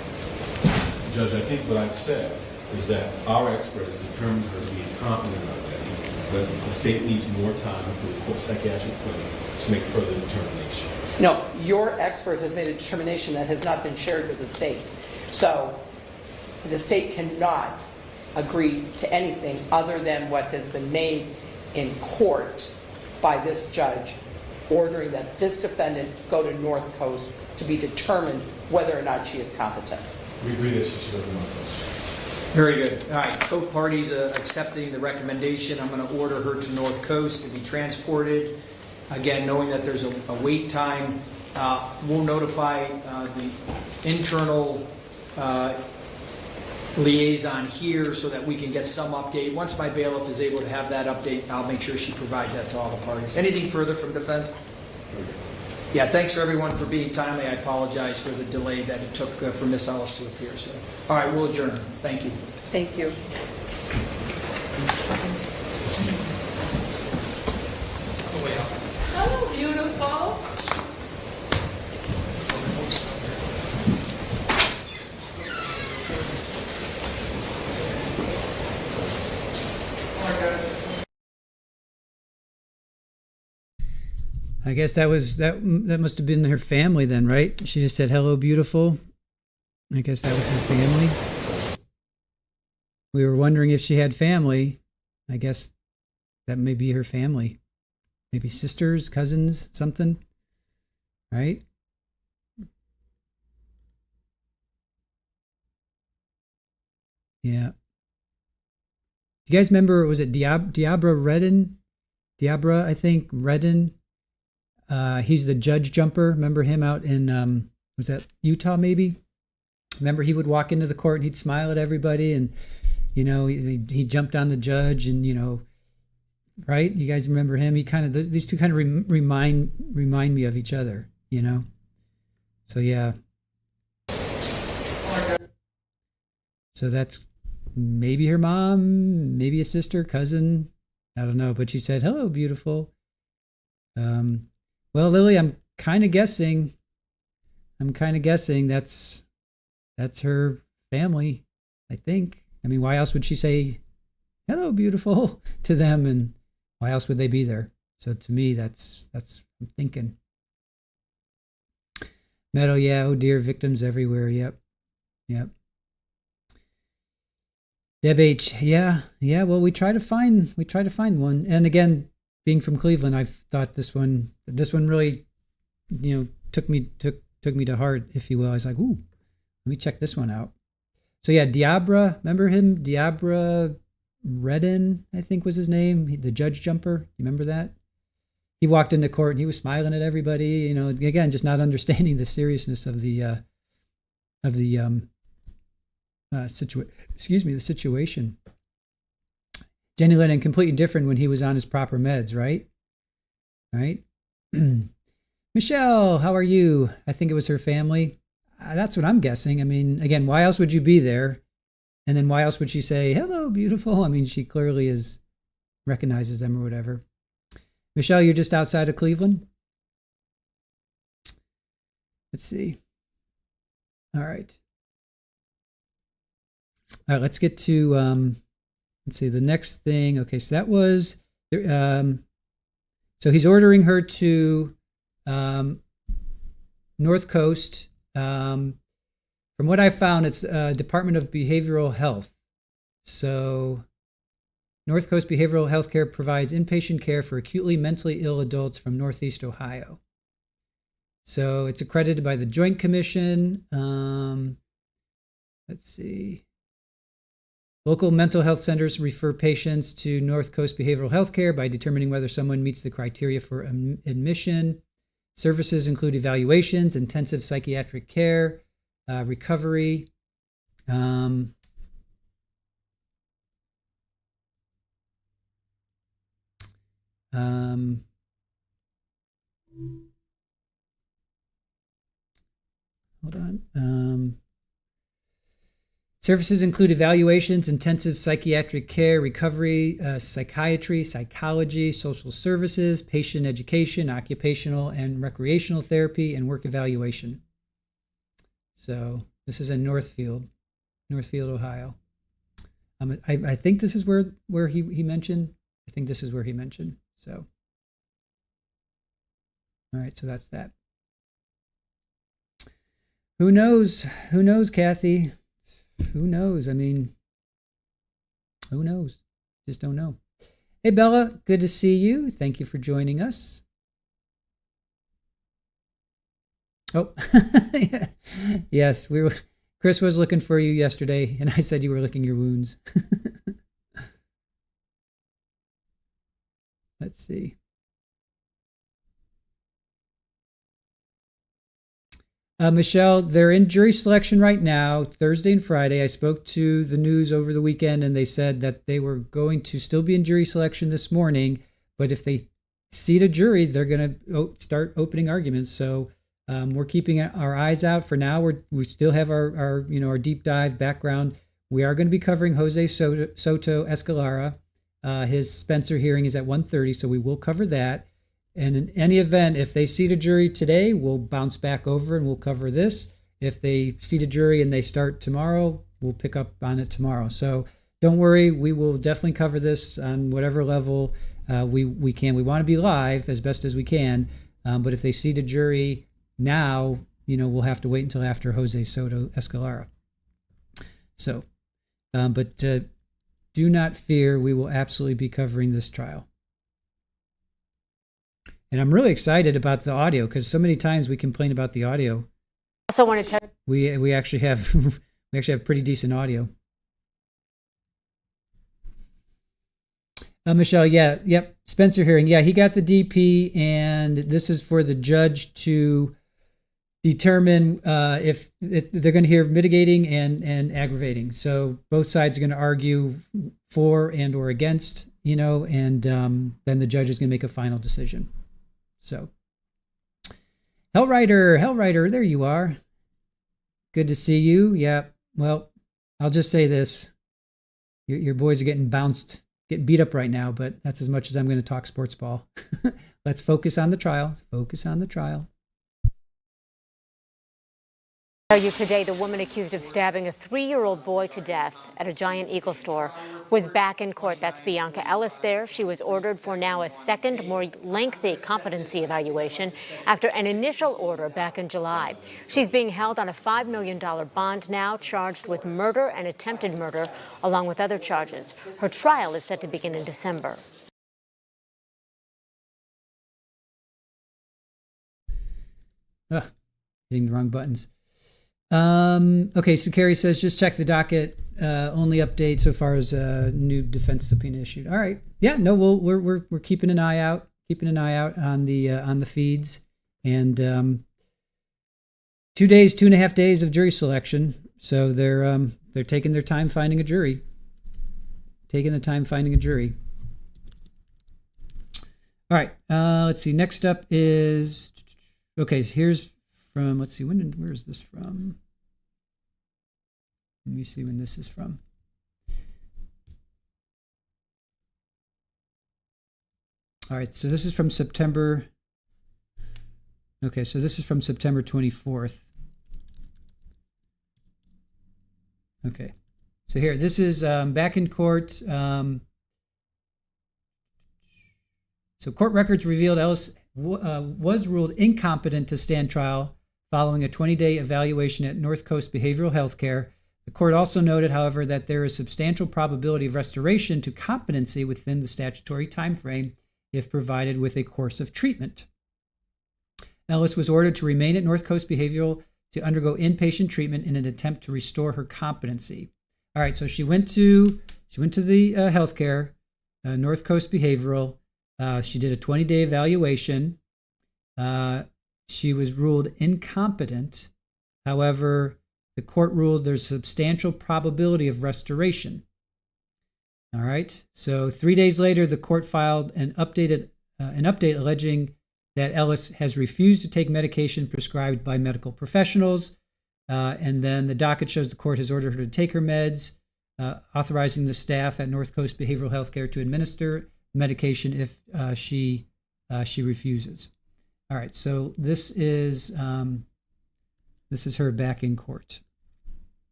Judge, I think what I've said is that our expert has determined her to be incompetent already, but the state needs more time with the court psychiatric clinic to make further determination. No, your expert has made a determination that has not been shared with the state. So the state cannot agree to anything other than what has been made in court by this judge, ordering that this defendant go to North Coast to be determined whether or not she is competent. We agree that she should go to North Coast. Very good. All right, both parties accepting the recommendation. I'm going to order her to North Coast to be transported. Again, knowing that there's a wait time, we'll notify the internal liaison here so that we can get some update. Once my bailiff is able to have that update, I'll make sure she provides that to all the parties. Anything further from defense? Yeah, thanks for everyone for being timely. I apologize for the delay that it took for Miss Ellis to appear. So, all right, we'll adjourn. Thank you. Thank you. Oh, beautiful. I guess that must have been her family then, right? She just said, "Hello, beautiful." I guess that was her family. We were wondering if she had family. I guess that may be her family. Maybe sisters, cousins, something. Right? Yeah. Do you guys remember, was it Diabra Redden? Diabra, I think, Redden. He's the judge jumper. Remember him out in, was that Utah maybe? Remember he would walk into the court and he'd smile at everybody and, you know, he jumped on the judge and, you know, right? You guys remember him? He kind of, these two kind of remind me of each other, you know? So, yeah. So that's maybe her mom, maybe a sister, cousin. I don't know, but she said, "Hello, beautiful." Well, Lily, I'm kind of guessing that's her family, I think. I mean, why else would she say, "Hello, beautiful" to them, and why else would they be there? So to me, that's I'm thinking. Meadow, yeah, oh dear, victims everywhere. Yep. Deb H, yeah. Well, we try to find one, and again, being from Cleveland, I thought this one really, you know, took me to heart, if you will. I was like, ooh, let me check this one out. So yeah, Diabra, remember him? Diabra Redden, I think was his name, the judge jumper. You remember that? He walked into court and he was smiling at everybody. You know, again, just not understanding the seriousness of the the situation. Jenny Lennon completely different when he was on his proper meds, right? Right? Michelle, how are you? I think it was her family. That's what I'm guessing. I mean, again, why else would you be there? And then why else would she say, hello, beautiful? I mean, she clearly recognizes them or whatever. Michelle, you're just outside of Cleveland? Let's see. All right. All right, let's get to, let's see, the next thing. Okay, so that was, so he's ordering her to North Coast. From what I found, it's Department of Behavioral Health. So North Coast Behavioral Health Care provides inpatient care for acutely mentally ill adults from Northeast Ohio. So it's accredited by the Joint Commission. Let's see. Local mental health centers refer patients to North Coast Behavioral Health Care by determining whether someone meets the criteria for admission. Services include evaluations, intensive psychiatric care, recovery. Hold on. Services include evaluations, intensive psychiatric care, recovery, psychiatry, psychology, social services, patient education, occupational and recreational therapy, and work evaluation. So this is in Northfield, Ohio. I think this is where he mentioned. I think this is where he mentioned. So, all right. So that's that. Who knows? Who knows, Kathy? Who knows? I mean, who knows? Just don't know. Hey, Bella, good to see you. Thank you for joining us. Oh, yes, Chris was looking for you yesterday, and I said you were licking your wounds. Let's see. Michelle, they're in jury selection right now, Thursday and Friday. I spoke to the news over the weekend, and they said that they were going to still be in jury selection this morning, but if they seat a jury, they're going to start opening arguments. So we're keeping our eyes out for now. We still have our deep dive background. We are going to be covering Jose Soto Escalara. His Spencer hearing is at 1:30, so we will cover that. And in any event, if they seat a jury today, we'll bounce back over and we'll cover this. If they seat a jury and they start tomorrow, we'll pick up on it tomorrow. So don't worry, we will definitely cover this on whatever level we can. We want to be live as best as we can, but if they seat a jury now, we'll have to wait until after Jose Soto Escalara. So, but do not fear, we will absolutely be covering this trial. And I'm really excited about the audio because so many times we complain about the audio. Also wanted to we actually have pretty decent audio. Michelle, yep. Spencer hearing, he got the DP, and this is for the judge to determine if they're going to hear mitigating and aggravating. So both sides are going to argue for and or against, and then the judge is going to make a final decision. So, Hellrider, there you are. Good to see you. Yeah, well, I'll just say this. Your boys are getting beat up right now, but that's as much as I'm going to talk sports ball. Let's focus on the trial. You today, the woman accused of stabbing a 3-year-old boy to death at a Giant Eagle store was back in court. That's Bionca Ellis there. She was ordered for now a second, more lengthy competency evaluation after an initial order back in July. She's being held on a $5 million bond now, charged with murder and attempted murder, along with other charges. Her trial is set to begin in December. Hitting the wrong buttons. Okay, so Carrie says just check the docket. Only update so far as new defense subpoena issued. All right, yeah, no, we're keeping an eye out, on the feeds, and 2.5 days of jury selection. So they're they're taking their time finding a jury. All right, let's see. Next up is, okay, so here's from, let's see, where is this from? Let me see when this is from. All right, so this is from September. Okay, so this is from September 24th. Okay, so here, this is back in court. So court records revealed Ellis was ruled incompetent to stand trial following a 20-day evaluation at North Coast Behavioral Health Care. The court also noted, however, that there is substantial probability of restoration to competency within the statutory time frame if provided with a course of treatment. Ellis was ordered to remain at North Coast Behavioral to undergo inpatient treatment in an attempt to restore her competency. All right, so she went to the healthcare, North Coast Behavioral. She did a 20-day evaluation. She was ruled incompetent. However, the court ruled there's substantial probability of restoration. All right. So 3 days later, the court filed an update alleging that Ellis has refused to take medication prescribed by medical professionals. And then the docket shows the court has ordered her to take her meds, authorizing the staff at North Coast Behavioral Health Care to administer medication if she refuses. All right. So this is her back in court.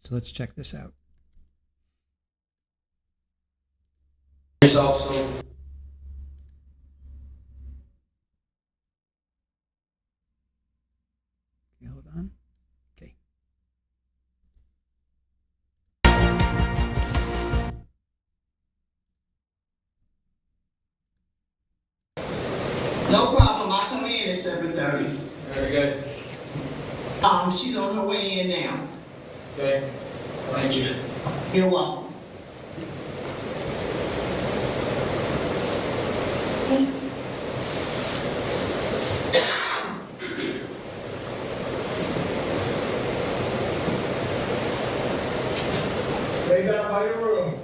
So let's check this out. Yourself, so Okay, hold on. Okay. No problem. I'll come in at 7:30. very good. She's on her way in now. Okay. Thank you. You're welcome. Lay down by your room.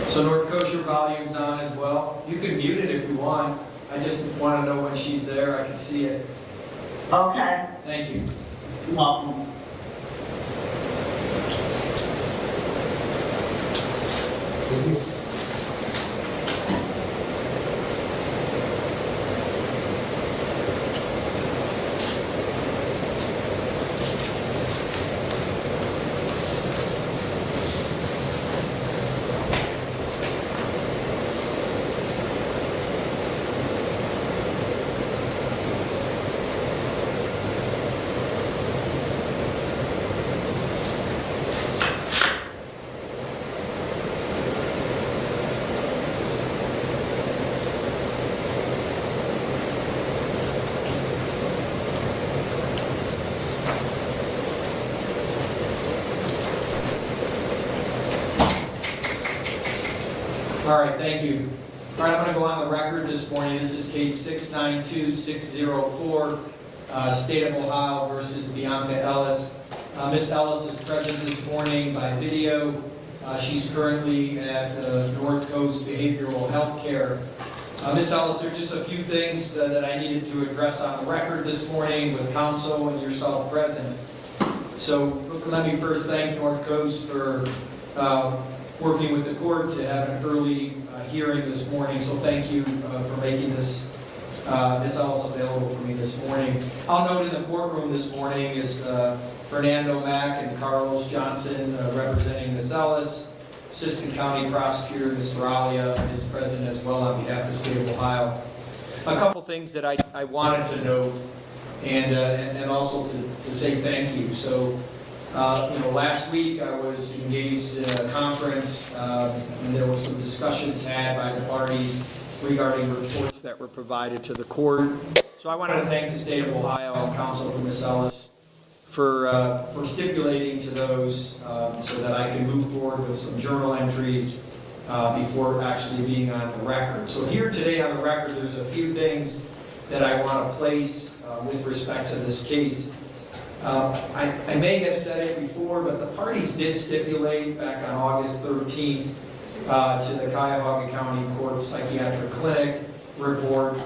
So North Coast, your volume's on as well. You can mute it if you want. I just want to know when she's there. I can see it. Okay. Thank you. You're welcome. All right, thank you. All right, I'm going to go on the record this morning. This is case 692604, State of Ohio versus Bionca Ellis. Miss Ellis is present this morning by video. She's currently at North Coast Behavioral Health Care. Miss Ellis, there are just a few things that I needed to address on the record this morning with counsel and yourself present. So let me first thank North Coast for working with the court to have an early hearing this morning. So thank you for making this Miss Ellis available for me this morning. I'll note in the courtroom this morning is Fernando Mack and Carlos Johnson representing Miss Ellis. Assistant County Prosecutor Ms. Veralia is present as well on behalf of the state of Ohio. A couple things that I wanted to note and also to say thank you. So, last week I was engaged in a conference and there was some discussions had by the parties regarding reports that were provided to the court. So I wanted to thank the state of Ohio and counsel for Ms. Ellis for stipulating to those so that I can move forward with some journal entries before actually being on the record. So here today on the record, there's a few things that I want to place with respect to this case. I may have said it before, but the parties did stipulate back on August 13th to the Cuyahoga County Court Psychiatric Clinic report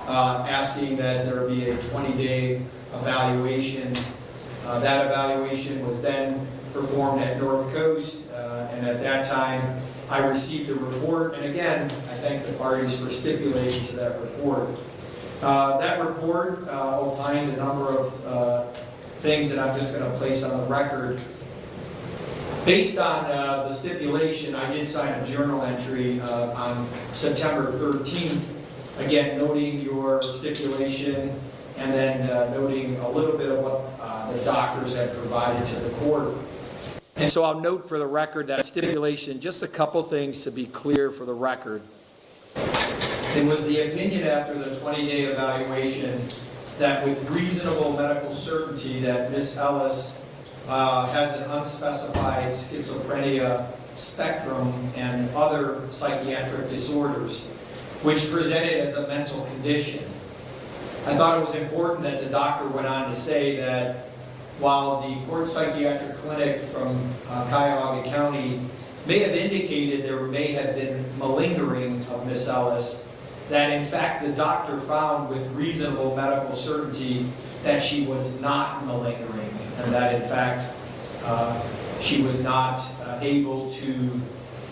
asking that there be a 20-day evaluation. That evaluation was then performed at North Coast, and at that time I received a report, and again, I thank the parties for stipulating to that report. That report opined a number of things that I'm just going to place on the record. Based on the stipulation, I did sign a journal entry on September 13th, again noting your stipulation and then noting a little bit of what the doctors had provided to the court. And so I'll note for the record that stipulation, just a couple things to be clear for the record. It was the opinion after the 20-day evaluation that with reasonable medical certainty that Ms. Ellis has an unspecified schizophrenia spectrum and other psychiatric disorders, which presented as a mental condition. I thought it was important that the doctor went on to say that while the court psychiatric clinic from Cuyahoga County may have indicated there may have been malingering of Ms. Ellis, that in fact the doctor found with reasonable medical certainty that she was not malingering, and that in fact she was not able to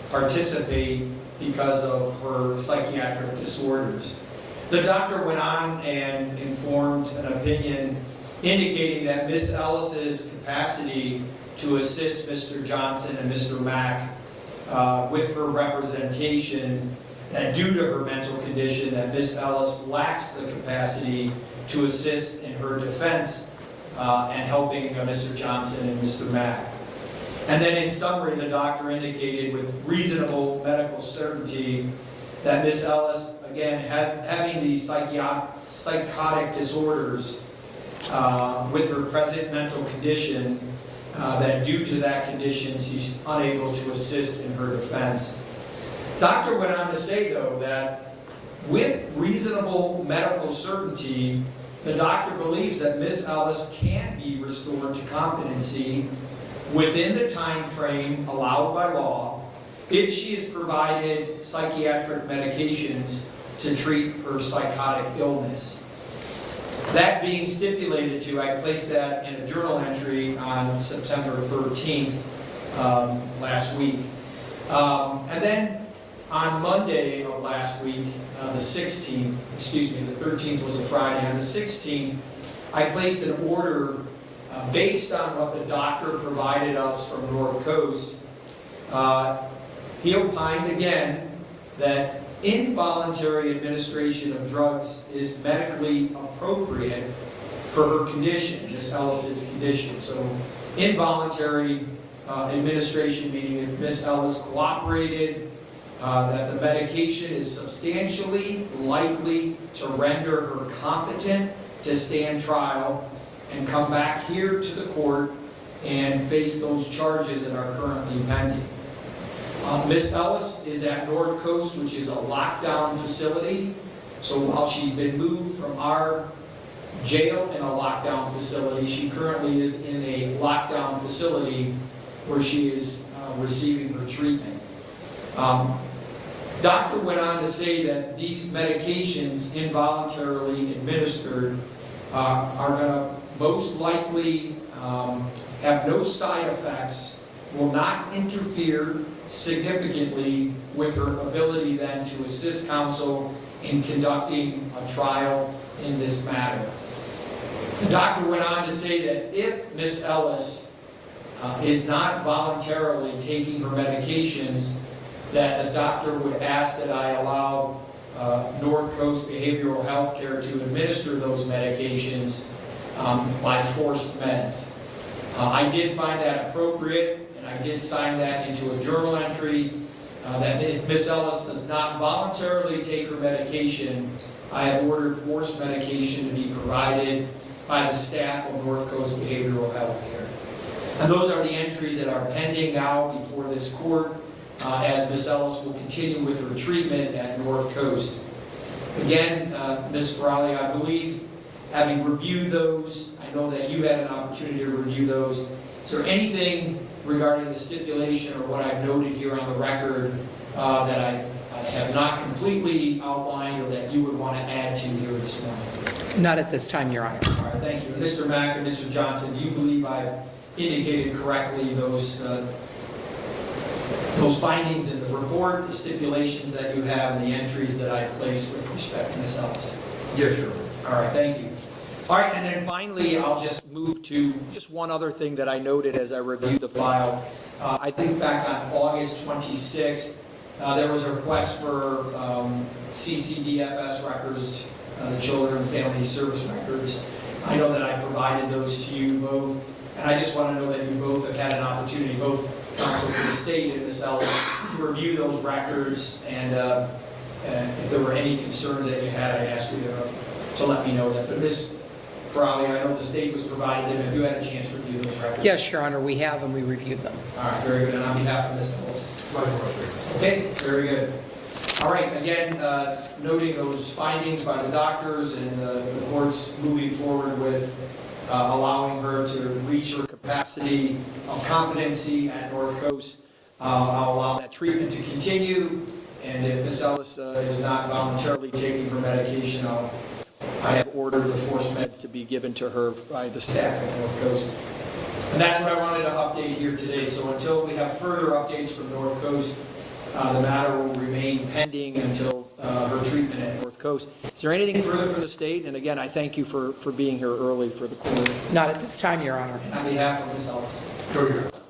participate because of her psychiatric disorders. The doctor went on and informed an opinion indicating that Ms. Ellis's capacity to assist Mr. Johnson and Mr. Mack with her representation, that due to her mental condition, that Ms. Ellis lacks the capacity to assist in her defense and helping Mr. Johnson and Mr. Mack. And then in summary, the doctor indicated with reasonable medical certainty that Ms. Ellis, again, having these psychotic disorders with her present mental condition, that due to that condition, she's unable to assist in her defense. Doctor went on to say, though, that with reasonable medical certainty, the doctor believes that Ms. Ellis can be restored to competency within the time frame allowed by law if she is provided psychiatric medications to treat her psychotic illness. That being stipulated to, I placed that in a journal entry on September 13th last week. And then on Monday of last week, the 16th, excuse me, the 13th was a Friday. On the 16th, I placed an order based on what the doctor provided us from North Coast. He opined again that involuntary administration of drugs is medically appropriate for her condition, Ms. Ellis's condition. So involuntary administration, meaning if Ms. Ellis cooperated, that the medication is substantially likely to render her competent to stand trial and come back here to the court and face those charges that are currently pending. Ms. Ellis is at North Coast, which is a lockdown facility. So while she's been moved from our jail in a lockdown facility, she currently is in a lockdown facility where she is receiving her treatment. Doctor went on to say that these medications involuntarily administered are going to most likely have no side effects, will not interfere significantly with her ability then to assist counsel in conducting a trial in this matter. The doctor went on to say that if Ms. Ellis is not voluntarily taking her medications, that the doctor would ask that I allow North Coast Behavioral Health Care to administer those medications by forced meds. I did find that appropriate, and I did sign that into a journal entry that if Ms. Ellis does not voluntarily take her medication, I have ordered forced medication to be provided by the staff of North Coast Behavioral Health Care. And those are the entries that are pending now before this court as Ms. Ellis will continue with her treatment at North Coast. Again, Ms. Ferrali, I believe, having reviewed those, I know that you had an opportunity to review those. Is there anything regarding the stipulation or what I've noted here on the record that I have not completely outlined or that you would want to add to here this morning? Not at this time, Your Honor. All right, thank you. And Mr. Mack and Mr. Johnson, do you believe I've indicated correctly those findings in the report, the stipulations that you have, and the entries that I placed with respect to Ms. Ellis? Yes, Your Honor. All right, thank you. All right, and then finally, I'll just move to just one other thing that I noted as I reviewed the file. I think back on August 26th, there was a request for CCDFS records, the Children and Family Service records. I know that I provided those to you both, and I just want to know that you both have had an opportunity, both counsel for the state and Ms. Ellis, to review those records, and if there were any concerns that you had, I'd ask you to let me know that. But Ms. Ferrali, I know the state was provided them. Have you had a chance to review those records? Yes, Your Honor, we have, and we reviewed them. All right, very good. And on behalf of Ms. Ellis? Okay, very good. All right, again, noting those findings by the doctors and the court's moving forward with allowing her to reach her capacity of competency at North Coast. I'll allow that treatment to continue, and if Ms. Ellis is not voluntarily taking her medication, I have ordered the force meds to be given to her by the staff at North Coast. And that's what I wanted to update here today. So until we have further updates from North Coast, the matter will remain pending until her treatment at North Coast. Is there anything further for the state? And again, I thank you for being here early for the court. Not at this time, Your Honor. And on behalf of Ms. Ellis.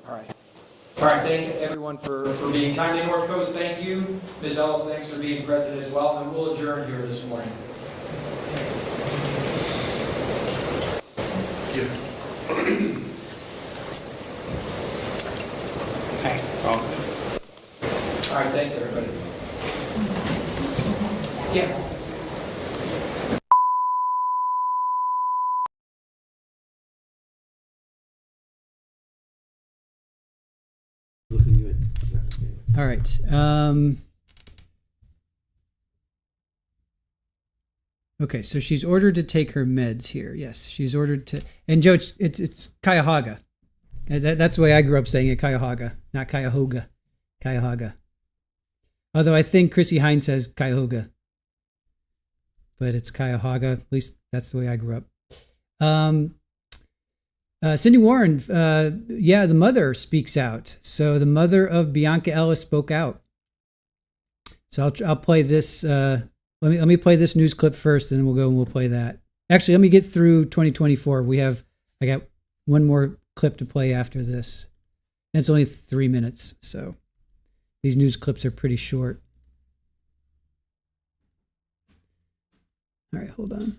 All right. All right, thank you everyone for being timely. North Coast, thank you. Ms. Ellis, thanks for being present as well. And we'll adjourn here this morning. Okay. All right, thanks everybody. Yeah. All right. Okay, so she's ordered to take her meds here. Yes, she's ordered to. And Joe, it's Cuyahoga. That's the way I grew up saying it, Cuyahoga, not Cuyahoga. Cuyahoga. Although I think Chrissy Hines says Cuyahoga. But it's Cuyahoga. At least that's the way I grew up. Cindy Warren, the mother speaks out. So the mother of Bionca Ellis spoke out. So I'll play this. Let me play this news clip first, and then we'll play that. Actually, let me get through 2024. I got one more clip to play after this. And it's only 3 minutes, so these news clips are pretty short. All right, hold on.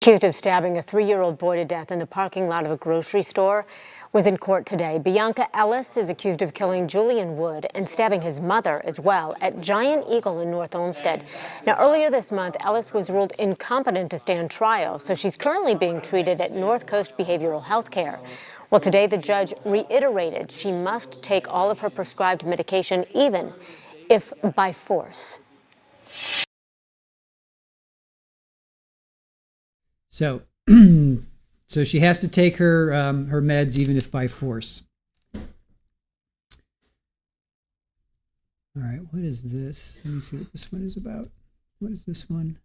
Accused of stabbing a 3-year-old boy to death in the parking lot of a grocery store was in court today. Bionca Ellis is accused of killing Julian Wood and stabbing his mother as well at Giant Eagle in North Olmsted. Now, earlier this month, Ellis was ruled incompetent to stand trial, so she's currently being treated at North Coast Behavioral Health Care. Well, today the judge reiterated she must take all of her prescribed medication, even if by force. So, so she has to take her her meds even if by force. All right, what is this? Let me see what this one is about. What is this one?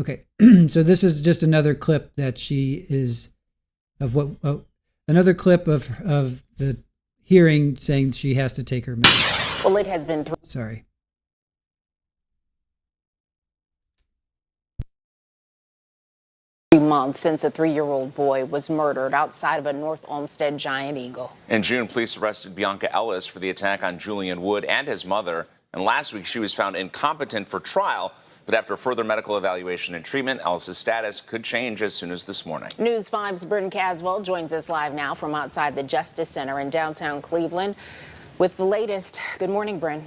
Okay, so this is just another clip that she is of what another clip of the hearing saying she has to take her meds. Well, it has been Sorry. months since a 3-year-old boy was murdered outside of a North Olmsted Giant Eagle. In June, police arrested Bionca Ellis for the attack on Julian Wood and his mother. And last week, she was found incompetent for trial. But after further medical evaluation and treatment, Ellis's status could change as soon as this morning. News 5's Britton Caswell joins us live now from outside the Justice Center in downtown Cleveland. with the latest. Good morning, Bryn.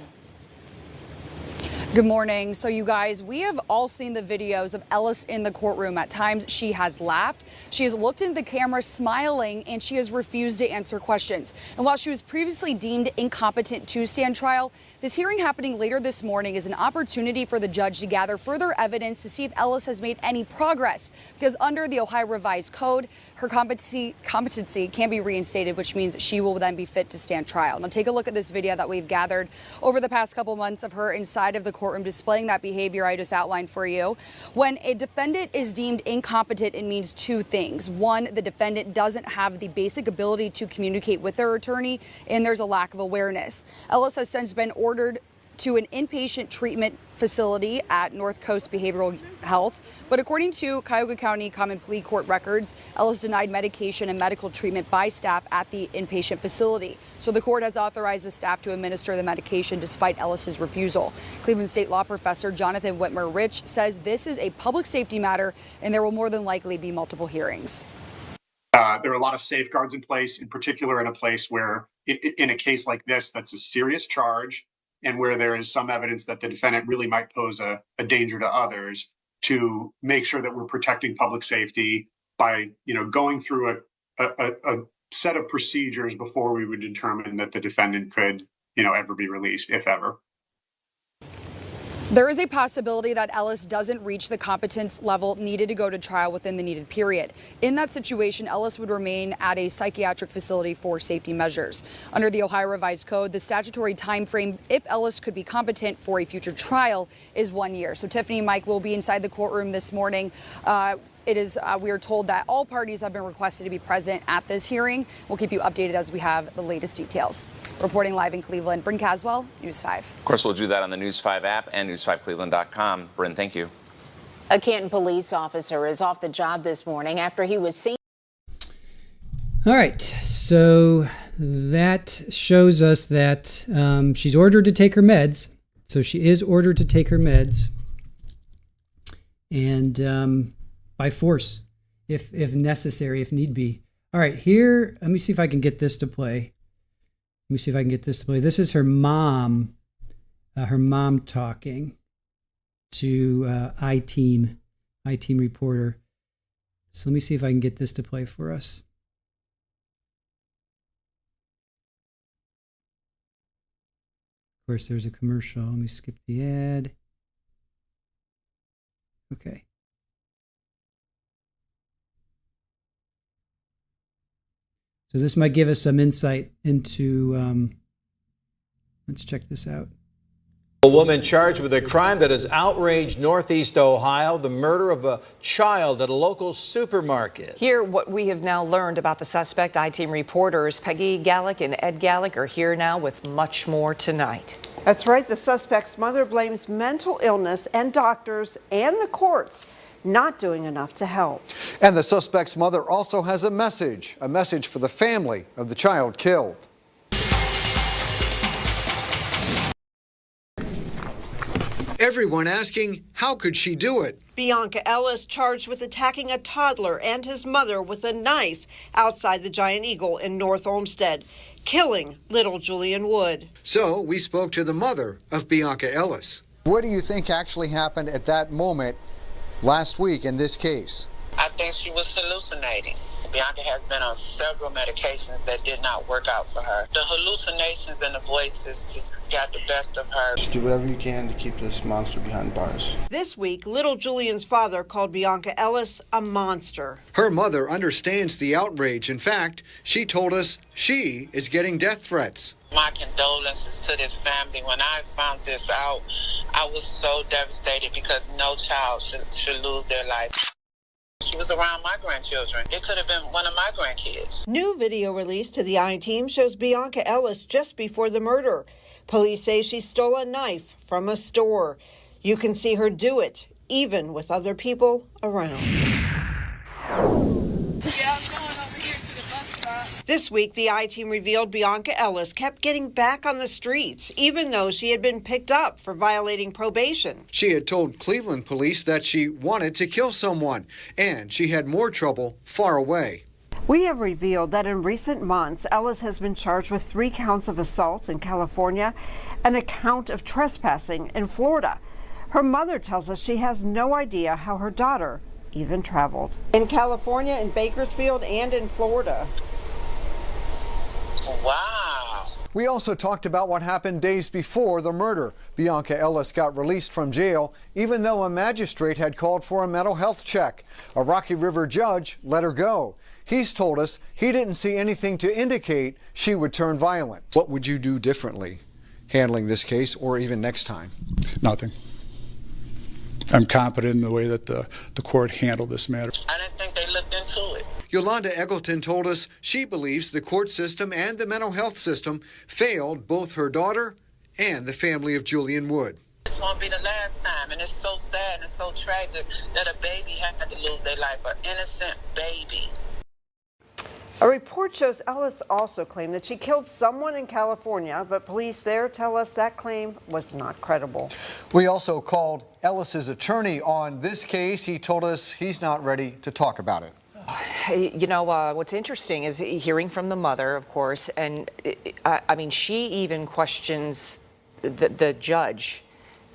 Good morning. So you guys, we have all seen the videos of Ellis in the courtroom. At times she has laughed, she has looked into the camera smiling, and she has refused to answer questions. And while she was previously deemed incompetent to stand trial, this hearing happening later this morning is an opportunity for the judge to gather further evidence to see if Ellis has made any progress. Because under the Ohio Revised Code, her competency can be reinstated, which means she will then be fit to stand trial. Now take a look at this video that we've gathered over the past couple months of her inside of the courtroom displaying that behavior I just outlined for you. When a defendant is deemed incompetent, it means two things. One, the defendant doesn't have the basic ability to communicate with their attorney, and there's a lack of awareness. Ellis has since been ordered to an inpatient treatment facility at North Coast Behavioral Health. But according to Cuyahoga County Common Plea Court records, Ellis denied medication and medical treatment by staff at the inpatient facility. So the court has authorized the staff to administer the medication despite Ellis's refusal. Cleveland State law professor Jonathan Whitmer-Rich says this is a public safety matter and there will more than likely be multiple hearings. There are a lot of safeguards in place, in particular in a place where, in a case like this, that's a serious charge, and where there is some evidence that the defendant really might pose a danger to others, to make sure that we're protecting public safety by, going through a set of procedures before we would determine that the defendant could, ever be released, if ever. There is a possibility that Ellis doesn't reach the competence level needed to go to trial within the needed period. In that situation, Ellis would remain at a psychiatric facility for safety measures. Under the Ohio Revised Code, the statutory time frame if Ellis could be competent for a future trial is 1 year. So Tiffany and Mike will be inside the courtroom this morning. We are told that all parties have been requested to be present at this hearing. We'll keep you updated as we have the latest details. Reporting live in Cleveland, Bryn Caswell, News 5. Of course, we'll do that on the News 5 app and news5cleveland.com. Bryn, thank you. A Canton police officer is off the job this morning after he was seen. All right, so that shows us that she's ordered to take her meds. So she is ordered to take her meds. And by force, if necessary, if need be. All right, here, let me see if I can get this to play. This is her mom talking to I-Team reporter. So let me see if I can get this to play for us. Of course, there's a commercial. Let me skip the ad. Okay. So this might give us some insight into, let's check this out. A woman charged with a crime that has outraged Northeast Ohio, the murder of a child at a local supermarket. Here, what we have now learned about the suspect. I-Team reporters Peggy Gallick and Ed Gallick are here now with much more tonight. That's right. The suspect's mother blames mental illness and doctors and the courts not doing enough to help. And the suspect's mother also has a message for the family of the child killed. Everyone asking, how could she do it? Bionca Ellis charged with attacking a toddler and his mother with a knife outside the Giant Eagle in North Olmsted, killing little Julian Wood. So we spoke to the mother of Bionca Ellis. What do you think actually happened at that moment last week in this case? I think she was hallucinating. Bionca has been on several medications that did not work out for her. The hallucinations and the voices just got the best of her. Just do whatever you can to keep this monster behind bars. This week, little Julian's father called Bionca Ellis a monster. Her mother understands the outrage. In fact, she told us she is getting death threats. My condolences to this family. When I found this out, I was so devastated because no child should lose their life. She was around my grandchildren. It could have been one of my grandkids. New video released to the I-Team shows Bionca Ellis just before the murder. Police say she stole a knife from a store. You can see her do it, even with other people around. This week, the I-Team revealed Bionca Ellis kept getting back on the streets, even though she had been picked up for violating probation. She had told Cleveland police that she wanted to kill someone, and she had more trouble far away. We have revealed that in recent months, Ellis has been charged with 3 counts of assault in California and a count of trespassing in Florida. Her mother tells us she has no idea how her daughter even traveled. In California, in Bakersfield, and in Florida. Wow. We also talked about what happened days before the murder. Bionca Ellis got released from jail, even though a magistrate had called for a mental health check. A Rocky River judge let her go. He's told us he didn't see anything to indicate she would turn violent. What would you do differently handling this case or even next time? Nothing. I'm confident in the way that the court handled this matter. I didn't think they looked into it. Yolanda Eggleton told us she believes the court system and the mental health system failed both her daughter and the family of Julian Wood. This won't be the last time, and it's so sad and so tragic that a baby had to lose their life, an innocent baby. A report shows Ellis also claimed that she killed someone in California, but police there tell us that claim was not credible. We also called Ellis's attorney on this case. He told us he's not ready to talk about it. You know, what's interesting is hearing from the mother, of course, and I mean, she even questions the judge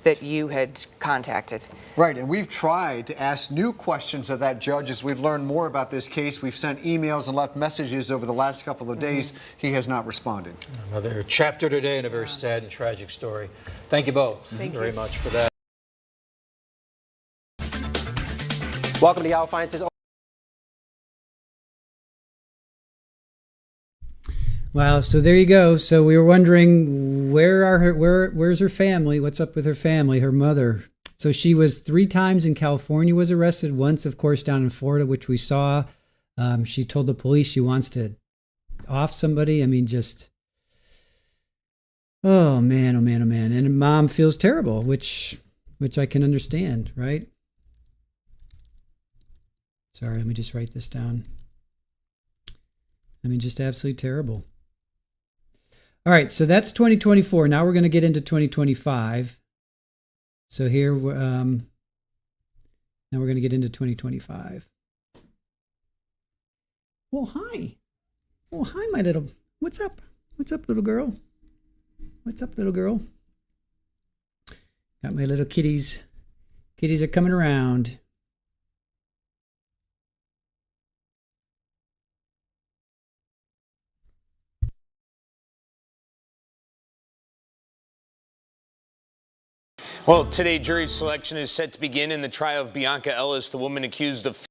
that you had contacted. Right, and we've tried to ask new questions of that judge as we've learned more about this case. We've sent emails and left messages over the last couple of days. He has not responded. Another chapter today in a very sad and tragic story. Thank you both very much for that. Welcome to Yahoo Finance's. Wow, so there you go. So we were wondering where's her family? What's up with her family, her mother? So she was 3 times in California, was arrested, once, of course, down in Florida, which we saw. She told the police she wants to off somebody. I mean, just, oh man, oh man, oh man. And mom feels terrible, which I can understand, right? Sorry, let me just write this down. I mean, just absolutely terrible. All right, so that's 2024. Now we're going to get into 2025. So here, now we're going to get into 2025. Well, hi. Well, hi, my little, what's up? What's up, little girl? What's up, little girl? Got my little kitties. Kitties are coming around. Well, today jury selection is set to begin in the trial of Bionca Ellis, the woman accused of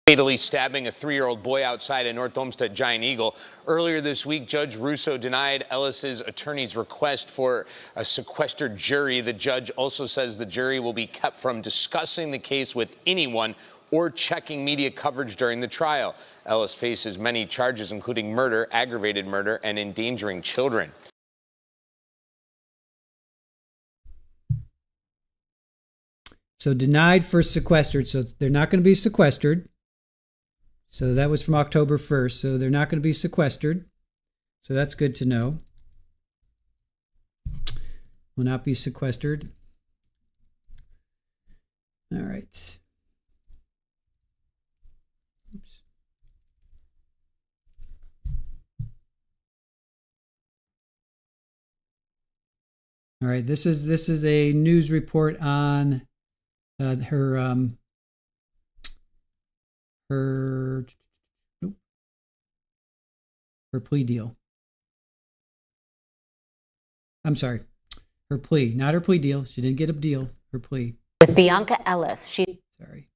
fatally stabbing a 3-year-old boy outside a North Olmsted Giant Eagle. Earlier this week, Judge Russo denied Ellis's attorney's request for a sequestered jury. The judge also says the jury will be kept from discussing the case with anyone or checking media coverage during the trial. Ellis faces many charges, including murder, aggravated murder, and endangering children. So denied for sequestered. So they're not going to be sequestered. So that was from October 1st. So they're not going to be sequestered. So that's good to know. Will not be sequestered. All right. Oops. All right. This is a news report on her plea deal. I'm sorry, her plea, not her plea deal. She didn't get a deal. Her plea. With Bionca Ellis, Sorry.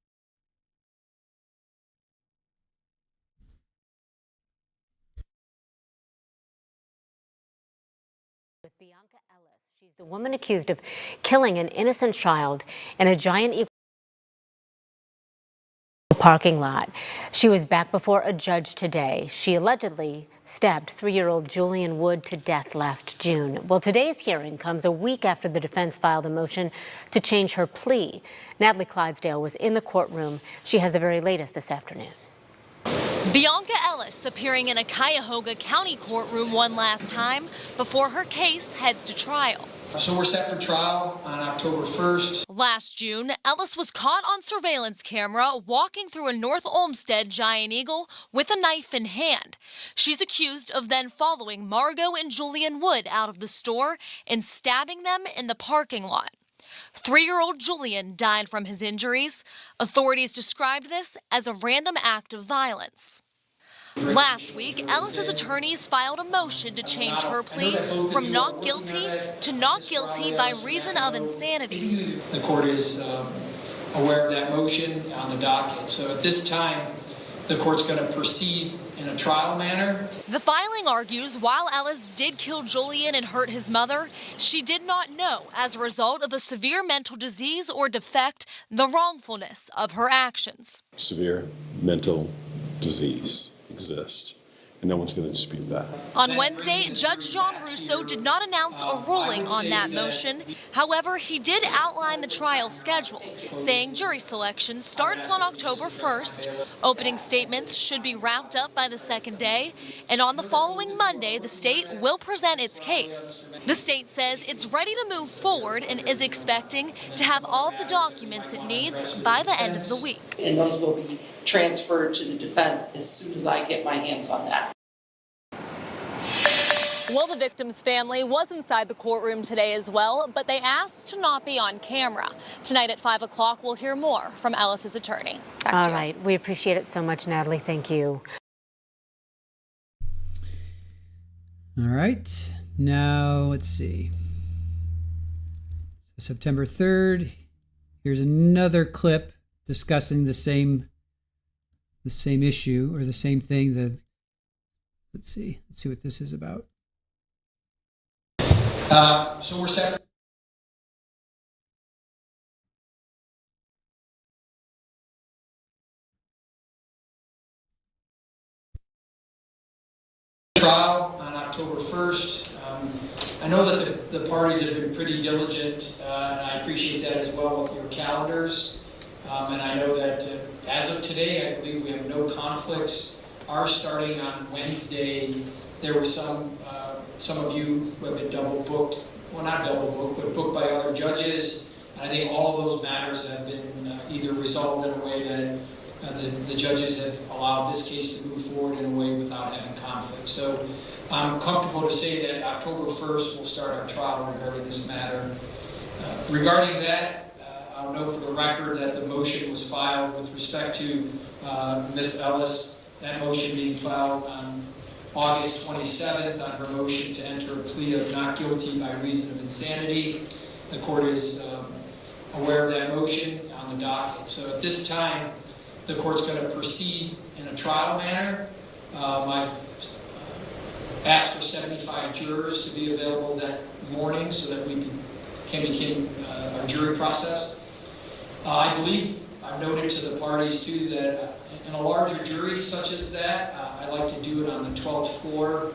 With Bionca Ellis, she's the woman accused of killing an innocent child in a Giant Eagle parking lot. She was back before a judge today. She allegedly stabbed 3-year-old Julian Wood to death last June. Well, today's hearing comes a week after the defense filed a motion to change her plea. Natalie Clydesdale was in the courtroom. She has the very latest this afternoon. Bionca Ellis appearing in a Cuyahoga County courtroom one last time before her case heads to trial. So we're set for trial on October 1st. Last June, Ellis was caught on surveillance camera walking through a North Olmsted Giant Eagle with a knife in hand. She's accused of then following Margot and Julian Wood out of the store and stabbing them in the parking lot. 3-year-old Julian died from his injuries. Authorities described this as a random act of violence. Last week, Ellis's attorneys filed a motion to change her plea from not guilty to not guilty by reason of insanity. The court is aware of that motion on the docket. So at this time, the court's going to proceed in a trial manner. The filing argues while Ellis did kill Julian and hurt his mother, she did not know, as a result of a severe mental disease or defect, the wrongfulness of her actions. Severe mental disease exists, and no one's going to dispute that. On Wednesday, Judge John Russo did not announce a ruling on that motion. However, he did outline the trial schedule, saying jury selection starts on October 1st, opening statements should be wrapped up by the second day, and on the following Monday, the state will present its case. The state says it's ready to move forward and is expecting to have all of the documents it needs by the end of the week. And those will be transferred to the defense as soon as I get my hands on that. Well, the victim's family was inside the courtroom today as well, but they asked to not be on camera. Tonight at 5 o'clock, we'll hear more from Ellis's attorney. All right. We appreciate it so much, Natalie. Thank you. All right. Now, let's see. September 3rd. Here's another clip discussing the same issue or the same thing. Let's see what this is about. So we're set for trial on October 1st. I know that the parties have been pretty diligent, and I appreciate that as well with your calendars. And I know that as of today, I believe we have no conflicts. Ours starting on Wednesday. There were some of you who have been double booked, well, not double booked, but booked by other judges. I think all of those matters have been either resolved in a way that the judges have allowed this case to move forward in a way without having conflict. So I'm comfortable to say that October 1st we'll start our trial regarding this matter. Regarding that, I'll note for the record that the motion was filed with respect to Ms. Ellis, that motion being filed on August 27th on her motion to enter a plea of not guilty by reason of insanity. The court is aware of that motion on the docket. So at this time, the court's going to proceed in a trial manner. I've asked for 75 jurors to be available that morning so that we can begin our jury process. I believe I've noted to the parties too that in a larger jury such as that, I like to do it on the 12th floor.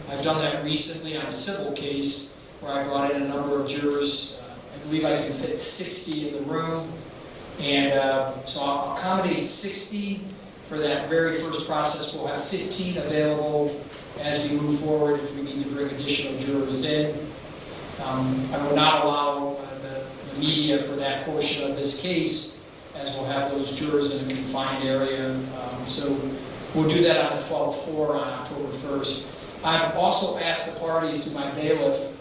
I've done that recently on a civil case where I brought in a number of jurors. I believe I can fit 60 in the room. And so I'll accommodate 60 for that very first process. We'll have 15 available as we move forward if we need to bring additional jurors in. I will not allow the media for that portion of this case, as we'll have those jurors in a confined area. So we'll do that on the 12th floor on October 1st. I've also asked the parties to my bailiff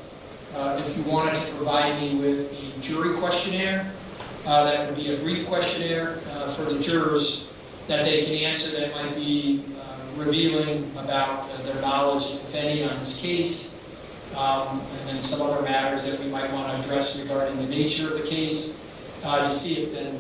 if you wanted to provide me with a jury questionnaire. That would be a brief questionnaire for the jurors that they can answer that might be revealing about their knowledge, if any, on this case. And then some other matters that we might want to address regarding the nature of the case, to see if then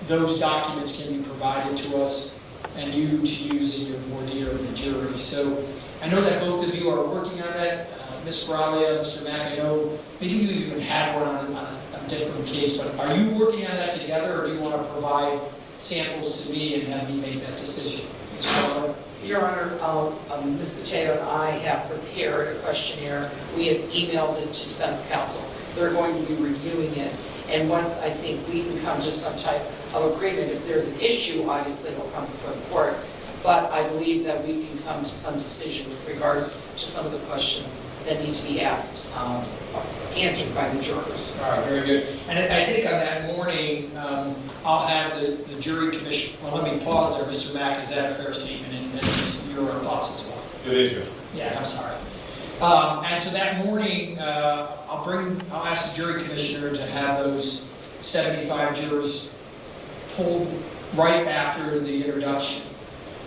those documents can be provided to us and you to use in your voir dire of the jury. So I know that both of you are working on that. Ms. Faralia, Mr. Mack, I know maybe you even had one on a different case, but are you working on that together, or do you want to provide samples to me and have me make that decision? Ms. Faralia? Your Honor, Ms. Mateo and I have prepared a questionnaire. We have emailed it to defense counsel. They're going to be reviewing it. And once I think we can come to some type of agreement, if there's an issue, obviously it'll come before the court. but I believe that we can come to some decision with regards to some of the questions that need to be asked, answered by the jurors. All right, very good. And I think on that morning, I'll have the jury commission. Well, let me pause there, Mr. Mack. Is that a fair statement? And your thoughts as well? It is good. Yeah, I'm sorry. And so that morning, I'll ask the jury commissioner to have those 75 jurors pulled right after the introduction,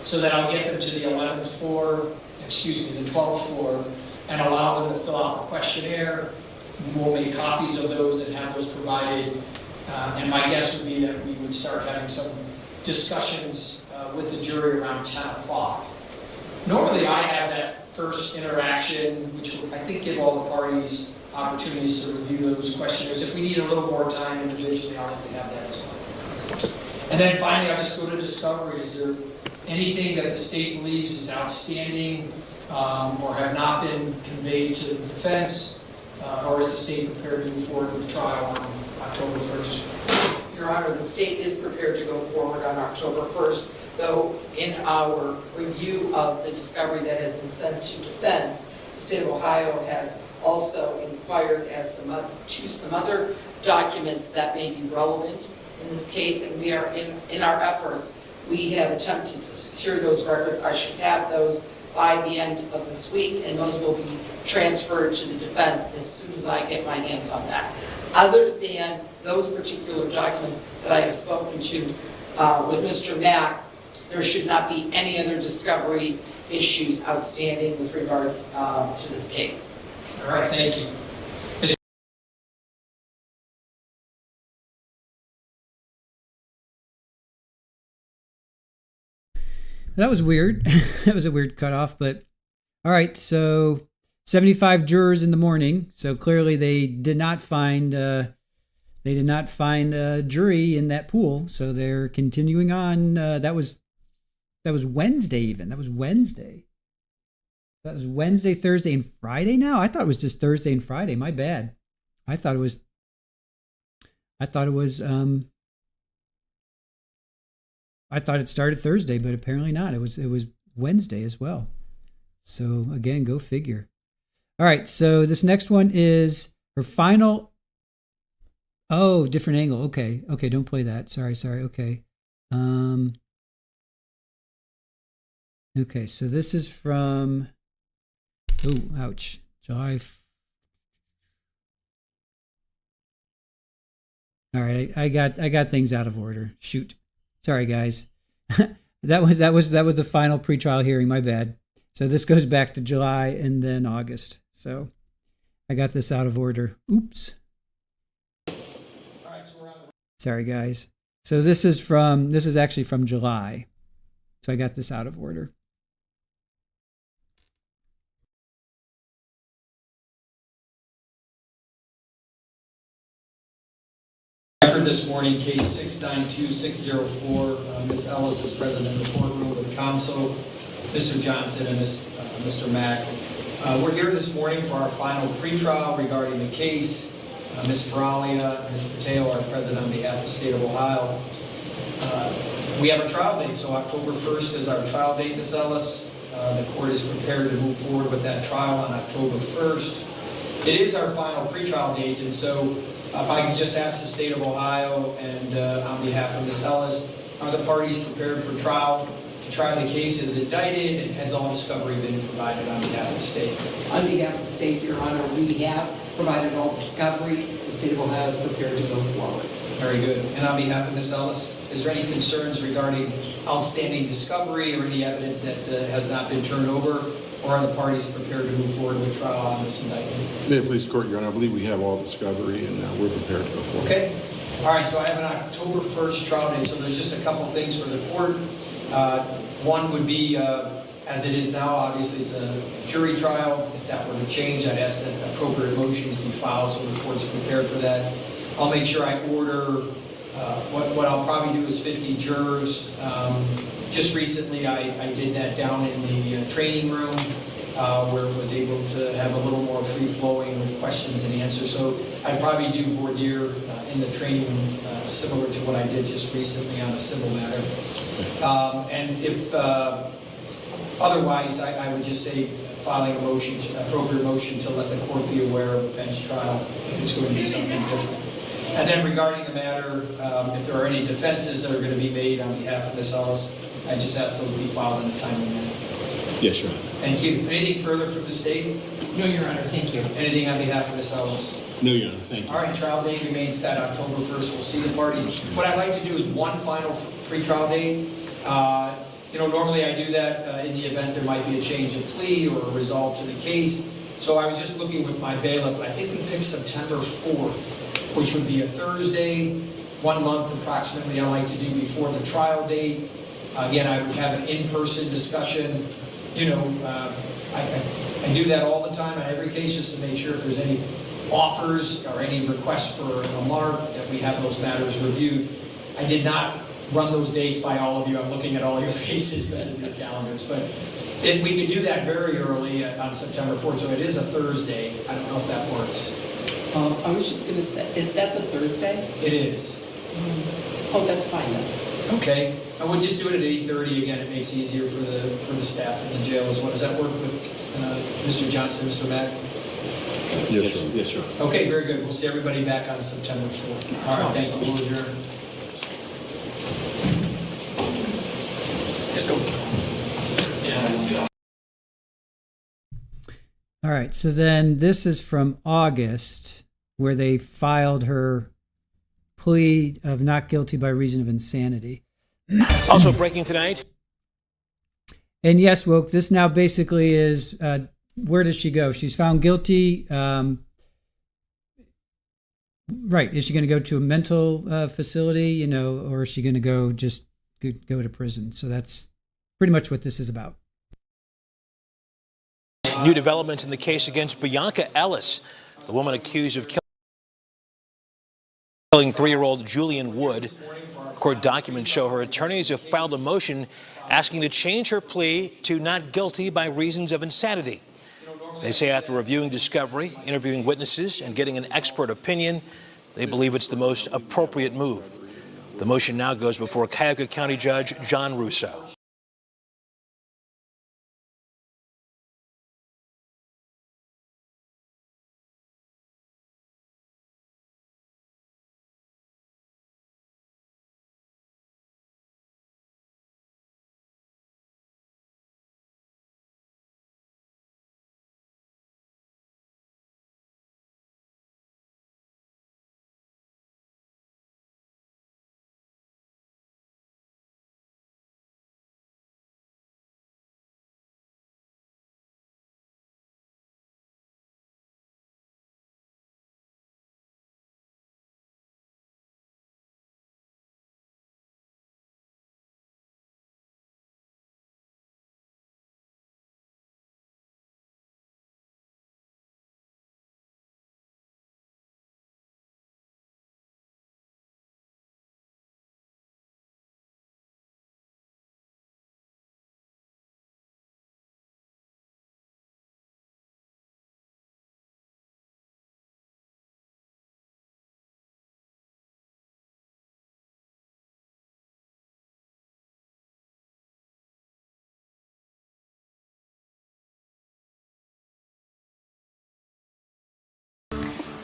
so that I'll get them to the 12th floor, and allow them to fill out the questionnaire. We'll make copies of those and have those provided. And my guess would be that we would start having some discussions with the jury around 10 o'clock. Normally I have that first interaction, which will, I think, give all the parties opportunities to review those questionnaires. If we need a little more time individually, I'll let you have that as well. And then finally, I'll just go to discovery. Is there anything that the state believes is outstanding or have not been conveyed to the defense, or is the state prepared to move forward with trial on October 1st? Your Honor, the state is prepared to go forward on October 1st, though in our review of the discovery that has been sent to defense, the state of Ohio has also inquired as to some other documents that may be relevant in this case, and we are in our efforts. We have attempted to secure those records. I should have those by the end of this week, and those will be transferred to the defense as soon as I get my hands on that. Other than those particular documents that I have spoken to with Mr. Mack, there should not be any other discovery issues outstanding with regards to this case. All right, thank you. That was weird. That was a weird cutoff, but all right. So 75 jurors in the morning. So clearly they did not find a jury in that pool. So they're continuing on. That was Wednesday even. That was Wednesday. That was Wednesday, Thursday, and Friday now? I thought it was just Thursday and Friday. My bad. I thought it was I thought it started Thursday, but apparently not. It was Wednesday as well. So again, go figure. All right, so this next one is her final. Oh, different angle. Okay, don't play that. Sorry. Okay. Okay, so this is from. Oh, ouch. July. All right, I got things out of order. Shoot. Sorry, guys. that was the final pretrial hearing. My bad. So this goes back to July and then August. So I got this out of order. Oops. Sorry, guys. So this is actually from July. So I got this out of order. This morning, case 692604. Ms. Ellis is present in the courtroom with counsel, Mr. Johnson and Mr. Mack. We're here this morning for our final pretrial regarding the case. Ms. Feralia and Ms. Pateo are present on behalf of the state of Ohio. We have a trial date, so October 1st is our trial date, Ms. Ellis. The court is prepared to move forward with that trial on October 1st. It is our final pretrial date, and so if I could just ask the state of Ohio and on behalf of Ms. Ellis, are the parties prepared for trial? To try the case as indicted, and has all discovery been provided on behalf of the state? On behalf of the state, Your Honor, we have provided all discovery. The state of Ohio is prepared to go forward. Very good. And on behalf of Ms. Ellis, is there any concerns regarding outstanding discovery or any evidence that has not been turned over? Or are the parties prepared to move forward with trial on this indictment? May it please the court, Your Honor, I believe we have all discovery and we're prepared to go forward. Okay. All right, so I have an October 1st trial date, so there's just a couple things for the court. One would be, as it is now, obviously it's a jury trial. If that were to change, I'd ask that appropriate motions be filed so the court's prepared for that. I'll make sure I order, what I'll probably do is 50 jurors. Just recently, I did that down in the training room. where it was able to have a little more free-flowing with questions and answers. So I'd probably do voir dire in the training room, similar to what I did just recently on a civil matter. And if otherwise, I would just say filing a motion, appropriate motion to let the court be aware of a bench trial if it's going to be something different. And then regarding the matter, if there are any defenses that are going to be made on behalf of Ms. Ellis, I just ask those be filed in a timely manner. Yes, Your Honor. Thank you. Anything further from the state? No, Your Honor, thank you. Anything on behalf of Ms. Ellis? No, Your Honor. Thank you. All right, trial date remains set October 1st. We'll see the parties. What I'd like to do is one final pre-trial date. Normally I do that in the event there might be a change of plea or a resolve to the case. So I was just looking with my bailiff. I think we picked September 4th, which would be a Thursday, 1 month approximately. I like to do before the trial date. Again, I would have an in-person discussion. I do that all the time on every case just to make sure if there's any offers or any requests for a mark that we have those matters reviewed. I did not run those dates by all of you. I'm looking at all your faces and your calendars. But we could do that very early on September 4th. So it is a Thursday. I don't know if that works. I was just going to say, that's a Thursday? It is. Oh, that's fine then. Okay. And we'll just do it at 8:30. Again, it makes it easier for the staff in the jail as well. Does that work with Mr. Johnson, Mr. Mack? Yes, sir. Yes, sir. Okay, very good. We'll see everybody back on September 4th. All right, thank you. We'll adjourn. All right, so then this is from August, where they filed her plea of not guilty by reason of insanity. Also breaking tonight. And yes, Woke, this now basically is, where does she go? She's found guilty. Right. Is she going to go to a mental facility, or is she going to go to prison? So that's pretty much what this is about. New developments in the case against Bionca Ellis, the woman accused of killing 3-year-old Julian Wood. Court documents show her attorneys have filed a motion asking to change her plea to not guilty by reasons of insanity. They say after reviewing discovery, interviewing witnesses, and getting an expert opinion, they believe it's the most appropriate move. The motion now goes before Cuyahoga County Judge John Russo.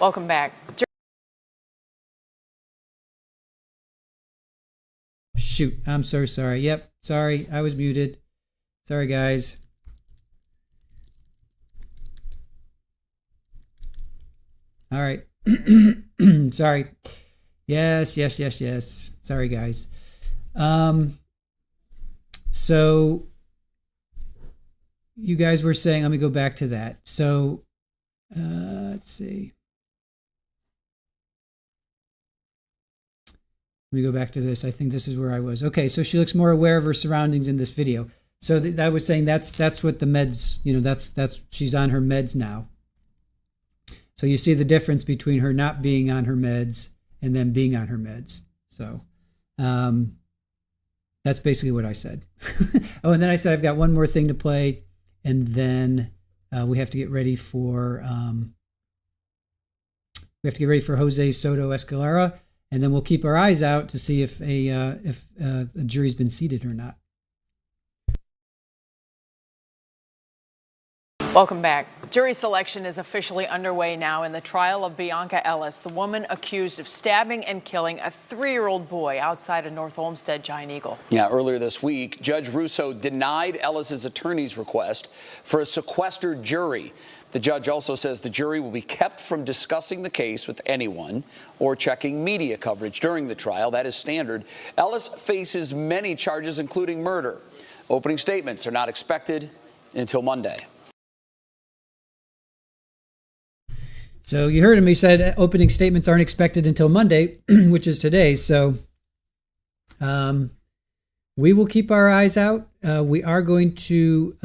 Welcome back. Shoot, I'm so sorry. Yep, sorry, I was muted. Sorry, guys. All right. Sorry. Yes. Sorry, guys. So you guys were saying, let me go back to that. So let's see. Let me go back to this. I think this is where I was. Okay, so she looks more aware of her surroundings in this video. So I was saying that's what the meds, that's she's on her meds now. So you see the difference between her not being on her meds and then being on her meds. So that's basically what I said. Oh, and then I said I've got one more thing to play, and then we have to get ready for Jose Soto Escalera, and then we'll keep our eyes out to see if a jury's been seated or not. Welcome back. Jury selection is officially underway now in the trial of Bionca Ellis, the woman accused of stabbing and killing a 3-year-old boy outside of North Olmsted, Giant Eagle. Yeah, earlier this week, Judge Russo denied Ellis's attorney's request for a sequestered jury. The judge also says the jury will be kept from discussing the case with anyone or checking media coverage during the trial. That is standard. Ellis faces many charges, including murder. Opening statements are not expected until Monday. So you heard him. He said opening statements aren't expected until Monday, which is today. So we will keep our eyes out. We are going to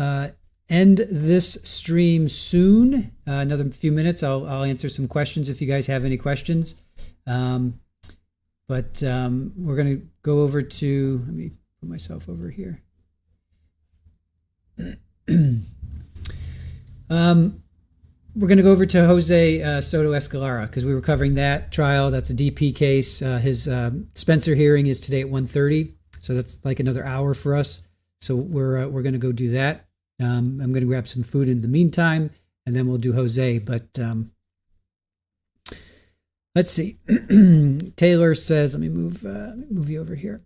end this stream soon. Another few minutes. I'll answer some questions if you guys have any questions. But we're going to go over to, let me put myself over here. We're going to go over to Jose Soto Escalera because we were covering that trial. That's a DP case. His Spencer hearing is today at 1:30, so that's like another hour for us. So we're going to go do that. I'm going to grab some food in the meantime, and then we'll do Jose. But let's see. Taylor says, let me move you over here.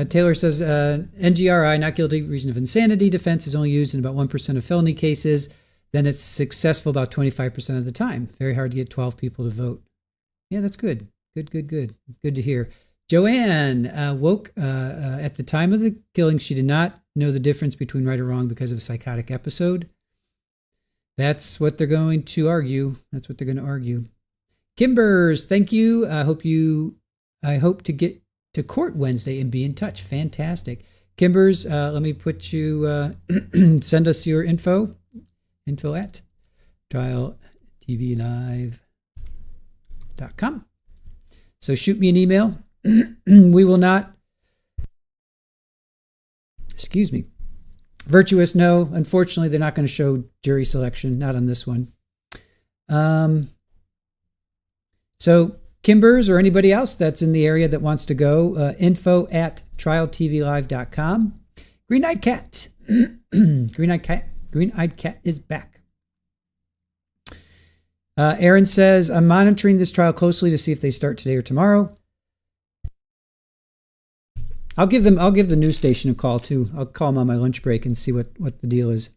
Taylor says, NGRI, not guilty, reason of insanity defense is only used in about 1% of felony cases. Then it's successful about 25% of the time. Very hard to get 12 people to vote. Yeah, that's good. Good to hear. Joanne woke at the time of the killing. She did not know the difference between right or wrong because of a psychotic episode. That's what they're going to argue. Kimbers, thank you. I hope to get to court Wednesday and be in touch. Fantastic. Kimbers, let me put you, send us your info at trialtvlive.com. So shoot me an email. We will not, Virtuous, no. Unfortunately, they're not going to show jury selection, not on this one. So Kimbers or anybody else that's in the area that wants to go, info at trialtvlive.com. Green-eyed cat. Green-eyed cat is back. Aaron says, I'm monitoring this trial closely to see if they start today or tomorrow. I'll give the news station a call too. I'll call them on my lunch break and see what the deal is.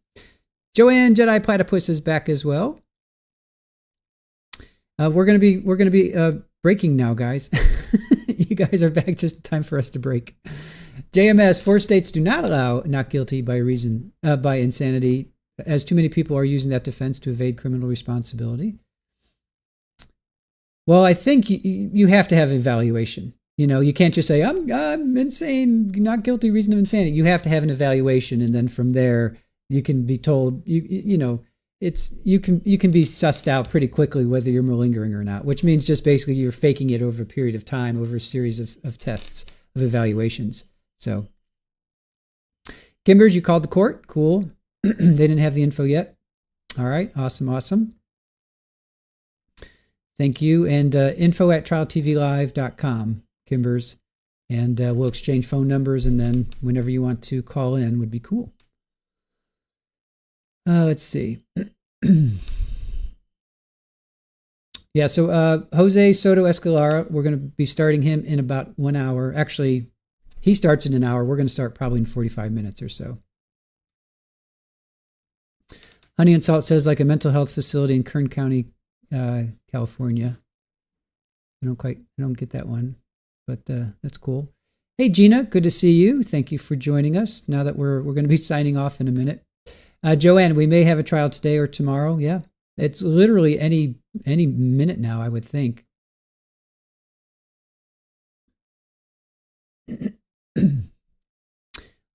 Joanne Jedi Platypus is back as well. We're gonna be breaking now, guys. You guys are back just in time for us to break. JMS, 4 states do not allow not guilty by insanity, as too many people are using that defense to evade criminal responsibility. Well, I think you have to have evaluation. You can't just say, I'm insane, not guilty, reason of insanity. You have to have an evaluation, and then from there, you can be told, you can be sussed out pretty quickly whether you're malingering or not, which means just basically you're faking it over a period of time, over a series of tests, of evaluations. So, Kimbers, you called the court. Cool. They didn't have the info yet. All right. Awesome. Thank you. And info at trialtvlive.com, Kimbers. And we'll exchange phone numbers, and then whenever you want to call in would be cool. Let's see. Yeah, so Jose Soto Escalera, we're going to be starting him in about 1 hour. Actually, he starts in an hour. We're going to start probably in 45 minutes or so. Honey and Salt says like a mental health facility in Kern County, California. I don't get that one, but that's cool. Hey, Gina, good to see you. Thank you for joining us. Now that we're going to be signing off in a minute. Joanne, we may have a trial today or tomorrow. Yeah, it's literally any minute now, I would think.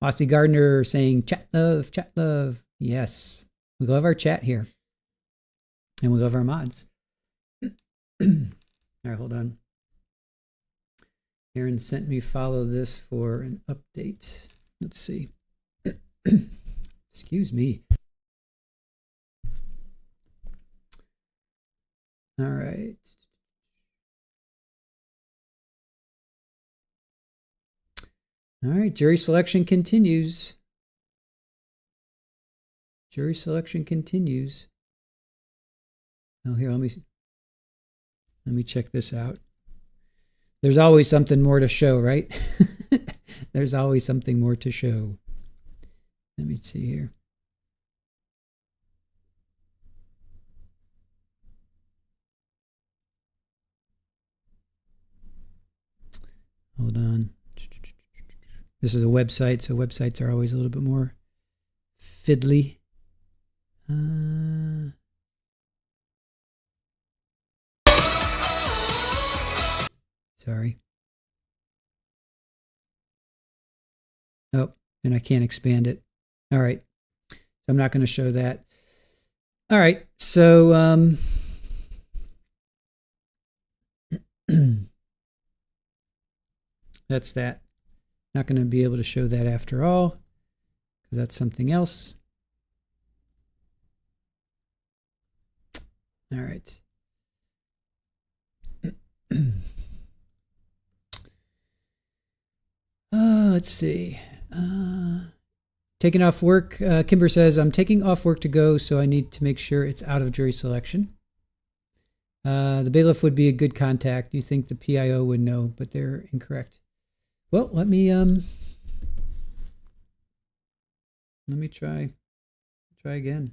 Aussie Gardner saying chat love. Yes, we love our chat here, and we love our mods. All right, hold on. Aaron sent me follow this for an update. Let's see. Excuse me. All right. All right, jury selection continues. Jury selection continues. Oh, here, let me check this out. There's always something more to show, right? There's always something more to show. Let me see here. Hold on. This is a website, so websites are always a little bit more fiddly. Sorry. Oh, and I can't expand it. All right. I'm not going to show that. All right. So, that's that. Not going to be able to show that after all, because that's something else. All right. Let's see. Taking off work. Kimber says, I'm taking off work to go, so I need to make sure it's out of jury selection. The bailiff would be a good contact. You think the PIO would know, but they're incorrect. Well, let me try again.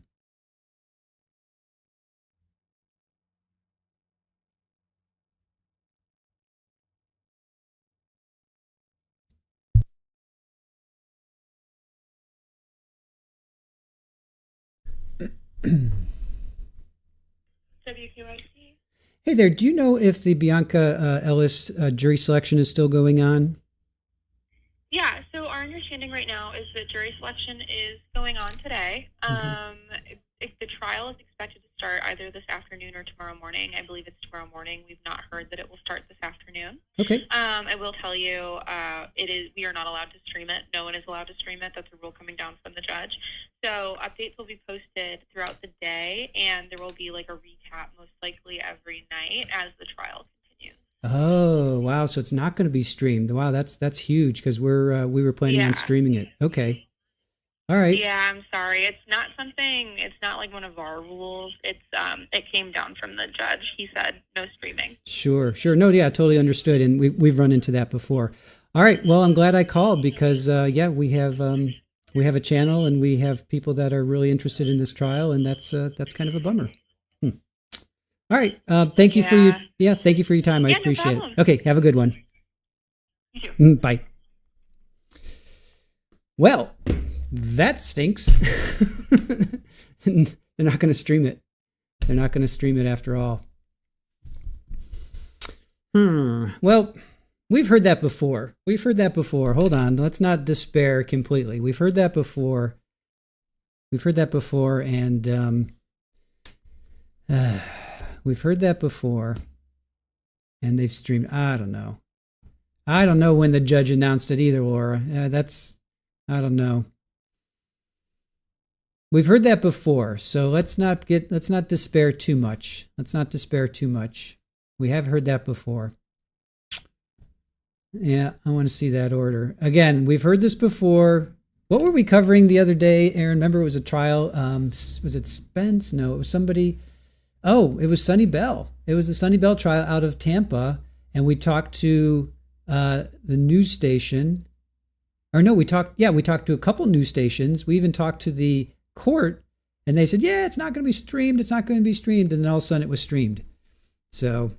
WQIC. Hey there, do you know if the Bionca Ellis jury selection is still going on? Yeah, so our understanding right now is that jury selection is going on today. If the trial is expected to start either this afternoon or tomorrow morning. I believe it's tomorrow morning. We've not heard that it will start this afternoon. Okay. I will tell you, we are not allowed to stream it. No one is allowed to stream it. That's a rule coming down from the judge. So updates will be posted throughout the day, and there will be like a recap most likely every night as the trial continues. Oh, wow. So it's not going to be streamed. Wow, that's huge because we were planning on streaming it. Okay. All right. Yeah, I'm sorry. It's not like one of our rules. It came down from the judge. He said no streaming. Sure. No, yeah, totally understood. And we've run into that before. All right. Well, I'm glad I called because, we have a channel and we have people that are really interested in this trial, and that's kind of a bummer. All right. Thank you for your time. I appreciate it. Okay. Have a good one. You too. Bye. Well, that stinks. They're not going to stream it. They're not going to stream it after all. Well, we've heard that before. Hold on. Let's not despair completely. We've heard that before. And we've heard that before. And they've streamed. I don't know when the judge announced it either, Laura. I don't know. We've heard that before, so let's not despair too much. We have heard that before. Yeah, I want to see that order. Again, we've heard this before. What were we covering the other day, Aaron? Remember it was a trial. Was it Spence? No, it was somebody. Oh, it was Sonny Bell. It was the Sonny Bell trial out of Tampa, and we talked to the news station. Or no, we talked to a couple news stations. We even talked to the court, and they said, yeah, it's not going to be streamed. And then all of a sudden it was streamed. So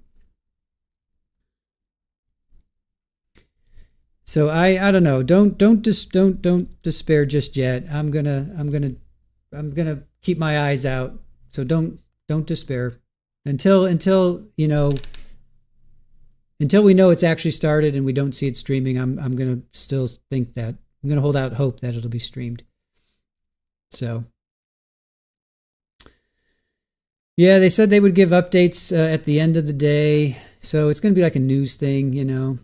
I don't know. Don't despair just yet. I'm gonna keep my eyes out. So don't despair until we know it's actually started and we don't see it streaming. I'm gonna still think that I'm gonna hold out hope that it'll be streamed. So yeah, they said they would give updates at the end of the day. So it's gonna be like a news thing,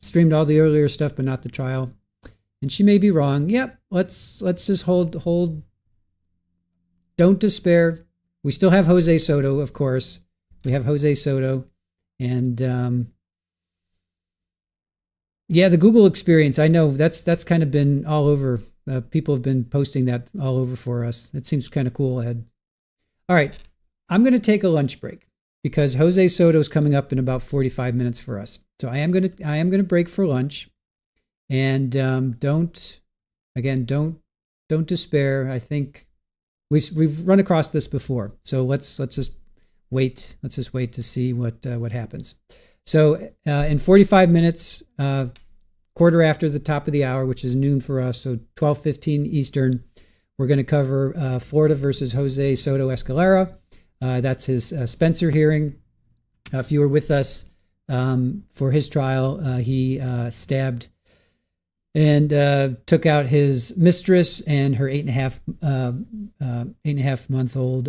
Streamed all the earlier stuff, but not the trial. And she may be wrong. Yep. Let's just hold. Don't despair. We still have Jose Soto, of course. We have Jose Soto. And yeah, the Google experience, I know that's kind of been all over. People have been posting that all over for us. It seems kind of cool, Ed. All right, I'm going to take a lunch break because Jose Soto is coming up in about 45 minutes for us. So I am going to break for lunch, and don't despair. I think we've run across this before, so let's just wait. Let's just wait to see what happens. So in 45 minutes, quarter after the top of the hour, which is noon for us, so 12:15 Eastern, we're going to cover Florida versus Jose Soto Escalera. That's his Spencer hearing. If you were with us for his trial, he stabbed and took out his mistress and her 8.5 month old.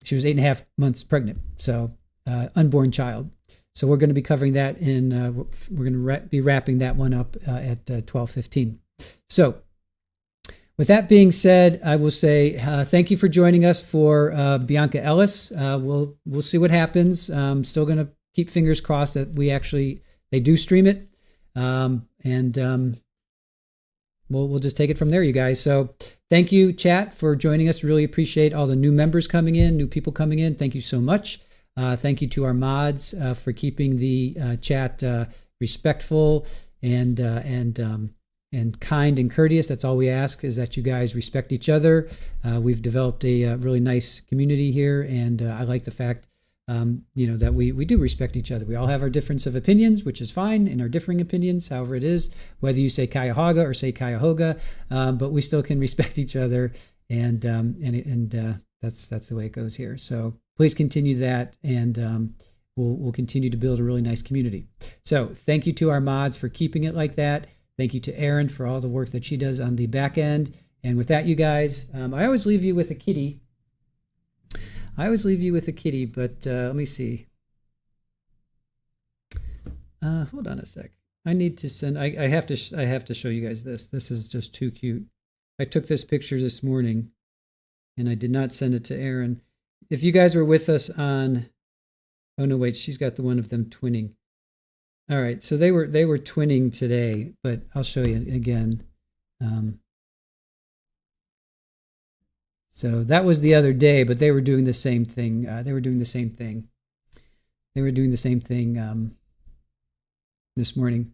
She was 8.5 months pregnant, so unborn child. So we're going to be covering that we're going to be wrapping that one up at 12:15. So with that being said, I will say thank you for joining us for Bionca Ellis. We'll see what happens. I'm still going to keep fingers crossed that they do stream it, and we'll just take it from there, you guys. So thank you, chat, for joining us. Really appreciate all the new members coming in, new people coming in. Thank you so much. Thank you to our mods for keeping the chat respectful and kind and courteous. That's all we ask, is that you guys respect each other. We've developed a really nice community here, and I like the fact that we do respect each other. We all have our difference of opinions, which is fine, and our differing opinions, however it is, whether you say Cuyahoga or say Cuyahoga, but we still can respect each other, and that's the way it goes here. So please continue that, and we'll continue to build a really nice community. So thank you to our mods for keeping it like that. Thank you to Erin for all the work that she does on the back end. And with that, you guys, I always leave you with a kitty. But let me see. Hold on a sec. I need to send. I have to show you guys this. This is just too cute. I took this picture this morning, and I did not send it to Erin. If you guys were with us on, oh no, wait, she's got the one of them twinning. All right, so they were twinning today, but I'll show you again. So that was the other day, but they were doing the same thing. This morning.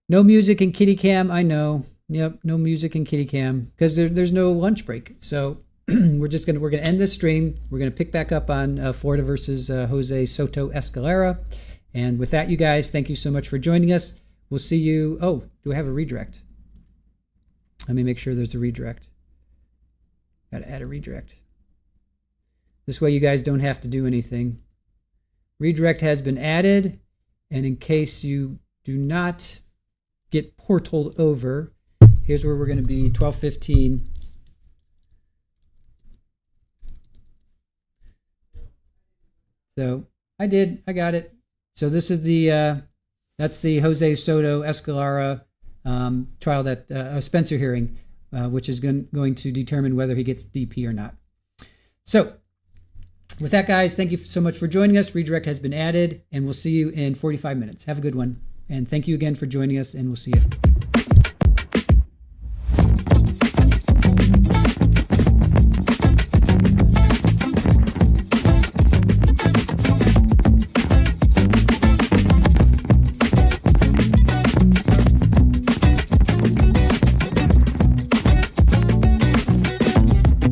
No music in kitty cam, I know. Yep, no music in kitty cam because there's no lunch break. So we're gonna end this stream. We're gonna pick back up on Florida versus Jose Soto Escalera. And with that, you guys, thank you so much for joining us. We'll see you. Oh, do I have a redirect? Let me make sure there's a redirect. Got to add a redirect. This way you guys don't have to do anything. Redirect has been added. And in case you do not get portaled over, here's where we're going to be, 12:15. So I got it. So this is that's the Jose Soto Escalera trial, that Spencer hearing, which is going to determine whether he gets DP or not. So with that, guys, thank you so much for joining us. Redirect has been added, and we'll see you in 45 minutes. Have a good one. And thank you again for joining us, and we'll see you.